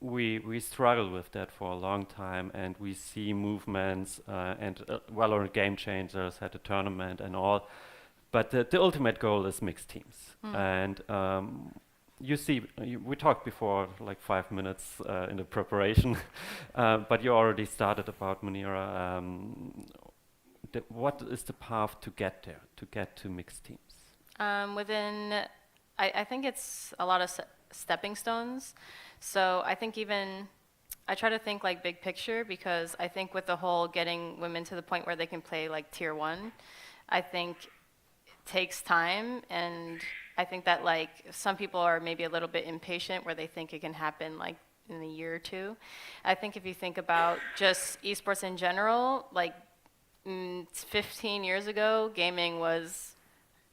we struggle with that for a long time, and we see movements and Valorant Game Changers had a tournament and all, but the ultimate goal is mixed teams. And you see, we talked before like 5 minutes in the preparation, but you already started about Munira. What is the path to get there, to get to mixed teams? I think it's a lot of stepping stones. So I think I try to think like big picture, because I think with the whole getting women to the point where they can play like tier 1, I think it takes time, and I think that like some people are maybe a little bit impatient where they think it can happen like in a year or two. I think if you think about just esports in general, like 15 years ago, gaming was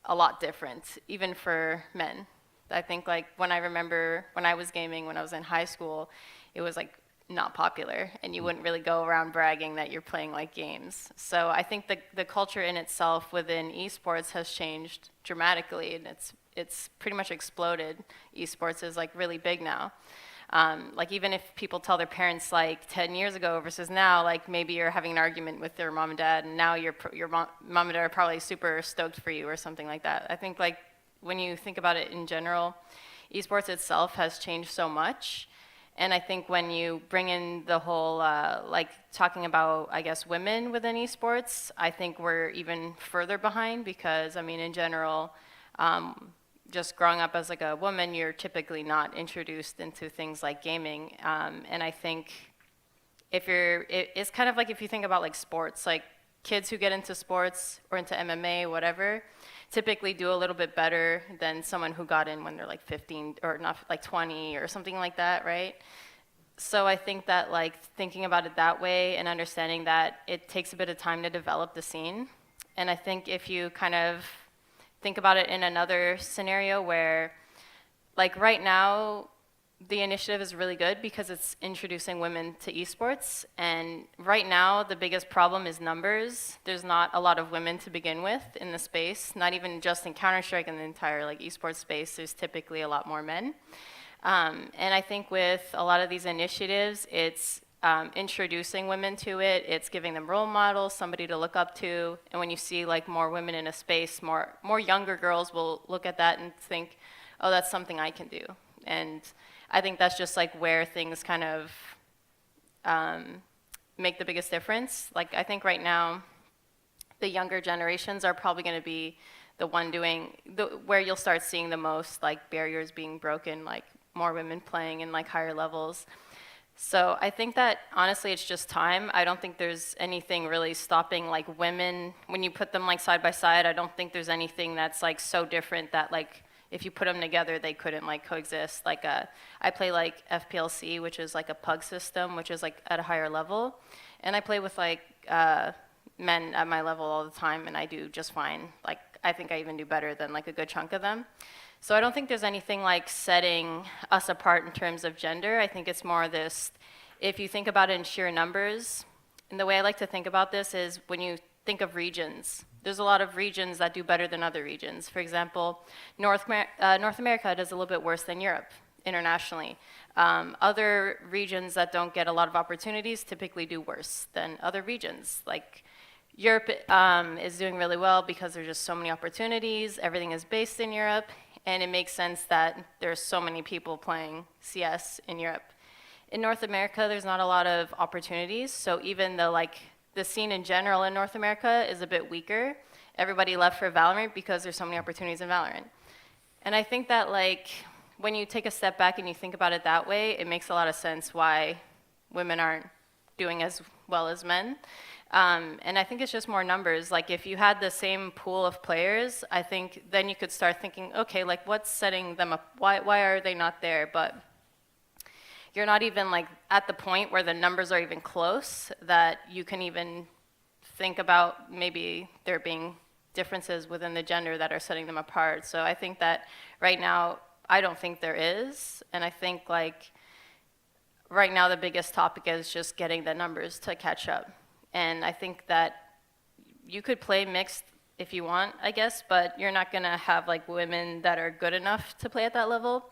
a lot different, even for men. I think like when I remember when I was gaming when I was in high school, it was like not popular, and you wouldn't really go around bragging that you're playing like games. So I think the culture in itself within esports has changed dramatically, and it's pretty much exploded. Esports is like really big now. Like even if people tell their parents like 10 years ago versus now, like maybe you're having an argument with your mom and dad, and now your mom and dad are probably super stoked for you or something like that. I think like when you think about it in general, esports itself has changed so much. And I think when you bring in the whole, like talking about, I guess, women within esports, I think we're even further behind, because I mean, in general, just growing up as like a woman, you're typically not introduced into things like gaming. And I think it's kind of like if you think about like sports, like kids who get into sports or into MMA, whatever, typically do a little bit better than someone who got in when they're like 15 or not like 20 or something like that, right? So I think that like thinking about it that way and understanding that it takes a bit of time to develop the scene. And I think if you kind of think about it in another scenario where like right now, the initiative is really good because it's introducing women to esports, and right now the biggest problem is numbers. There's not a lot of women to begin with in the space, not even just in Counter-Strike, in the entire like esports space, there's typically a lot more men. And I think with a lot of these initiatives, it's introducing women to it, it's giving them role models, somebody to look up to, and when you see like more women in a space, more younger girls will look at that and think, oh, that's something I can do. And I think that's just like where things kind of make the biggest difference. Like I think right now, the younger generations are probably going to be the one doing where you'll start seeing the most like barriers being broken, like more women playing in like higher levels. So I think that honestly it's just time. I don't think there's anything really stopping like women when you put them like side by side. I don't think there's anything that's like so different that like if you put them together they couldn't like coexist. Like I play like FPLC, which is like a pug system, which is like at a higher level, and I play with like men at my level all the time, and I do just fine. Like I think I even do better than like a good chunk of them. So I don't think there's anything like setting us apart in terms of gender. I think it's more this, if you think about it in sheer numbers, and the way I like to think about this is when you think of regions, there's a lot of regions that do better than other regions. For example, North America does a little bit worse than Europe internationally. Other regions that don't get a lot of opportunities typically do worse than other regions. Like Europe is doing really well because there's just so many opportunities. Everything is based in Europe. And it makes sense that there's so many people playing CS in Europe. In North America, there's not a lot of opportunities. So even though like the scene in general in North America is a bit weaker, everybody left for Valorant because there's so many opportunities in Valorant. And I think that like when you take a step back and you think about it that way, it makes a lot of sense why women aren't doing as well as men. And I think it's just more numbers. Like if you had the same pool of players, I think then you could start thinking, okay, like what's setting them up? Why are they not there? But you're not even like at the point where the numbers are even close that you can even think about maybe there being differences within the gender that are setting them apart. So I think that right now, I don't think there is. And I think like right now the biggest topic is just getting the numbers to catch up. And I think that you could play mixed if you want, I guess, but you're not going to have like women that are good enough to play at that level,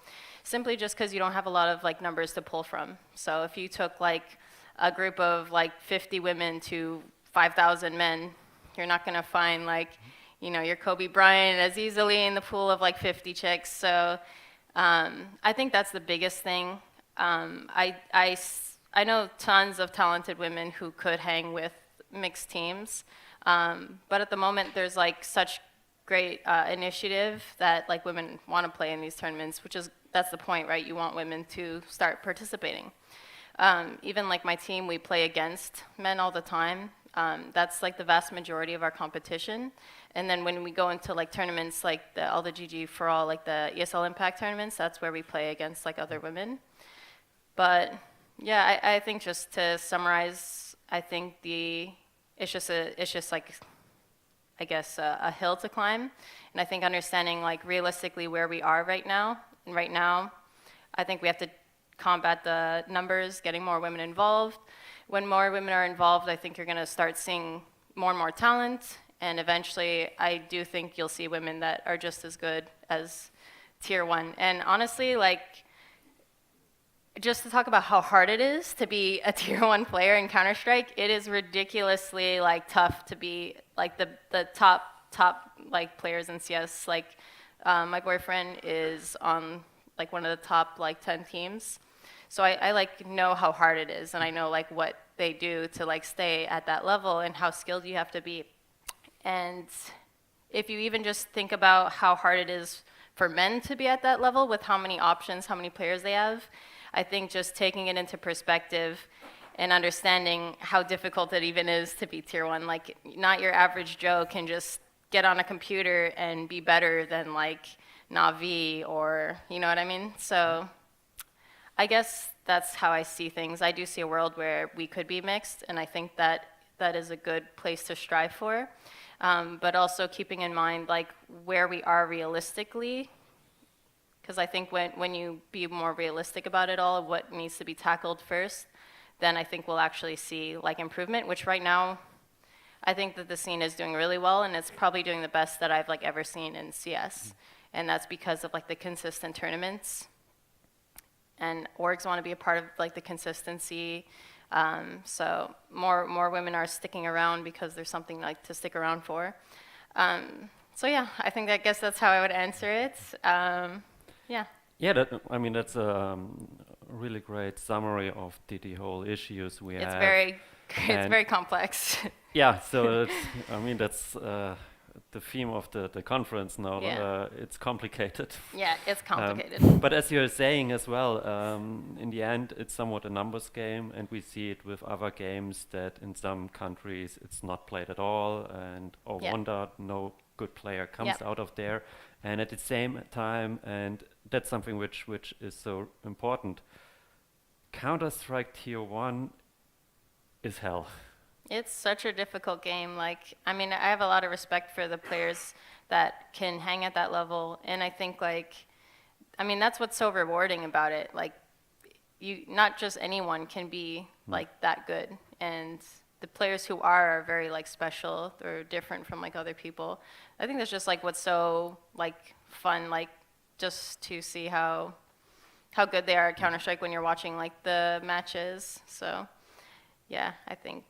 simply just because you don't have a lot of like numbers to pull from. So if you took like a group of like 50 women to 5,000 men, you're not going to find like, you know, your Kobe Bryant as easily in the pool of like 50 chicks. So I think that's the biggest thing. I know tons of talented women who could hang with mixed teams, but at the moment there's like such great initiative that like women want to play in these tournaments, that's the point, right? You want women to start participating. Even like my team, we play against men all the time. That's like the vast majority of our competition. And then when we go into like tournaments like all the GG for all, like the ESL Impact tournaments, that's where we play against like other women. But yeah, I think just to summarize, I think it's just like, I guess, a hill to climb. And I think understanding like realistically where we are right now, and right now, I think we have to combat the numbers, getting more women involved. When more women are involved, I think you're gonna start seeing more and more talent, and eventually I do think you'll see women that are just as good as tier 1. And honestly, like, just to talk about how hard it is to be a tier 1 player in Counter-Strike, it is ridiculously like tough to be like the top like players in CS. Like my boyfriend is on like one of the top like 10 teams. So I like know how hard it is, and I know like what they do to like stay at that level and how skilled you have to be. And if you even just think about how hard it is for men to be at that level with how many options, how many players they have, I think just taking it into perspective and understanding how difficult it even is to be tier 1. Like, not your average Joe can just get on a computer and be better than like Navi, or, you know what I mean? So I guess that's how I see things. I do see a world where we could be mixed, and I think that that is a good place to strive for. But also keeping in mind like where we are realistically, because I think when you be more realistic about it all, what needs to be tackled first, then I think we'll actually see like improvement, which right now I think that the scene is doing really well, and it's probably doing the best that I've like ever seen in CS. And that's because of like the consistent tournaments. And orgs want to be a part of like the consistency. So more women are sticking around because there's something like to stick around for. So yeah, I guess that's how I would answer it. Yeah. Yeah, I mean, that's a really great summary of the whole issues we have. It's very complex. Yeah, so I mean, that's the theme of the conference now. Yeah. It's complicated. Yeah, it's complicated. But as you're saying as well, in the end, it's somewhat a numbers game, and we see it with other games that in some countries it's not played at all, and wonder, no good player comes out of there. And at the same time, and that's something which is so important, Counter-Strike Tier 1 is hell. It's such a difficult game. Like, I mean, I have a lot of respect for the players that can hang at that level. And I think, like, I mean, that's what's so rewarding about it. Like, not just anyone can be, like, that good. And the players who are very, like, special. They're different from, like, other people. I think that's just, like, what's so, like, fun, like, just to see how good they are at Counter-Strike when you're watching, like, the matches. So, yeah, I think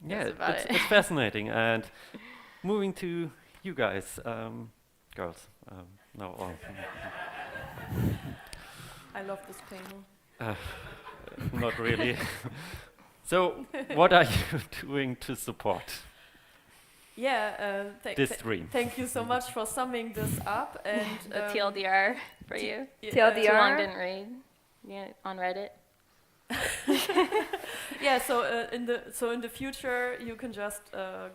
yeah, that's it's fascinating. And moving to you guys, girls. No, I love this panel. not really. So, what are you doing to support this dream? Thank you so much for summing this up. And the TLDR for you. TLDR. Too long didn't read. Yeah, on Reddit. Yeah, so in the future you can just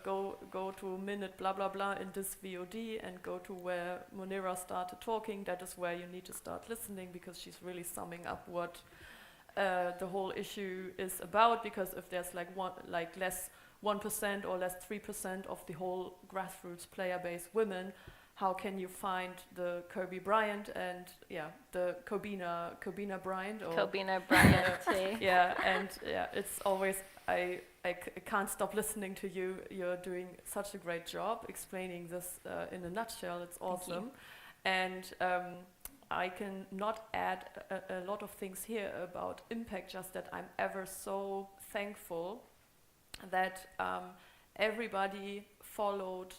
go to minute blah blah blah in this VOD and go to where Monira started talking. That is where you need to start listening, because she's really summing up what the whole issue is about. Because if there's less 1% or less 3% of the whole grassroots player base women, how can you find the Kirby Bryant and the Kobina Bryant or Kobina Bryant? It's always I can't stop listening to you. You're doing such a great job explaining this in a nutshell. It's awesome, and I can not add a lot of things here about impact. Just that I'm ever so thankful that everybody followed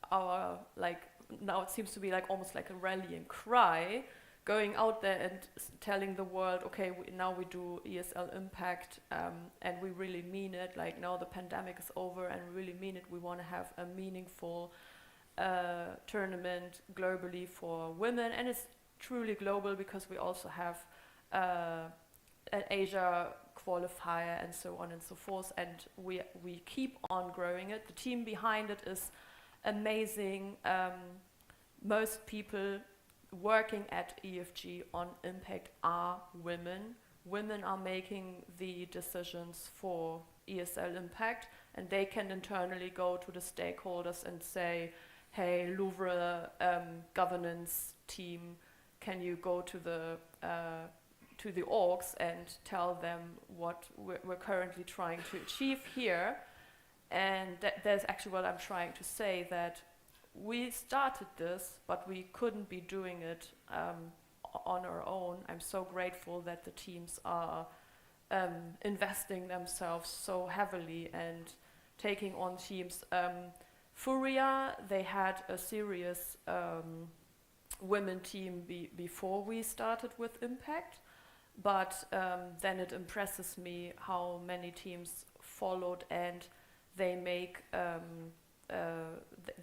our, like, now it seems to be like almost like a rallying cry, going out there and telling the world, okay, now we do ESL Impact, and we really mean it. Like, now the pandemic is over and we really mean it. We want to have a meaningful tournament globally for women, and it's truly global because we also have an Asia qualifier and so on and so forth, and we keep on growing it. The team behind it is amazing. Most people working at EFG on Impact are women. Women are making the decisions for ESL Impact, and they can internally go to the stakeholders and say, hey, Louvre governance team, can you go to the orgs and tell them what we're currently trying to achieve here. And that's actually what I'm trying to say, that we started this, but we couldn't be doing it on our own. I'm so grateful that the teams are investing themselves so heavily and taking on teams. Furia, they had a serious women team before we started with Impact, but then it impresses me how many teams followed, and they make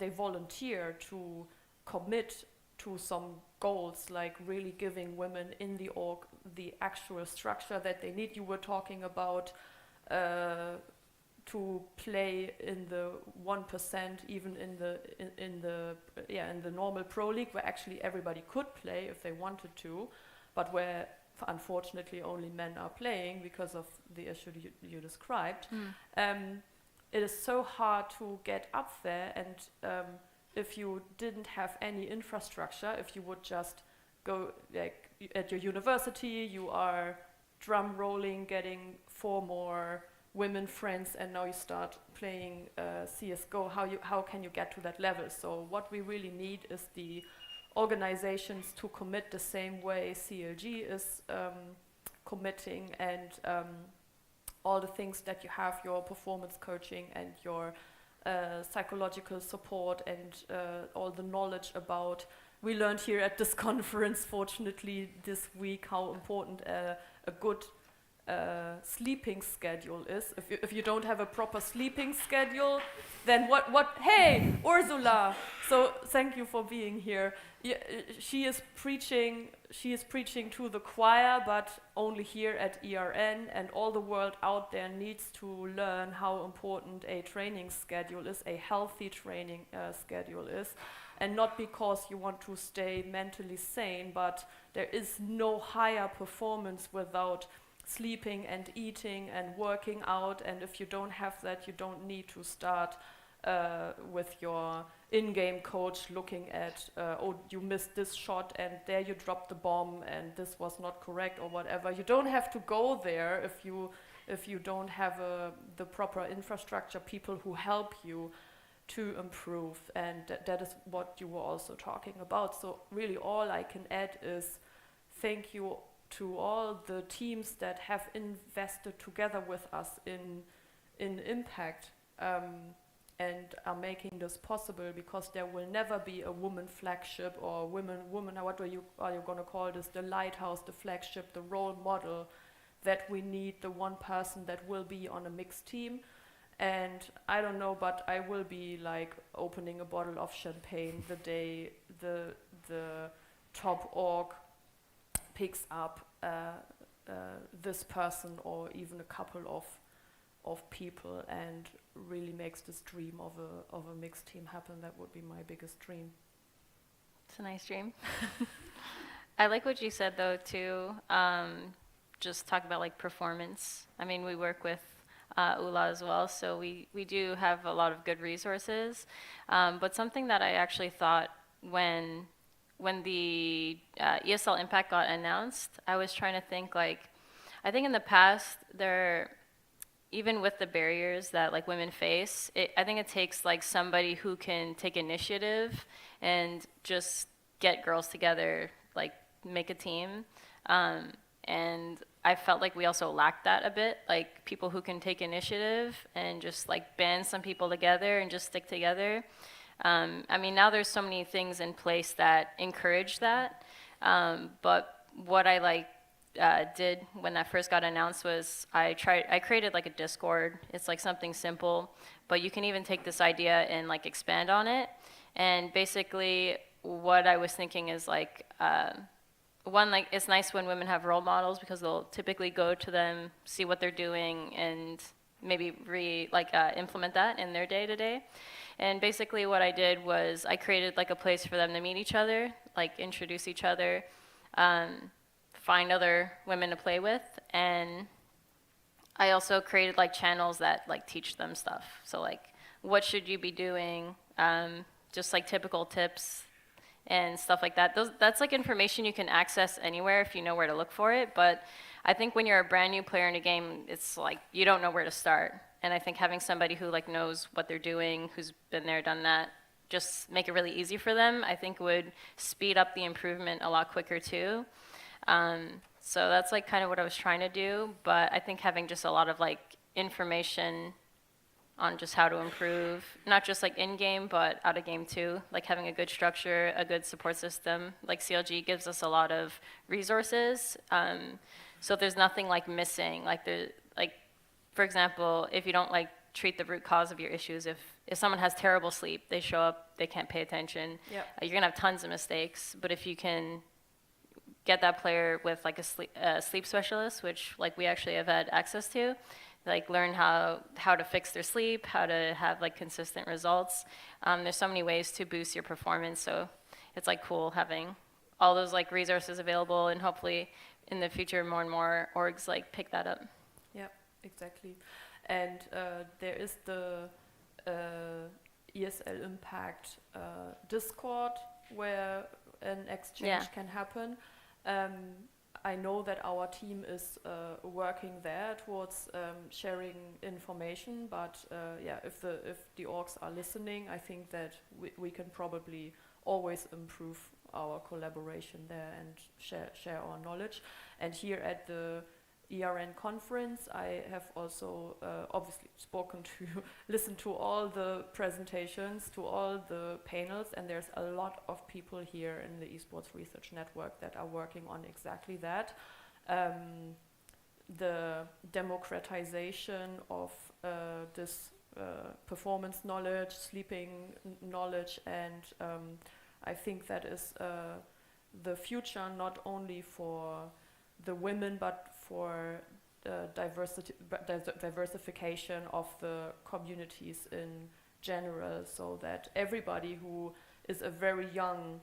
they volunteer to commit to some goals, like really giving women in the org the actual structure that they need. You were talking about to play in the 1%, even in the normal pro league, where actually everybody could play if they wanted to, but where unfortunately only men are playing because of the issue you described. It is so hard to get up there, and if you didn't have any infrastructure, if you would just go, like, at your university, you are drum rolling, getting 4 more women friends, and now you start playing CSGO, how can you get to that level? So what we really need is the organizations to commit the same way CLG is committing, and all the things that you have, your performance coaching and your psychological support, and all the knowledge about we learned here at this conference, fortunately, this week, how important a good sleeping schedule is. If you don't have a proper sleeping schedule, then what? Hey, Ursula! So thank you for being here. Yeah, she is preaching to the choir, but only here at ERN, and all the world out there needs to learn how important a training schedule is, a healthy training schedule is, and not because you want to stay mentally sane, but there is no higher performance without sleeping and eating and working out, and if you don't have that, you don't need to start with your in-game coach looking at, oh, you missed this shot and there you dropped the bomb and this was not correct or whatever. You don't have to go there if you don't have the proper infrastructure, people who help you to improve, and that is what you were also talking about. So really all I can add is thank you to all the teams that have invested together with us in impact and are making this possible, because there will never be a woman flagship or woman, what are you going to call this, the lighthouse, the flagship, the role model that we need, the one person that will be on a mixed team. And I don't know, but I will be like opening a bottle of champagne the day the top org picks up this person or even a couple of people and really makes this dream of a mixed team happen. That would be my biggest dream. It's a nice dream. I like what you said though too. Just talk about like performance. I mean, we work with ULA as well, so we do have a lot of good resources. But something that I actually thought when the ESL Impact got announced, I was trying to think like, I think in the past even with the barriers that like women face, I think it takes like somebody who can take initiative and just get girls together, like make a team. And I felt like we also lacked that a bit, like people who can take initiative and just like band some people together and just stick together. I mean, now there's so many things in place that encourage that. But what I did when that first got announced was I created like a Discord. It's like something simple, but you can even take this idea and like expand on it. And basically what I was thinking is like, one, like it's nice when women have role models because they'll typically go to them, see what they're doing, and maybe implement that in their day to day. And basically what I did was I created like a place for them to meet each other, like introduce each other, find other women to play with, and I also created like channels that like teach them stuff. So like, what should you be doing? Just like typical tips and stuff like that. That's like information you can access anywhere if you know where to look for it. But I think when you're a brand new player in a game, it's like you don't know where to start. And I think having somebody who like knows what they're doing, who's been there, done that, just make it really easy for them, I think would speed up the improvement a lot quicker too. So that's like kind of what I was trying to do. But I think having just a lot of like information on just how to improve, not just like in-game, but out of game too, like having a good structure, a good support system. Like CLG gives us a lot of resources. So there's nothing like missing. Like for example, if you don't like treat the root cause of your issues, if someone has terrible sleep, they show up, they can't pay attention, you're gonna have tons of mistakes. But if you can get that player with like a sleep specialist, which like we actually have had access to, like learn how to fix their sleep, how to have like consistent results. There's so many ways to boost your performance, so it's like cool having all those like resources available, and hopefully in the future more and more orgs like pick that up. Yeah, exactly. And there is the ESL Impact Discord where an exchange can happen. I know that our team is working there towards sharing information, but if the orgs are listening, I think that we can probably always improve our collaboration there and share our knowledge. And here at the ERN conference. I have also obviously spoken to, listened to all the presentations, to all the panels, and there's a lot of people here in the Esports Research Network that are working on exactly that. The democratization of this performance knowledge, sleeping knowledge, and I think that is the future not only for the women but for diversification of the communities in general, so that everybody who is a very young,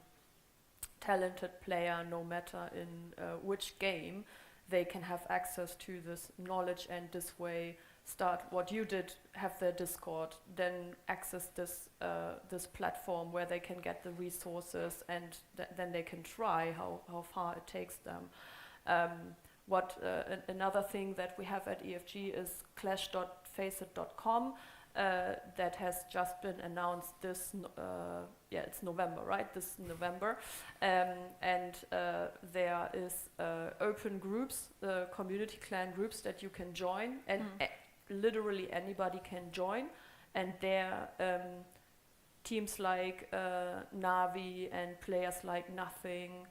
talented player, no matter in which game, they can have access to this knowledge and this way start what you did, have their Discord, then access this this platform where they can get the resources, and then they can try how far it takes them. Another thing that we have at EFG is clash.faceit.com that has just been announced this it's November, right? This November, and there is open groups, community clan groups that you can join, and literally anybody can join, and there teams like Navi and players like Nothing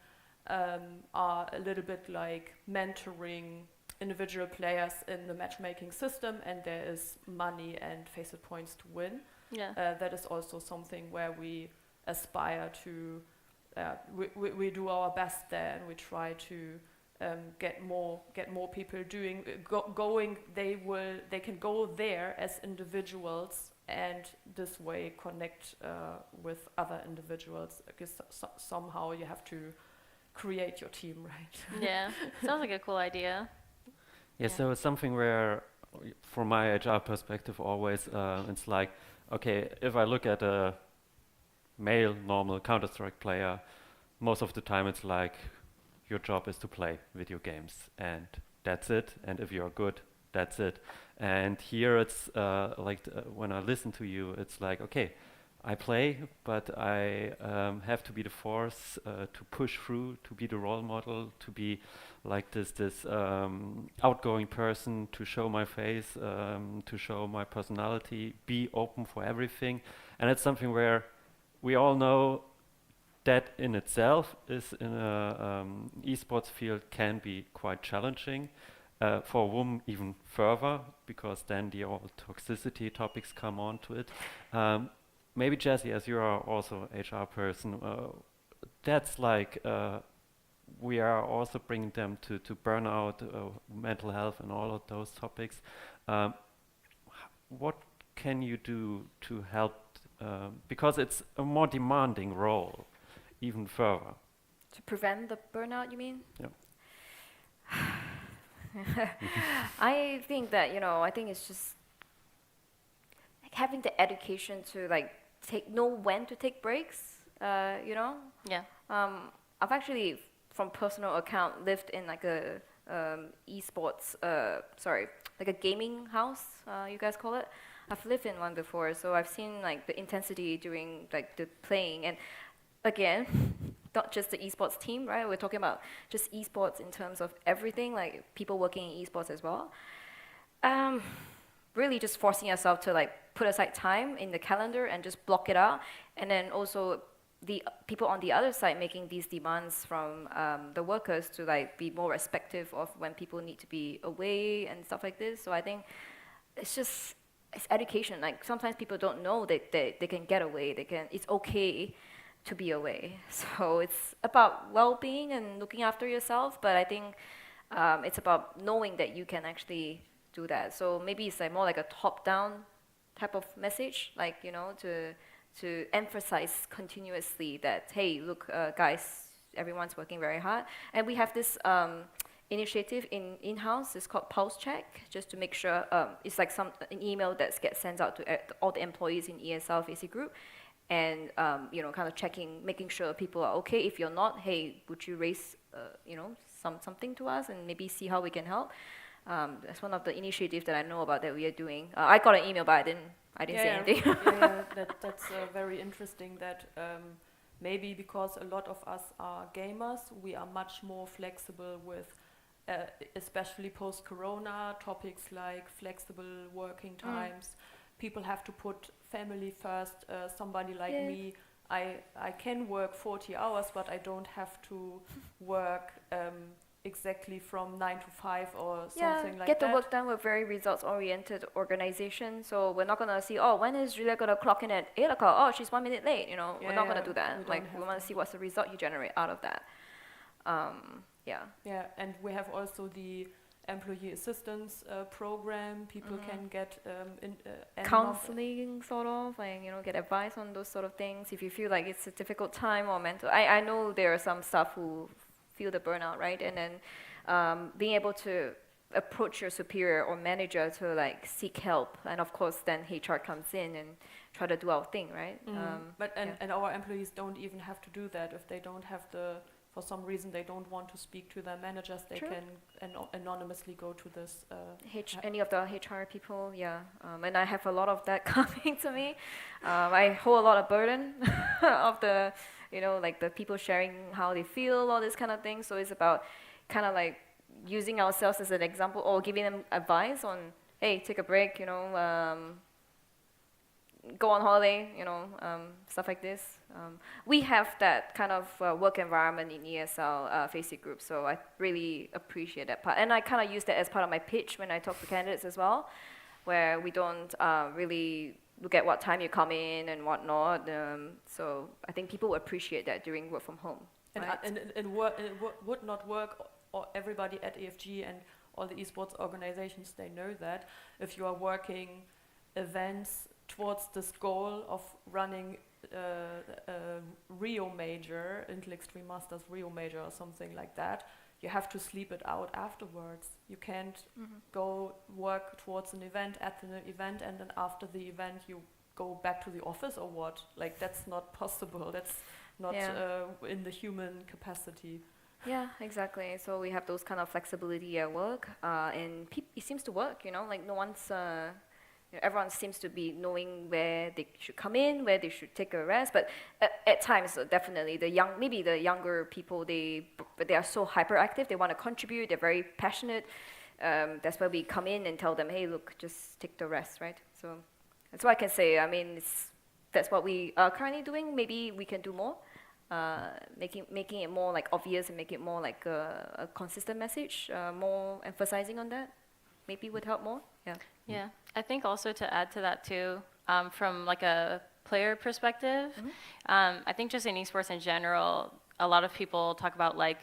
are a little bit like mentoring individual players in the matchmaking system, and there is money and Faceit points to win. Yeah. That is also something where we aspire to, we do our best there, and we try to get more people doing, going. They can go there as individuals, and this way connect with other individuals. Because somehow you have to create your team, right? Yeah, sounds like a cool idea. Yeah, so it's something where, from my HR perspective, always it's like, okay, if I look at a male normal Counter-Strike player, most of the time it's like, your job is to play video games, and that's it. And if you're good, that's it. And here it's when I listen to you, it's like, okay, I play, but I have to be the force to push through, to be the role model, to be like this outgoing person, to show my face, to show my personality, be open for everything. And it's something where we all know that in itself is in a esports field can be quite challenging. For a woman even further, because then the all toxicity topics come on to it. Maybe Jessie, as you are also HR person, that's like we are also bringing them to burnout, mental health, and all of those topics. What can you do to help? Because it's a more demanding role, even further. To prevent the burnout, you mean? Yeah. I think that, I think it's just like having the education to like know when to take breaks, Yeah. I've actually, from personal account, lived in like a esports, like a gaming house, you guys call it. I've lived in one before, so I've seen like the intensity during like the playing, and again, not just the esports team, right? We're talking about just esports in terms of everything, like people working in esports as well. Really just forcing yourself to like put aside time in the calendar and just block it out. And then also the people on the other side making these demands from the workers to like be more respective of when people need to be away and stuff like this. So I think it's education. Like sometimes people don't know that they can get away. It's okay to be away. So it's about well-being and looking after yourself, but I think it's about knowing that you can actually do that. So maybe it's like more like a top-down type of message, like, to emphasize continuously that, hey, look, guys, everyone's working very hard. And we have this initiative in-house. It's called Pulse Check, just to make sure, it's like an email that gets sent out to all the employees in ESL Faceit Group. And kind of checking, making sure people are okay. If you're not, hey, would you raise, something to us, and maybe see how we can help. That's one of the initiatives that I know about that we are doing. I got an email, but I didn't say anything. That's very interesting. That maybe because a lot of us are gamers, we are much more flexible with especially post-corona, topics like flexible working times. People have to put family first. Somebody like me, I can work 40 hours, but I don't have to work exactly from 9 to 5 or something like that. Get the work done with very results-oriented organization. So we're not gonna see, oh, when is Julia gonna clock in at 8 o'clock? Oh, she's 1 minute late. We're not gonna do that. We want to see what's the result you generate out of that. Yeah, and we have also the employee assistance program. People can get counseling, sort of, like, get advice on those sort of things. If you feel like it's a difficult time or mental, I know there are some staff who feel the burnout, right? And then being able to approach your superior or manager to like seek help, and of course then HR comes in and try to do our thing, right? And our employees don't even have to do that if they don't have for some reason they don't want to speak to their managers. They can anonymously go to this. Any of the HR people, and I have a lot of that coming to me. I hold a lot of burden of the, like the people sharing how they feel, all this kind of thing. So it's about kind of like using ourselves as an example or giving them advice on, hey, take a break, go on holiday, stuff like this. We have that kind of work environment in ESL Facebook group, so I really appreciate that part. And I kind of use that as part of my pitch when I talk to candidates as well, where we don't really look at what time you come in and whatnot. So I think people will appreciate that during work from home. Right? And it would not work, or everybody at EFG and all the esports organizations, they know that if you are working events towards this goal of running a Rio major, Intel Extreme Masters Rio major or something like that, you have to sleep it out afterwards. You can't go work towards an event at the event and then after the event you go back to the office or what? Like, that's not possible. That's not in the human capacity. Yeah, exactly. So we have those kind of flexibility at work, and it seems to work, like no one's everyone seems to be knowing where they should come in, where they should take a rest. But at times, definitely, the younger people, they are so hyperactive. They want to contribute. They're very passionate. That's why we come in and tell them, hey, look, just take the rest, right? So that's what I can say. I mean, that's what we are currently doing. Maybe we can do more, making it more like obvious and make it more like a consistent message, more emphasizing on that. Maybe would help more. Yeah, I think also to add to that too, from like a player perspective, I think just in esports in general, a lot of people talk about like,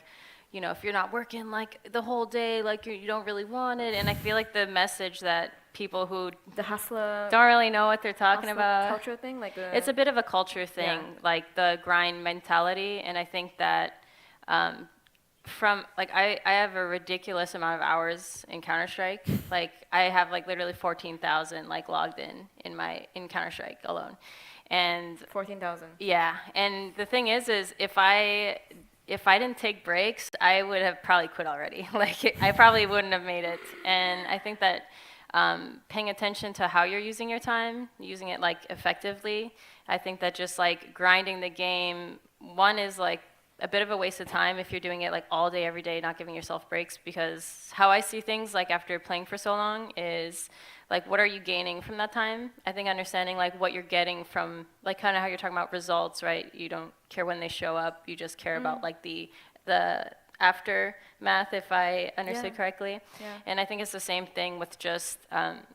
if you're not working like the whole day, like you don't really want it. And I feel like the message that people who the hustler don't really know what they're talking about, culture thing, like it's a bit of a culture thing, like the grind mentality. And I think that from like I have a ridiculous amount of hours in Counter-Strike. Like I have like literally 14,000 like logged in Counter-Strike alone, and 14,000. Yeah, and the thing is if I didn't take breaks, I would have probably quit already. Like I probably wouldn't have made it. And I think that paying attention to how you're using your time, using it like effectively. I think that just like grinding the game, one is like a bit of a waste of time if you're doing it like all day, every day, not giving yourself breaks, because how I see things like after playing for so long is like, what are you gaining from that time? I think understanding like what you're getting from like kind of how you're talking about results, right? You don't care when they show up, you just care about like the aftermath, if I understood correctly. And I think it's the same thing with just,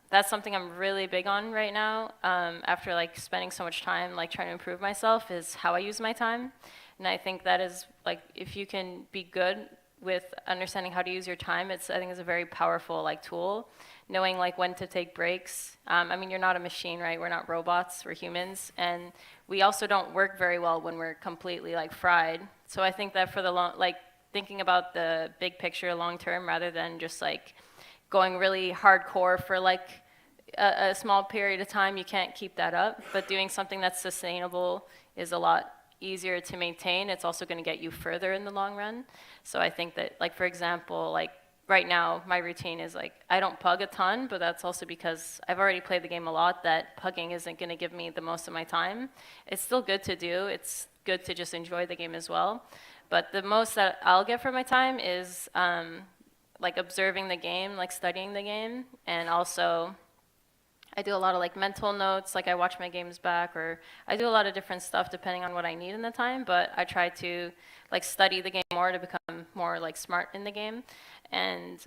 that's something I'm really big on right now, after like spending so much time like trying to improve myself, is how I use my time. And I think that is like, if you can be good with understanding how to use your time, I think it's a very powerful like tool, knowing like when to take breaks. I mean, you're not a machine, right? We're not robots, we're humans. And we also don't work very well when we're completely like fried. So I think that for the like thinking about the big picture long term, rather than just like going really hardcore for like a small period of time, you can't keep that up. But doing something that's sustainable is a lot easier to maintain. It's also going to get you further in the long run. So I think that, like, for example, like right now my routine is like I don't pug a ton, but that's also because I've already played the game a lot, that pugging isn't going to give me the most of my time. It's still good to do. It's good to just enjoy the game as well. But the most that I'll get from my time is like observing the game, like studying the game, and also I do a lot of like mental notes, like I watch my games back, or I do a lot of different stuff depending on what I need in the time, but I try to like study the game more to become more like smart in the game. And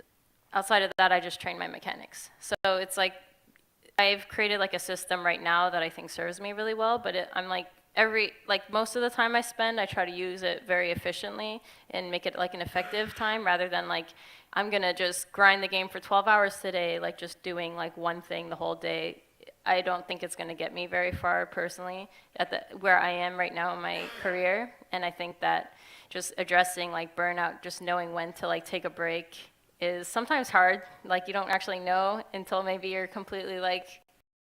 outside of that, I just train my mechanics. So it's like I've created like a system right now that I think serves me really well, but I'm like most of the time I spend, I try to use it very efficiently and make it like an effective time rather than like, I'm gonna just grind the game for 12 hours today, like just doing like one thing the whole day. I don't think it's gonna get me very far personally where I am right now in my career. And I think that just addressing like burnout, just knowing when to like take a break is sometimes hard. Like you don't actually know until maybe you're completely like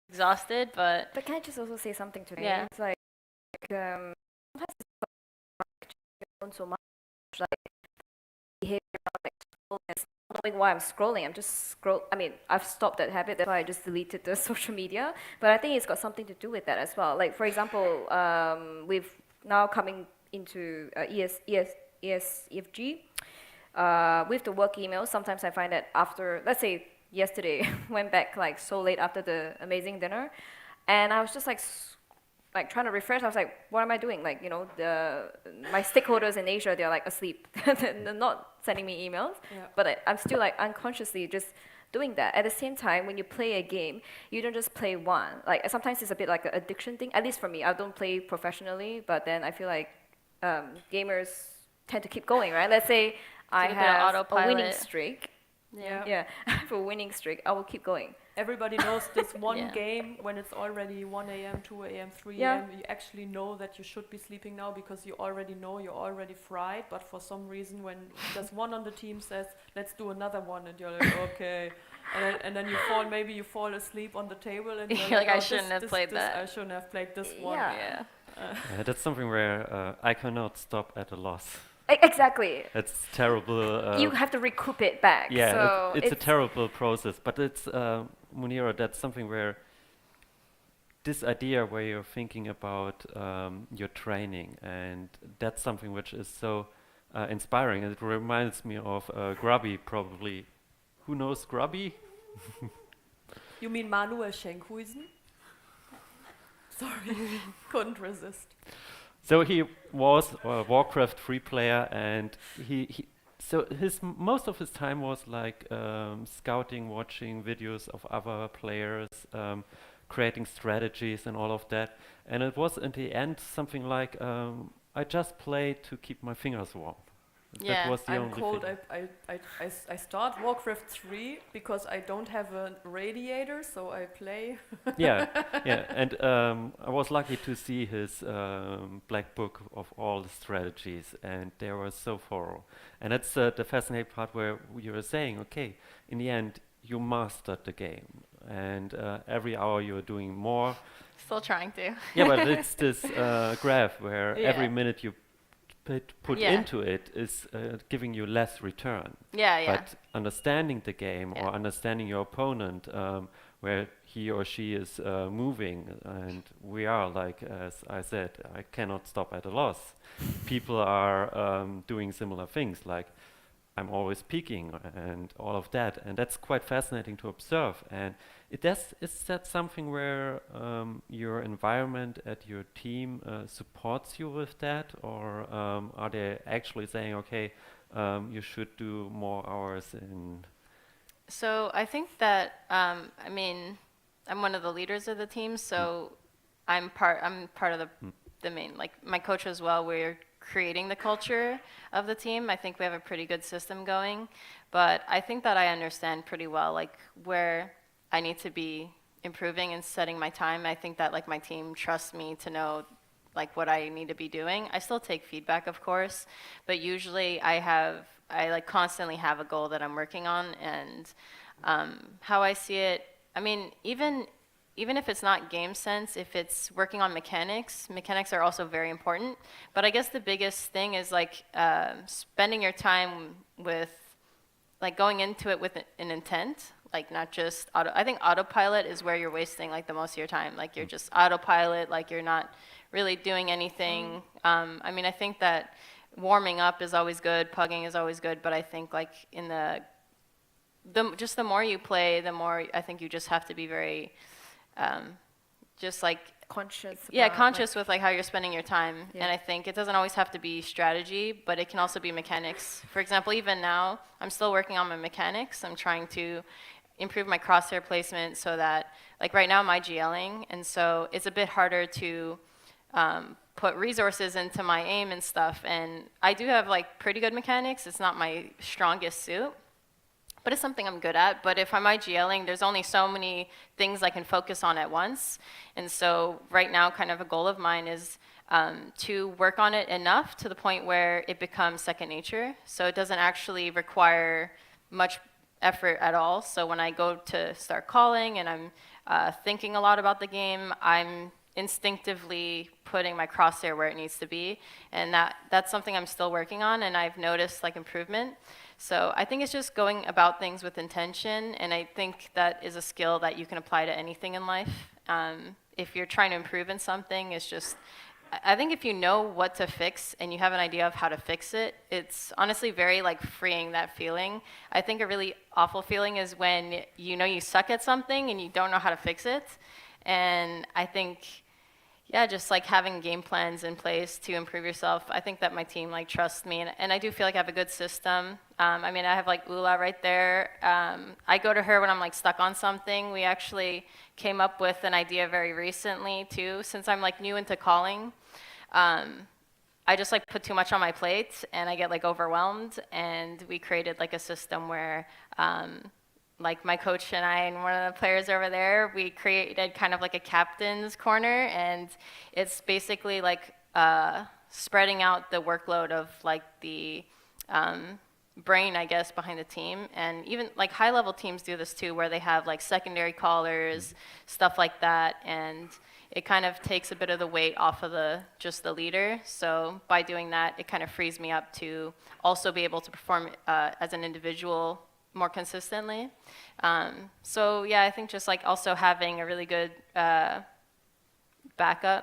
exhausted, but. But can I just also say something today? Yeah. It's like, sometimes it's so much, like, behavior, like, scrolling, not knowing why I'm scrolling. I'm just I've stopped that habit. That's why I just deleted the social media. But I think it's got something to do with that as well. Like, for example, we've now coming into ESFG. With the work emails, sometimes I find that after, let's say yesterday, went back like so late after the amazing dinner, and I was just like trying to refresh. I was like, what am I doing? Like, you know, my stakeholders in Asia, they're like asleep. They're not sending me emails, but I'm still like unconsciously just doing that. At the same time, when you play a game, you don't just play one. Like sometimes it's a bit like an addiction thing. At least for me, I don't play professionally, but then I feel like gamers tend to keep going, right? Let's say I have a winning streak. Yeah, I have a winning streak. I will keep going. Everybody knows this one game when it's already 1 a.m., 2 a.m., 3 a.m. You actually know that you should be sleeping now because you already know you're already fried. But for some reason, when there's one on the team says, let's do another one, and you're like, okay. And then maybe you fall asleep on the table and you're like, oh, I shouldn't have played that. I shouldn't have played this one. Yeah. That's something where I cannot stop at a loss. Exactly. It's terrible. You have to recoup it back. Yeah, so it's a terrible process. But it's, Munira, that's something where this idea where you're thinking about your training, and that's something which is so inspiring. And it reminds me of Grubby, probably. Who knows Grubby? You mean Manuel Schenkhuisen? Sorry, couldn't resist. So he was a Warcraft 3 player, and most of his time was like scouting, watching videos of other players, creating strategies and all of that. And it was in the end something like I just played to keep my fingers warm. Yeah. That was the I'm only cold. thing. I start Warcraft 3 because I don't have a radiator, so I play. yeah, and I was lucky to see his black book of all the strategies, and they were so thorough. And that's the fascinating part where you were saying, okay, in the end, you mastered the game, and every hour you're doing more. Still trying to. Yeah, but it's this graph where every minute you put into it is giving you less return. But understanding the game or understanding your opponent, where he or she is moving, and we are, like, as I said, I cannot stop at a loss. People are doing similar things, like I'm always peaking and all of that, and that's quite fascinating to observe. And is that something where your environment at your team supports you with that, or are they actually saying, okay, you should do more hours in? So I think that I mean, I'm one of the leaders of the team, so I'm part of the main, like my coach as well. We're creating the culture of the team. I think we have a pretty good system going, but I think that I understand pretty well like where I need to be improving and setting my time. I think that like my team trusts me to know like what I need to be doing. I still take feedback, of course, but usually I like constantly have a goal that I'm working on, and how I see it, I mean, even if it's not game sense, if it's working on mechanics are also very important. But I guess the biggest thing is like spending your time with, like going into it with an intent, like not just I think autopilot is where you're wasting like the most of your time. Like you're just autopilot, like you're not really doing anything. I mean, I think that warming up is always good, pugging is always good, but I think like in the just the more you play, the more I think you just have to be very, just like Conscious. yeah, about, conscious with like how you're spending your time. Yeah. And I think it doesn't always have to be strategy, but it can also be mechanics. For example, even now, I'm still working on my mechanics. I'm trying to improve my crosshair placement so that, like right now, I'm IGLing, and so it's a bit harder to put resources into my aim and stuff. And I do have like pretty good mechanics. It's not my strongest suit, but it's something I'm good at. But if I'm IGLing, there's only so many things I can focus on at once. And so right now, kind of a goal of mine is to work on it enough to the point where it becomes second nature. So it doesn't actually require much effort at all. So when I go to start calling and I'm thinking a lot about the game, I'm instinctively putting my crosshair where it needs to be. And that's something I'm still working on, and I've noticed like improvement. So I think it's just going about things with intention, and I think that is a skill that you can apply to anything in life. If you're trying to improve in something, it's just, I think if you know what to fix and you have an idea of how to fix it, it's honestly very like freeing, that feeling. I think a really awful feeling is when you know you suck at something and you don't know how to fix it. And I think, yeah, just like having game plans in place to improve yourself. I think that my team like trusts me, and I do feel like I have a good system. I mean, I have like Ula right there. I go to her when I'm like stuck on something. We actually came up with an idea very recently too, since I'm like new into calling. I just like put too much on my plate and I get like overwhelmed, and we created like a system where like my coach and I and one of the players over there, we created kind of like a captain's corner, and it's basically like spreading out the workload of like the brain, I guess, behind the team. And even like high level teams do this too, where they have like secondary callers, stuff like that, and it kind of takes a bit of the weight off of just the leader. So by doing that, it kind of frees me up to also be able to perform as an individual more consistently. So yeah, I think just like also having a really good backing,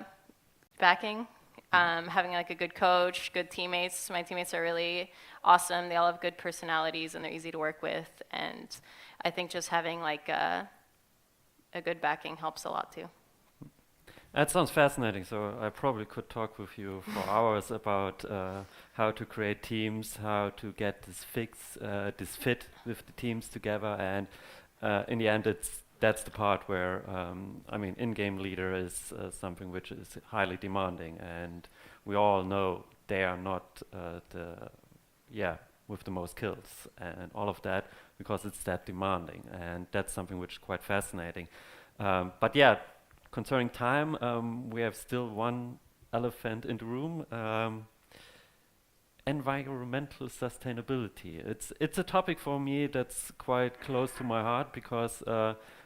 having like a good coach, good teammates. My teammates are really awesome. They all have good personalities and they're easy to work with. And I think just having like a good backing helps a lot too. That sounds fascinating. So I probably could talk with you for hours about how to create teams, how to get this fit with the teams together, and in the end, that's the part where I mean, in-game leader is something which is highly demanding, and we all know they are not with the most kills and all of that, because it's that demanding, and that's something which is quite fascinating. But yeah. Concerning time, we have still one elephant in the room. Environmental sustainability. It's a topic for me that's quite close to my heart, because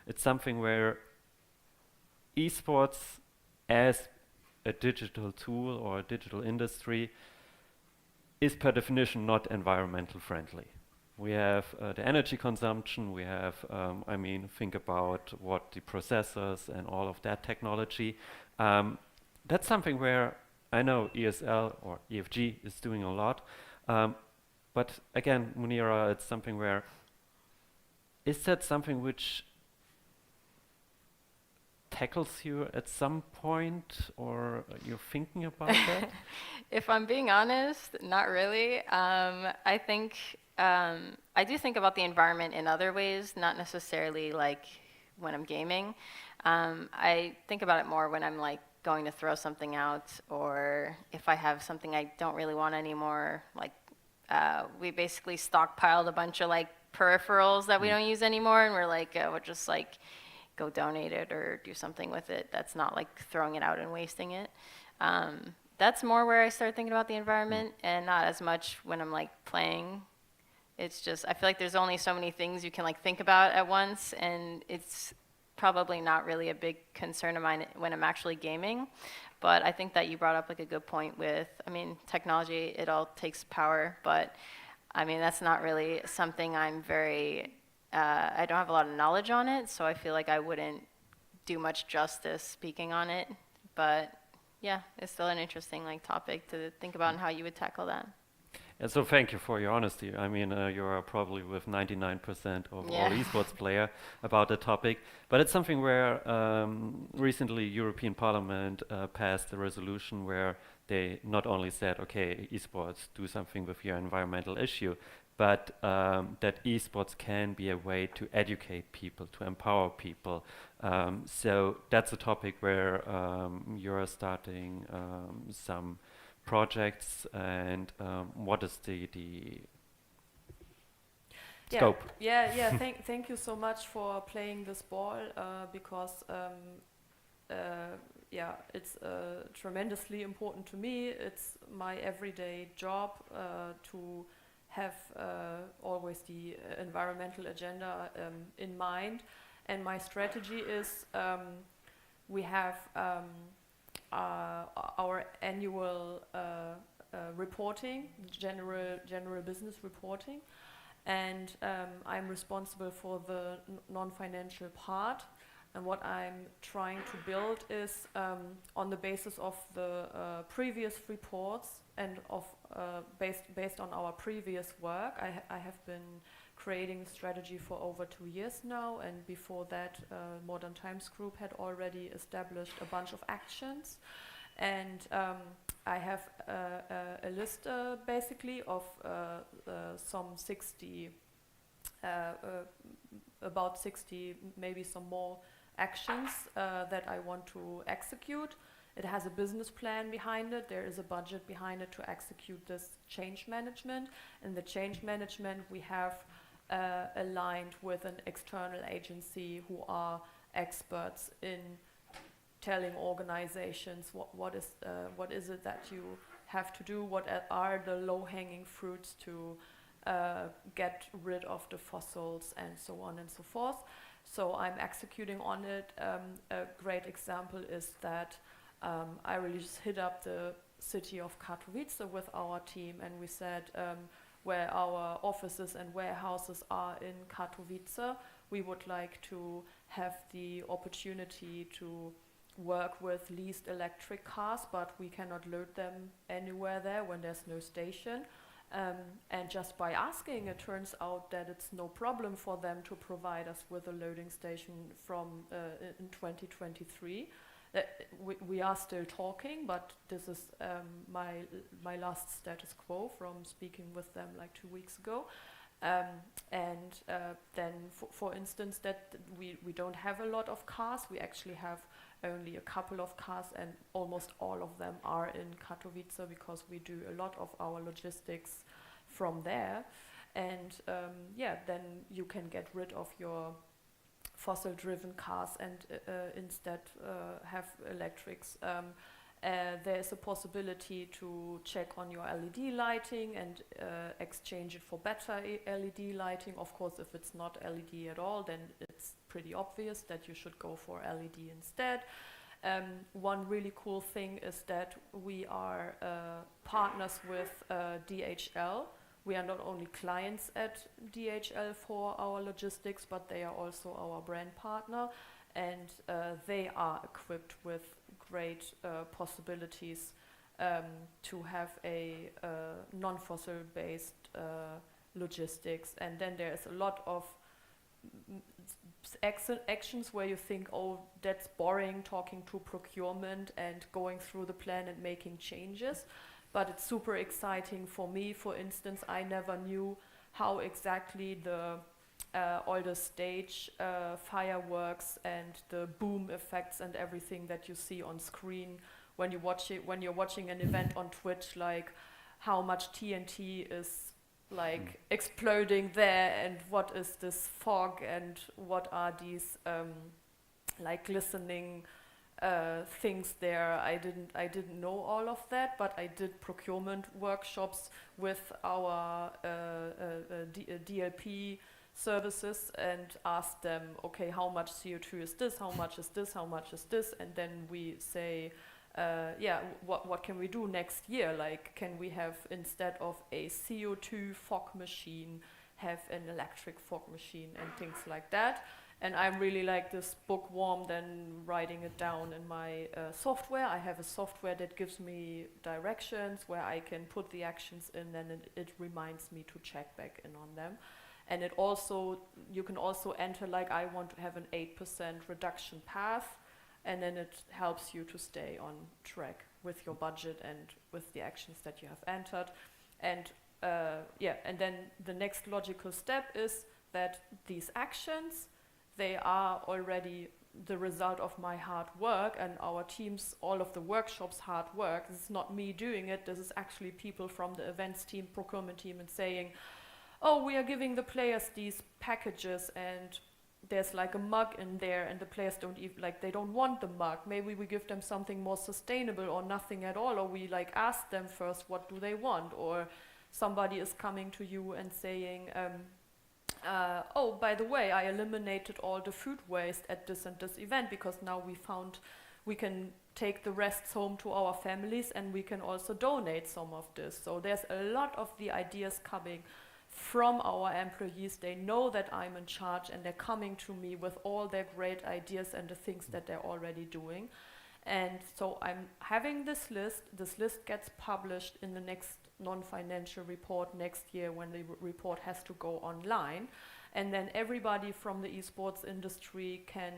it's something where esports as a digital tool or a digital industry is per definition not environmental friendly. We have the energy consumption, we have, think about what the processors and all of that technology. That's something where I know ESL or EFG is doing a lot. But again, Munira, it's something where, is that something which tackles you at some point, or you're thinking about that? If I'm being honest, not really. I think I do think about the environment in other ways, not necessarily like when I'm gaming. I think about it more when I'm like going to throw something out, or if I have something I don't really want anymore. Like we basically stockpiled a bunch of like peripherals that we don't use anymore, and we're like, we'll just like go donate it or do something with it. That's not like throwing it out and wasting it. That's more where I start thinking about the environment, and not as much when I'm like playing. It's just, I feel like there's only so many things you can like think about at once, and it's probably not really a big concern of mine when I'm actually gaming. But I think that you brought up like a good point with, I mean, technology, it all takes power, but I mean, that's not really something I'm very, I don't have a lot of knowledge on it, so I feel like I wouldn't do much justice speaking on it. But yeah, it's still an interesting like topic to think about and how you would tackle that. And so thank you for your honesty. I mean, you are probably with 99% of all esports player about the topic. But it's something where recently European Parliament passed a resolution where they not only said, okay, esports, do something with your environmental issue, but that esports can be a way to educate people, to empower people. So that's a topic where you're starting some projects, and what is the scope? Yeah. Thank you so much for playing this ball, because it's tremendously important to me. It's my everyday job to have always the environmental agenda in mind, and my strategy is we have our annual reporting, general business reporting, and I'm responsible for the non-financial part. And what I'm trying to build is on the basis of the previous reports and of based on our previous work. I have been creating a strategy for over 2 years now, and before that Modern Times Group had already established a bunch of actions, and I have a list basically of some 60 about 60, maybe some more actions that I want to execute. It has a business plan behind it. There is a budget behind it to execute this change management. And the change management we have aligned with an external agency who are experts in telling organizations what is it that you have to do, what are the low-hanging fruits to get rid of the fossils, and so on and so forth. So I'm executing on it. A great example is that I really just hit up the city of Katowice with our team, and we said where our offices and warehouses are in Katowice, we would like to have the opportunity to work with leased electric cars, but we cannot load them anywhere there when there's no station. And just by asking, it turns out that it's no problem for them to provide us with a loading station from in 2023. We are still talking, but this is my last status quo from speaking with them like 2 weeks ago. Then, for instance, that we don't have a lot of cars. We actually have only a couple of cars, and almost all of them are in Katowice because we do a lot of our logistics from there. And then you can get rid of your fossil-driven cars and instead have electrics. There's a possibility to check on your LED lighting and exchange it for better LED lighting. Of course, if it's not LED at all, then it's pretty obvious that you should go for LED instead. One really cool thing is that we are partners with DHL. We are not only clients at DHL for our logistics, but they are also our brand partner, and they are equipped with great possibilities to have a non-fossil based logistics. And then there's a lot of actions where you think, oh, that's boring, talking to procurement and going through the plan and making changes. But it's super exciting for me. For instance, I never knew how exactly the all the stage fireworks and the boom effects and everything that you see on screen when you watch it, when you're watching an event on Twitch, like how much TNT is like exploding there, and what is this fog, and what are these like glistening things there. I didn't know all of that, but I did procurement workshops with our DLP services and asked them, okay, how much CO2 is this, how much is this, how much is this, and then we say, what can we do next year? Like, can we have, instead of a CO2 fog machine, have an electric fog machine and things like that? And I'm really like this bookworm than writing it down in my software. I have a software that gives me directions where I can put the actions in, and it reminds me to check back in on them. And it also, you can also enter like, I want to have an 8% reduction path, and then it helps you to stay on track with your budget and with the actions that you have entered. And and then the next logical step is that these actions, they are already the result of my hard work and our team's, all of the workshops' hard work. This is not me doing it. This is actually people from the events team, procurement team, and saying, oh, we are giving the players these packages and there's like a mug in there and the players don't even, like, they don't want the mug. Maybe we give them something more sustainable or nothing at all, or we like ask them first what do they want, or somebody is coming to you and saying, oh, by the way, I eliminated all the food waste at this and this event because now we found we can take the rest home to our families and we can also donate some of this. So there's a lot of the ideas coming from our employees. They know that I'm in charge and they're coming to me with all their great ideas and the things that they're already doing. And so I'm having this list. This list gets published in the next non-financial report next year when the report has to go online. And then everybody from the esports industry can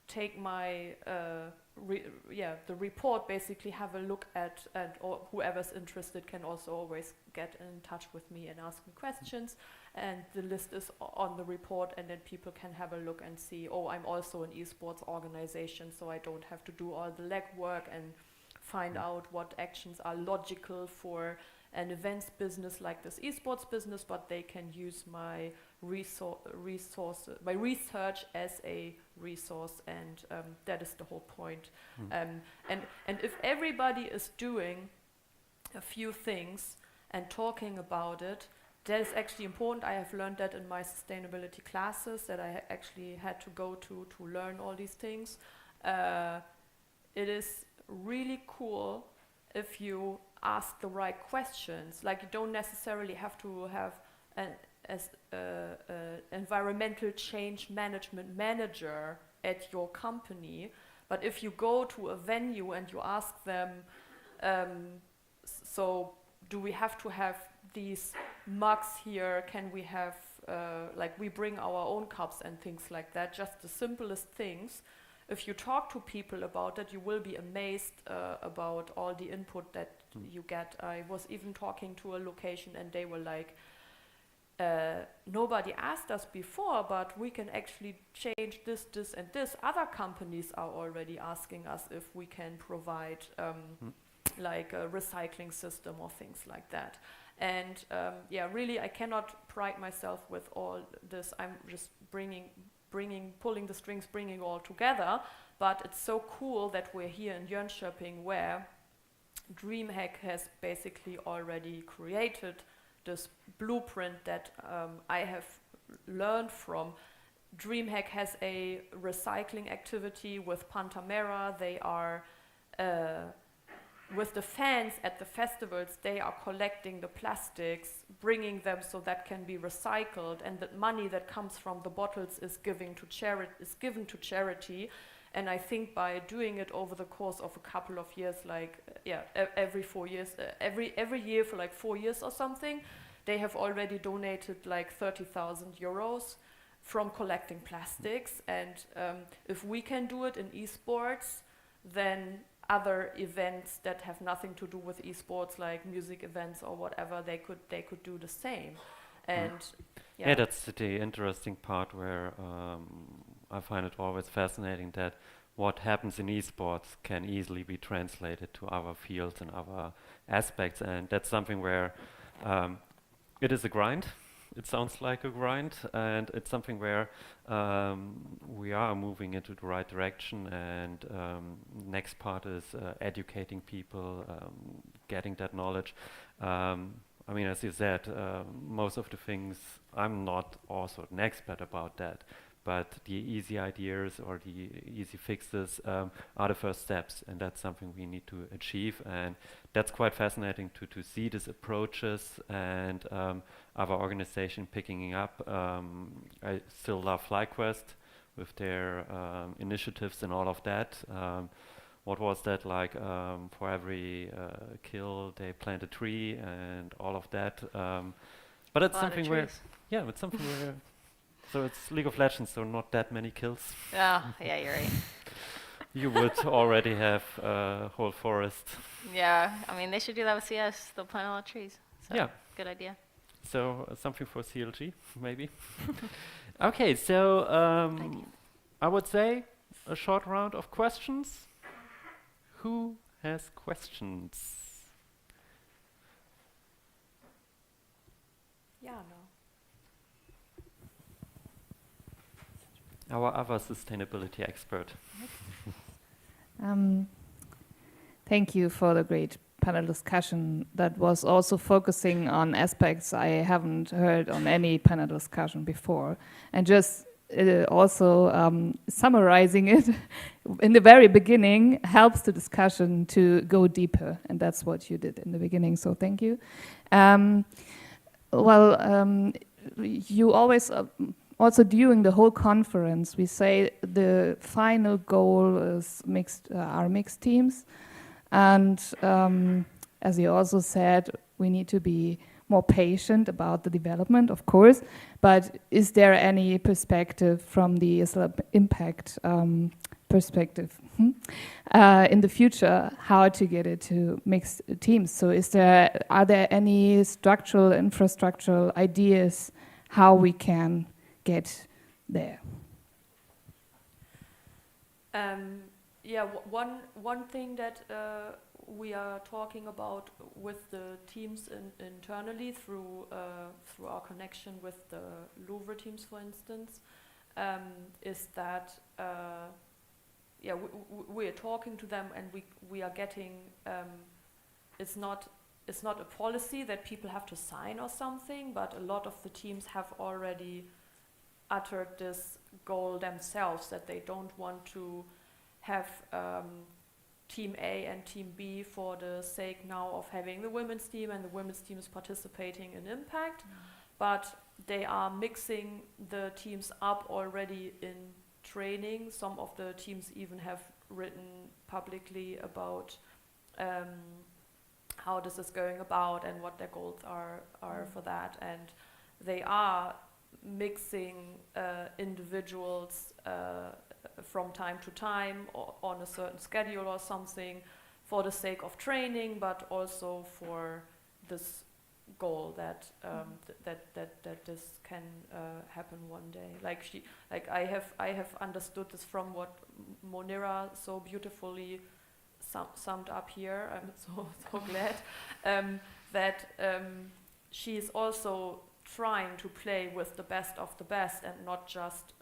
take my, the report, basically have a look at, or whoever's interested can also always get in touch with me and ask me questions. And the list is on the report, and then people can have a look and see, oh, I'm also an esports organization, so I don't have to do all the legwork and find out what actions are logical for an events business like this esports business, but they can use my my research as a resource, and that is the whole point. And if everybody is doing a few things and talking about it, that is actually important. I have learned that in my sustainability classes that I actually had to go to learn all these things. It is really cool if you ask the right questions. Like, you don't necessarily have to have an environmental change management manager at your company, but if you go to a venue and you ask them, so do we have to have these mugs here? Can we have, like, we bring our own cups and things like that, just the simplest things. If you talk to people about it, you will be amazed about all the input that you get. I was even talking to a location and they were like, nobody asked us before, but we can actually change this, this, and this. Other companies are already asking us if we can provide like a recycling system or things like that. And really, I cannot pride myself with all this. I'm just pulling the strings, bringing it all together. But it's so cool that we're here in Jönköping, where DreamHack has basically already created this blueprint that I have learned from. DreamHack has a recycling activity with Pantamera. They are, with the fans at the festivals, they are collecting the plastics, bringing them so that can be recycled, and the money that comes from the bottles is given to charity. And I think by doing it over the course of a couple of years, like every 4 years, every year for like 4 years or something, they have already donated like 30,000 euros from collecting plastics. And if we can do it in esports, then other events that have nothing to do with esports, like music events or whatever, they could do the same. And yeah, that's the interesting part where I find it always fascinating that what happens in esports can easily be translated to other fields and other aspects, and that's something where it is a grind. It sounds like a grind, and it's something where we are moving into the right direction. And next part is educating people, getting that knowledge. I mean, as you said, most of the things, I'm not also an expert about that, but the easy ideas or the easy fixes are the first steps, and that's something we need to achieve. And that's quite fascinating to see these approaches and other organizations picking up. I still love FlyQuest, with their initiatives and all of that. What was that like? For every kill, they plant a tree and all of that. But it's something where, yeah, it's something where. So it's League of Legends, so not that many kills. Oh, yeah, you're right. You would already have a whole forest. Yeah, I mean, they should do that with CS. They'll plant a lot of trees. So Yeah. Good idea. So something for CLG, maybe. Okay, so I would say a short round of questions. Who has questions? Yeah, no. Our other sustainability expert. Thank you for the great panel discussion that was also focusing on aspects I haven't heard on any panel discussion before. And just also summarizing it in the very beginning helps the discussion to go deeper. And that's what you did in the beginning, so thank you. You always... also during the whole conference, we say the final goal is mixed teams. And as you also said, we need to be more patient about the development, of course. But is there any perspective from the impact perspective in the future, how to get it to mixed teams? So are there any structural, infrastructural ideas how we can get there? One thing that we are talking about with the teams internally through our connection with the Louvre teams, for instance, is that we are talking to them and we are getting it's not a policy that people have to sign or something, but a lot of the teams have already uttered this goal themselves, that they don't want to have Team A and Team B for the sake now of having the women's team, and the women's team is participating in Impact, but they are mixing the teams up already in training. Some of the teams even have written publicly about how this is going about and what their goals are for that, and they are mixing individuals from time to time or on a certain schedule or something for the sake of training, but also for this goal that that this can happen one day. I have understood this from what Monira so beautifully summed up here. I'm so glad that she is also trying to play with the best of the best and not just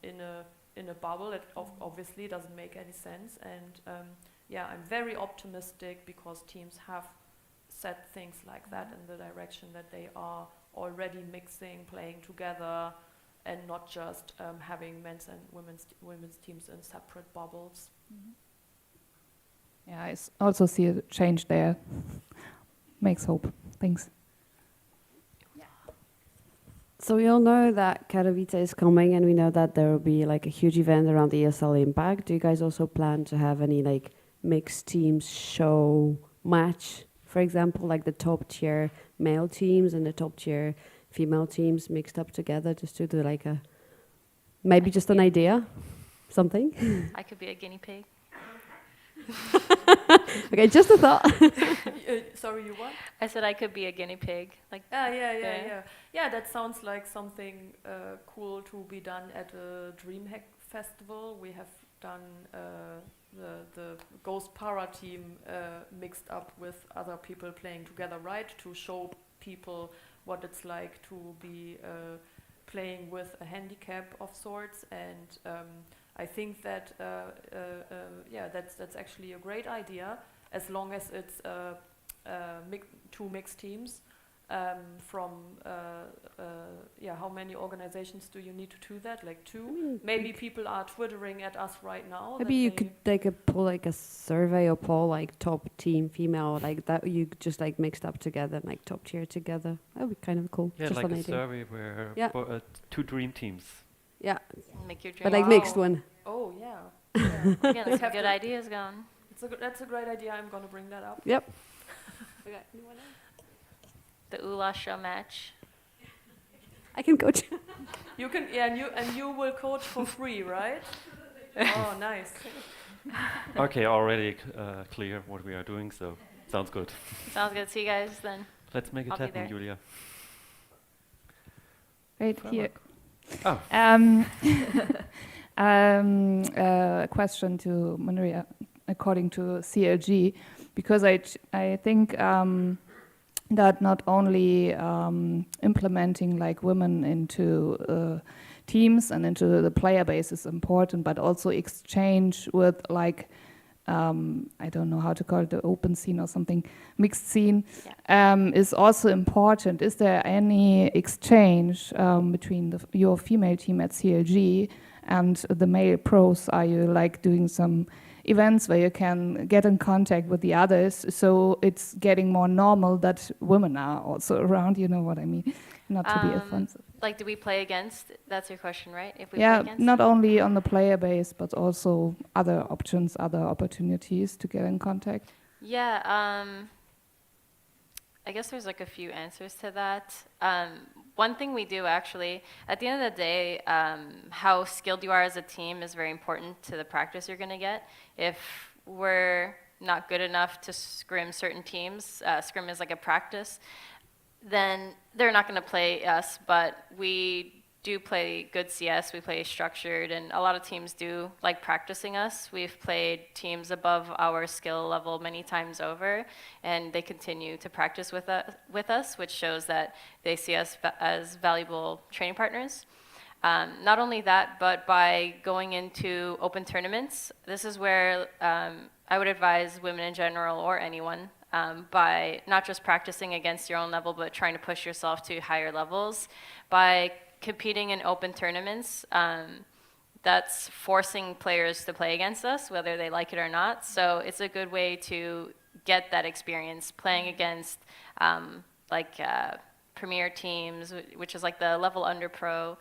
in a bubble. It obviously doesn't make any sense. And I'm very optimistic because teams have said things like that in the direction that they are already mixing, playing together, and not just having men's and women's teams in separate bubbles. Yeah, I also see a change there. Makes hope. Thanks. So we all know that Katowice is coming, and we know that there will be like a huge event around the ESL Impact. Do you guys also plan to have any like mixed teams show match, for example, like the top tier male teams and the top tier female teams mixed up together, just to do like a, maybe just an idea, something? I could be a guinea pig. Okay, just a thought. Sorry, you what? I said I could be a guinea pig. Like yeah. That sounds like something cool to be done at a DreamHack festival. We have done the Ghost Para team mixed up with other people playing together, right? To show people what it's like to be playing with a handicap of sorts, and I think that that's actually a great idea, as long as it's two mixed teams from how many organizations do you need to do that? Like two? Maybe people are twittering at us right now. Maybe you could pull like a survey or poll like top team female, like that you just like mixed up together, like top tier together. That would be kind of cool. Yeah, just like an a idea. survey where two dream teams Yeah. Make your dream. But like mixed one. Oh yeah. Yeah, We some have good to- ideas going. That's a great idea. I'm gonna bring that up. Yep. Okay, anyone else? The Ula show match. I can coach. You can, yeah, and you will coach for free, right? Oh, nice. Okay, already clear what we are doing, so sounds good. Sounds good. See you guys then. Let's make it I'll be happen, there. Julia. Right here. Oh. A question to Maria, according to CLG, because I think that not only implementing like women into teams and into the player base is important, but also exchange with like I don't know how to call it, the open scene or something, mixed scene, is also important. Is there any exchange between your female team at CLG and the male pros? Are you like doing some events where you can get in contact with the others, so it's getting more normal that women are also around, you know what I mean? Not to be offensive. Like, do we play against? That's your question, right? If we Yeah, play against? not only on the player base, but also other options, other opportunities to get in contact. Yeah, I guess there's like a few answers to that. One thing we do actually, at the end of the day, how skilled you are as a team is very important to the practice you're going to get. If we're not good enough to scrim certain teams, scrim is like a practice, then they're not going to play us, but we do play good CS, we play structured, and a lot of teams do like practicing us. We've played teams above our skill level many times over, and they continue to practice with us, which shows that they see us as valuable training partners. Not only that, but by going into open tournaments, this is where I would advise women in general or anyone by not just practicing against your own level, but trying to push yourself to higher levels. By competing in open tournaments, that's forcing players to play against us, whether they like it or not. So it's a good way to get that experience playing against premier teams, which is like the level under pro.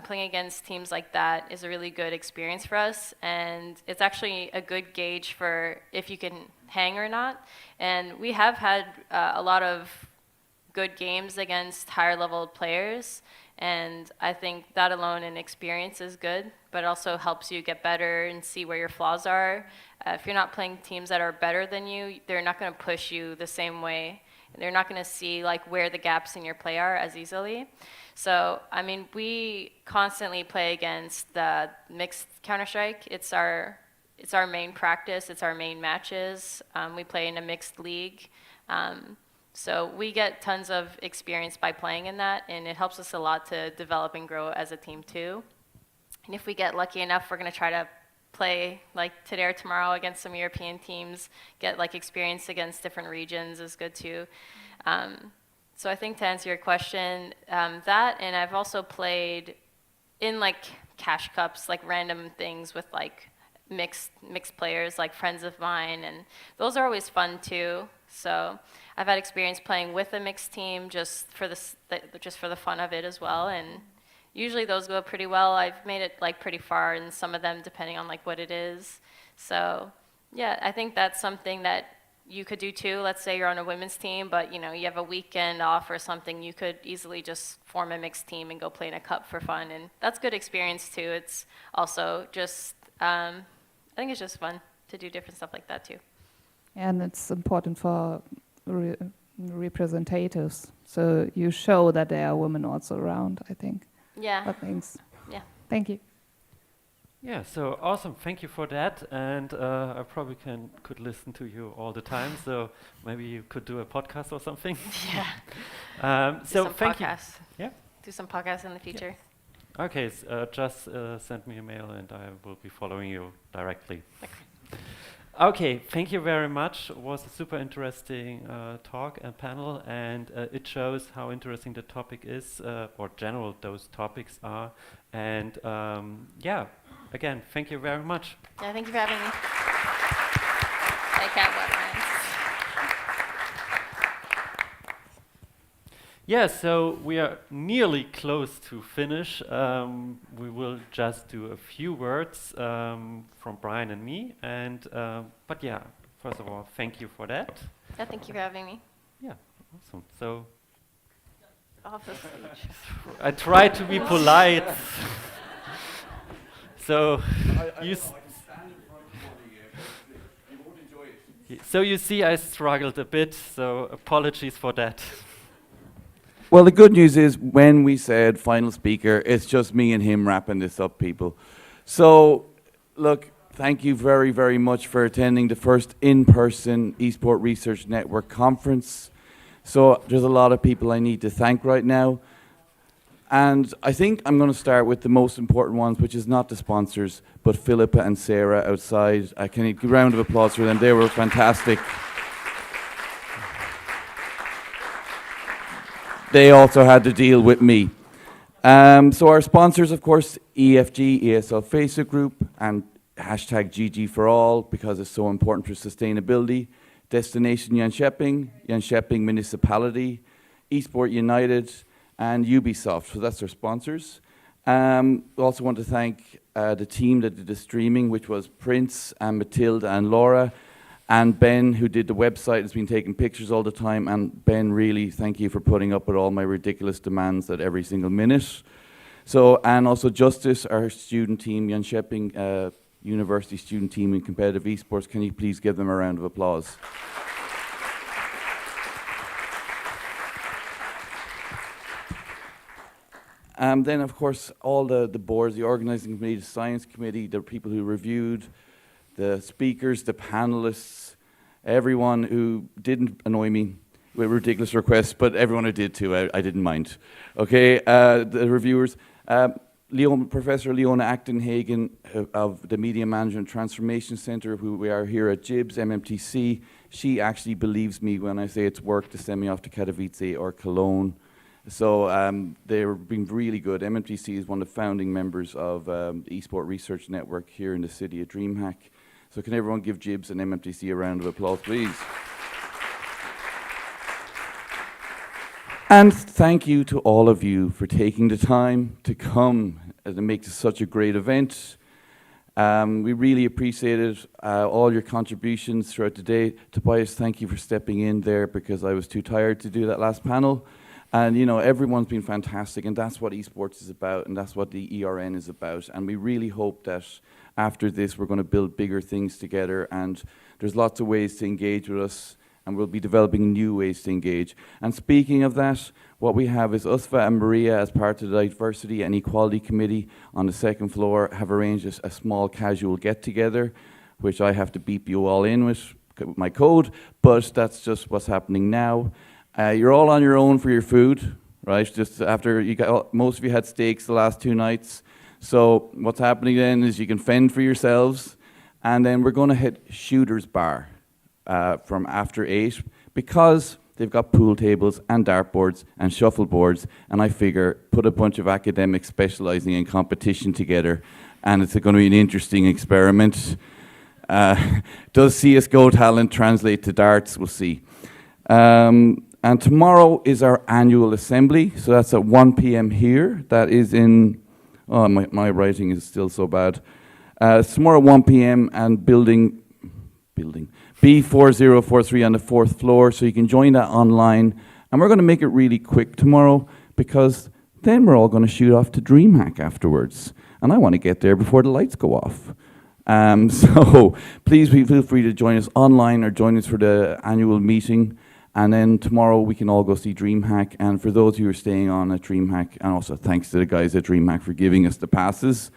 Playing against teams like that is a really good experience for us, and it's actually a good gauge for if you can hang or not. And we have had a lot of good games against higher level players, and I think that alone in experience is good, but it also helps you get better and see where your flaws are. If you're not playing teams that are better than you, they're not going to push you the same way. They're not going to see like where the gaps in your play are as easily. So, I mean, we constantly play against the mixed Counter-Strike. It's our main practice. It's our main matches. We play in a mixed league. So we get tons of experience by playing in that, and it helps us a lot to develop and grow as a team too. And if we get lucky enough, we're going to try to play like today or tomorrow against some European teams, get like experience against different regions is good too. So I think to answer your question, that, and I've also played in like cash cups, like random things with like mixed players, like friends of mine, and those are always fun too. So I've had experience playing with a mixed team just for the fun of it as well, and usually those go pretty well. I've made it like pretty far in some of them, depending on like what it is. So yeah, I think that's something that you could do too. Let's say you're on a women's team, but you know you have a weekend off or something. You could easily just form a mixed team and go play in a cup for fun, and that's good experience too. It's also just I think it's just fun to do different stuff like that too. And it's important for representatives, so you show that there are women also around, I think. Yeah. But thanks. Yeah. Thank you. Yeah, so awesome. Thank you for that. And I probably could listen to you all the time. So maybe you could do a podcast or something. Yeah. So do some thank podcasts. you. Yeah. Do some podcasts in the future. Yeah. Okay. Just send me a mail, and I will be following you directly. Okay, thank you very much. It was a super interesting talk and panel, and it shows how interesting the topic is, or general those topics are. And yeah, again, thank you very much. Yeah, thank you for having me. Take care, Yeah, so we are nearly close to finish. We will just do a few words from Brian and me. And but yeah, first of all, thank you for that. Yeah, thank you for having me. Yeah, awesome. So Off the stage. I try to be polite. So so you see, I struggled a bit. So apologies for that. Well, the good news is when we said final speaker, it's just me and him wrapping this up, people. So, look, thank you very, very much for attending the first in-person Esport Research Network conference. So there's a lot of people I need to thank right now. And I think I'm going to start with the most important ones, which is not the sponsors, but Philippa and Sarah outside. Can you give a round of applause for them? They were fantastic. They also had to deal with me. So our sponsors, of course, EFG, ESL Facebook Group, and hashtag GG for all, because it's so important for sustainability. Destination Jönköping Municipality, Esport United, and Ubisoft. So that's our sponsors. We also want to thank the team that did the streaming, which was Prince and Matilda and Laura, and Ben, who did the website, has been taking pictures all the time. And Ben, really, thank you for putting up with all my ridiculous demands at every single minute. So, and also Justice, our student team, Jönköping University student team in competitive esports. Can you please give them a round of applause? Then, of course, all the boards, the organizing committee, the science committee, the people who reviewed, the speakers, the panelists, everyone who didn't annoy me with ridiculous requests, but everyone who did too, I didn't mind. Okay, the reviewers, Professor Leona Acton-Hagen of the Media Management Transformation Center, who we are here at JIBS, MMTC, she actually believes me when I say it's work to send me off to Katowice or Cologne. So they're being really good. MMTC is one of the founding members of the Esport Research Network here in the city of DreamHack. So can everyone give JIBS and MMTC a round of applause, please? And thank you to all of you for taking the time to come and to make this such a great event. We really appreciated all your contributions throughout the day. Tobias, thank you for stepping in there because I was too tired to do that last panel. And you know, everyone's been fantastic, and that's what esports is about, and that's what the ERN is about. And we really hope that after this, we're going to build bigger things together, and there's lots of ways to engage with us, and we'll be developing new ways to engage. And speaking of that, what we have is Usva and Maria, as part of the Diversity and Equality Committee on the second floor, have arranged a small casual get-together, which I have to beep you all in with my code, but that's just what's happening now. You're all on your own for your food, right? Just after you got, most of you had steaks the last 2 nights. So what's happening then is you can fend for yourselves, and then we're going to hit Shooter's Bar from after 8 because they've got pool tables and dartboards and shuffleboards, and I figure put a bunch of academics specializing in competition together, and it's going to be an interesting experiment. Does CSGO talent translate to darts? We'll see. And tomorrow is our annual assembly, so that's at 1 p.m. here. That is in, oh, my writing is still so bad. It's tomorrow at 1 p.m. and building B4043 on the 4th floor, so you can join that online. And we're going to make it really quick tomorrow because then we're all going to shoot off to DreamHack afterwards. And I want to get there before the lights go off. So please feel free to join us online or join us for the annual meeting. And then tomorrow we can all go see DreamHack. And for those who are staying on at DreamHack, and also thanks to the guys at DreamHack for giving us the passes.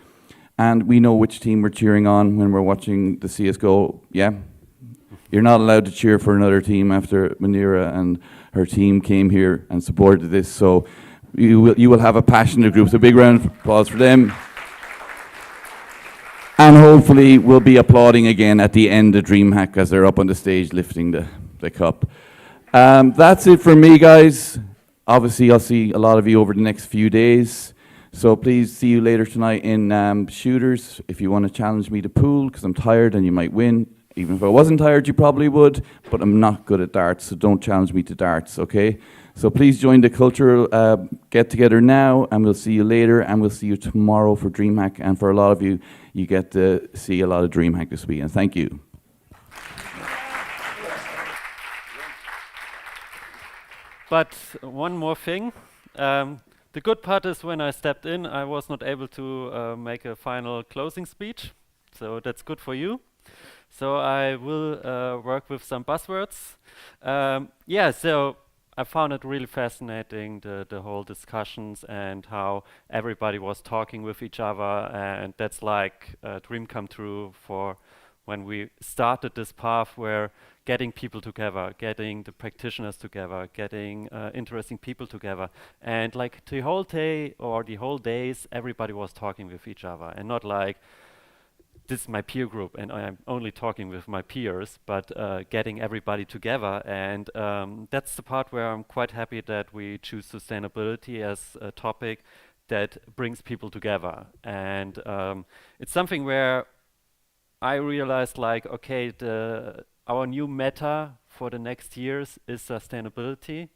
And we know which team we're cheering on when we're watching the CSGO. Yeah, you're not allowed to cheer for another team after Manira and her team came here and supported this. So you will have a passionate group. So a big round of applause for them. And hopefully we'll be applauding again at the end of DreamHack as they're up on the stage lifting the cup. That's it for me, guys. Obviously, I'll see a lot of you over the next few days. So please see you later tonight in Shooters. If you want to challenge me to pool, because I'm tired and you might win. Even if I wasn't tired, you probably would. But I'm not good at darts, so don't challenge me to darts, okay? So please join the cultural get-together now, and we'll see you later, and we'll see you tomorrow for DreamHack. And for a lot of you, you get to see a lot of DreamHack this week. And thank you. But one more thing. The good part is when I stepped in, I was not able to make a final closing speech. So that's good for you. So I will work with some buzzwords. Yeah, so I found it really fascinating, the whole discussions and how everybody was talking with each other. And that's like a dream come true for when we started this path where getting people together, getting the practitioners together, getting interesting people together. And like the whole day or the whole days, everybody was talking with each other and not like, this is my peer group and I'm only talking with my peers, but getting everybody together. And that's the part where I'm quite happy that we choose sustainability as a topic that brings people together. And it's something where I realized like, okay, our new meta for the next years is sustainability,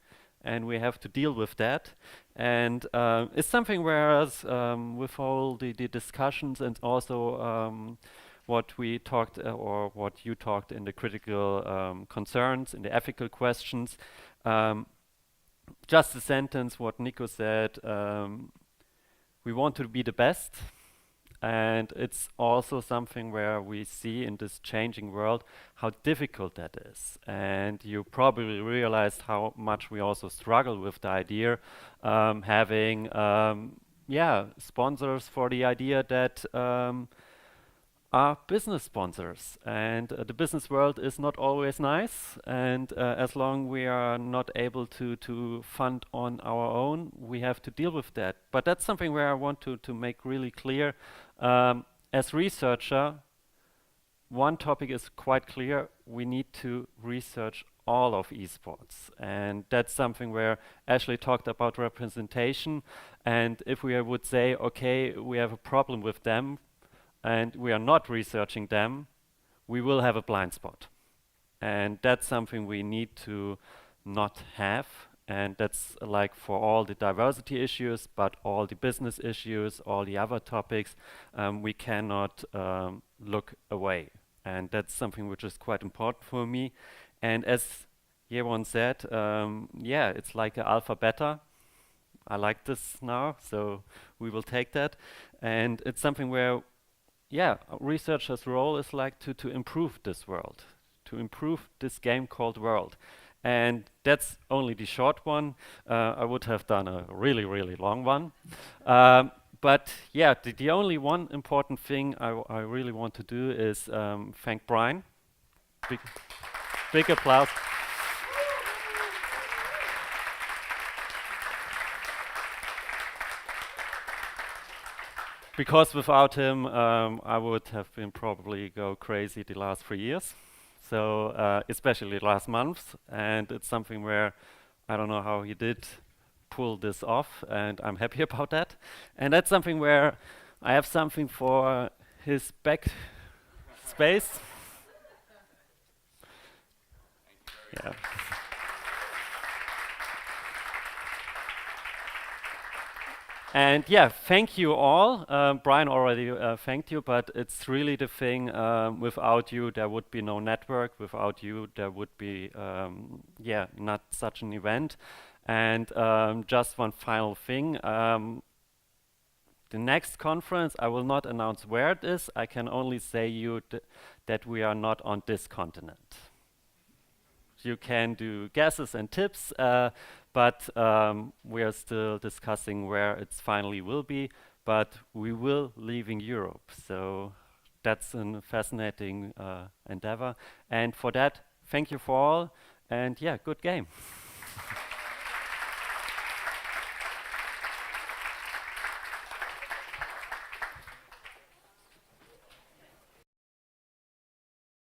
and we have to deal with that. And it's something whereas with all the discussions and also what we talked or what you talked in the critical concerns, in the ethical questions, just a sentence what Nico said, we want to be the best. And it's also something where we see in this changing world how difficult that is. And you probably realized how much we also struggle with the idea having sponsors for the idea that are business sponsors. And the business world is not always nice. And as long we are not able to fund on our own, we have to deal with that. But that's something where I want to make really clear. As researcher, one topic is quite clear. We need to research all of esports. And that's something where Ashley talked about representation. And if we would say, okay, we have a problem with them, and we are not researching them, we will have a blind spot. And that's something we need to not have. And that's like for all the diversity issues, but all the business issues, all the other topics, we cannot look away. And that's something which is quite important for me. And as Jewon said, yeah, it's like an alpha beta. I like this now, so we will take that. And it's something where yeah, researchers' role is like to improve this world, to improve this game called world. And that's only the short one. I would have done a really, really long one. But yeah, the only one important thing I really want to do is thank Brian. Big applause. Because without him, I would have been probably go crazy the last 3 years. So especially last month. And it's something where I don't know how he did pull this off, and I'm happy about that. And that's something where I have something for his back space. Yeah. And yeah, thank you all. Brian already thanked you, but it's really the thing, without you, there would be no network. Without you, there would be, yeah, not such an event. And just one final thing. The next conference, I will not announce where it is. I can only say you that we are not on this continent. You can do guesses and tips, but we are still discussing where it finally will be, but we will leaving Europe. So that's a fascinating endeavor. And for that, thank you for all, and yeah, good game.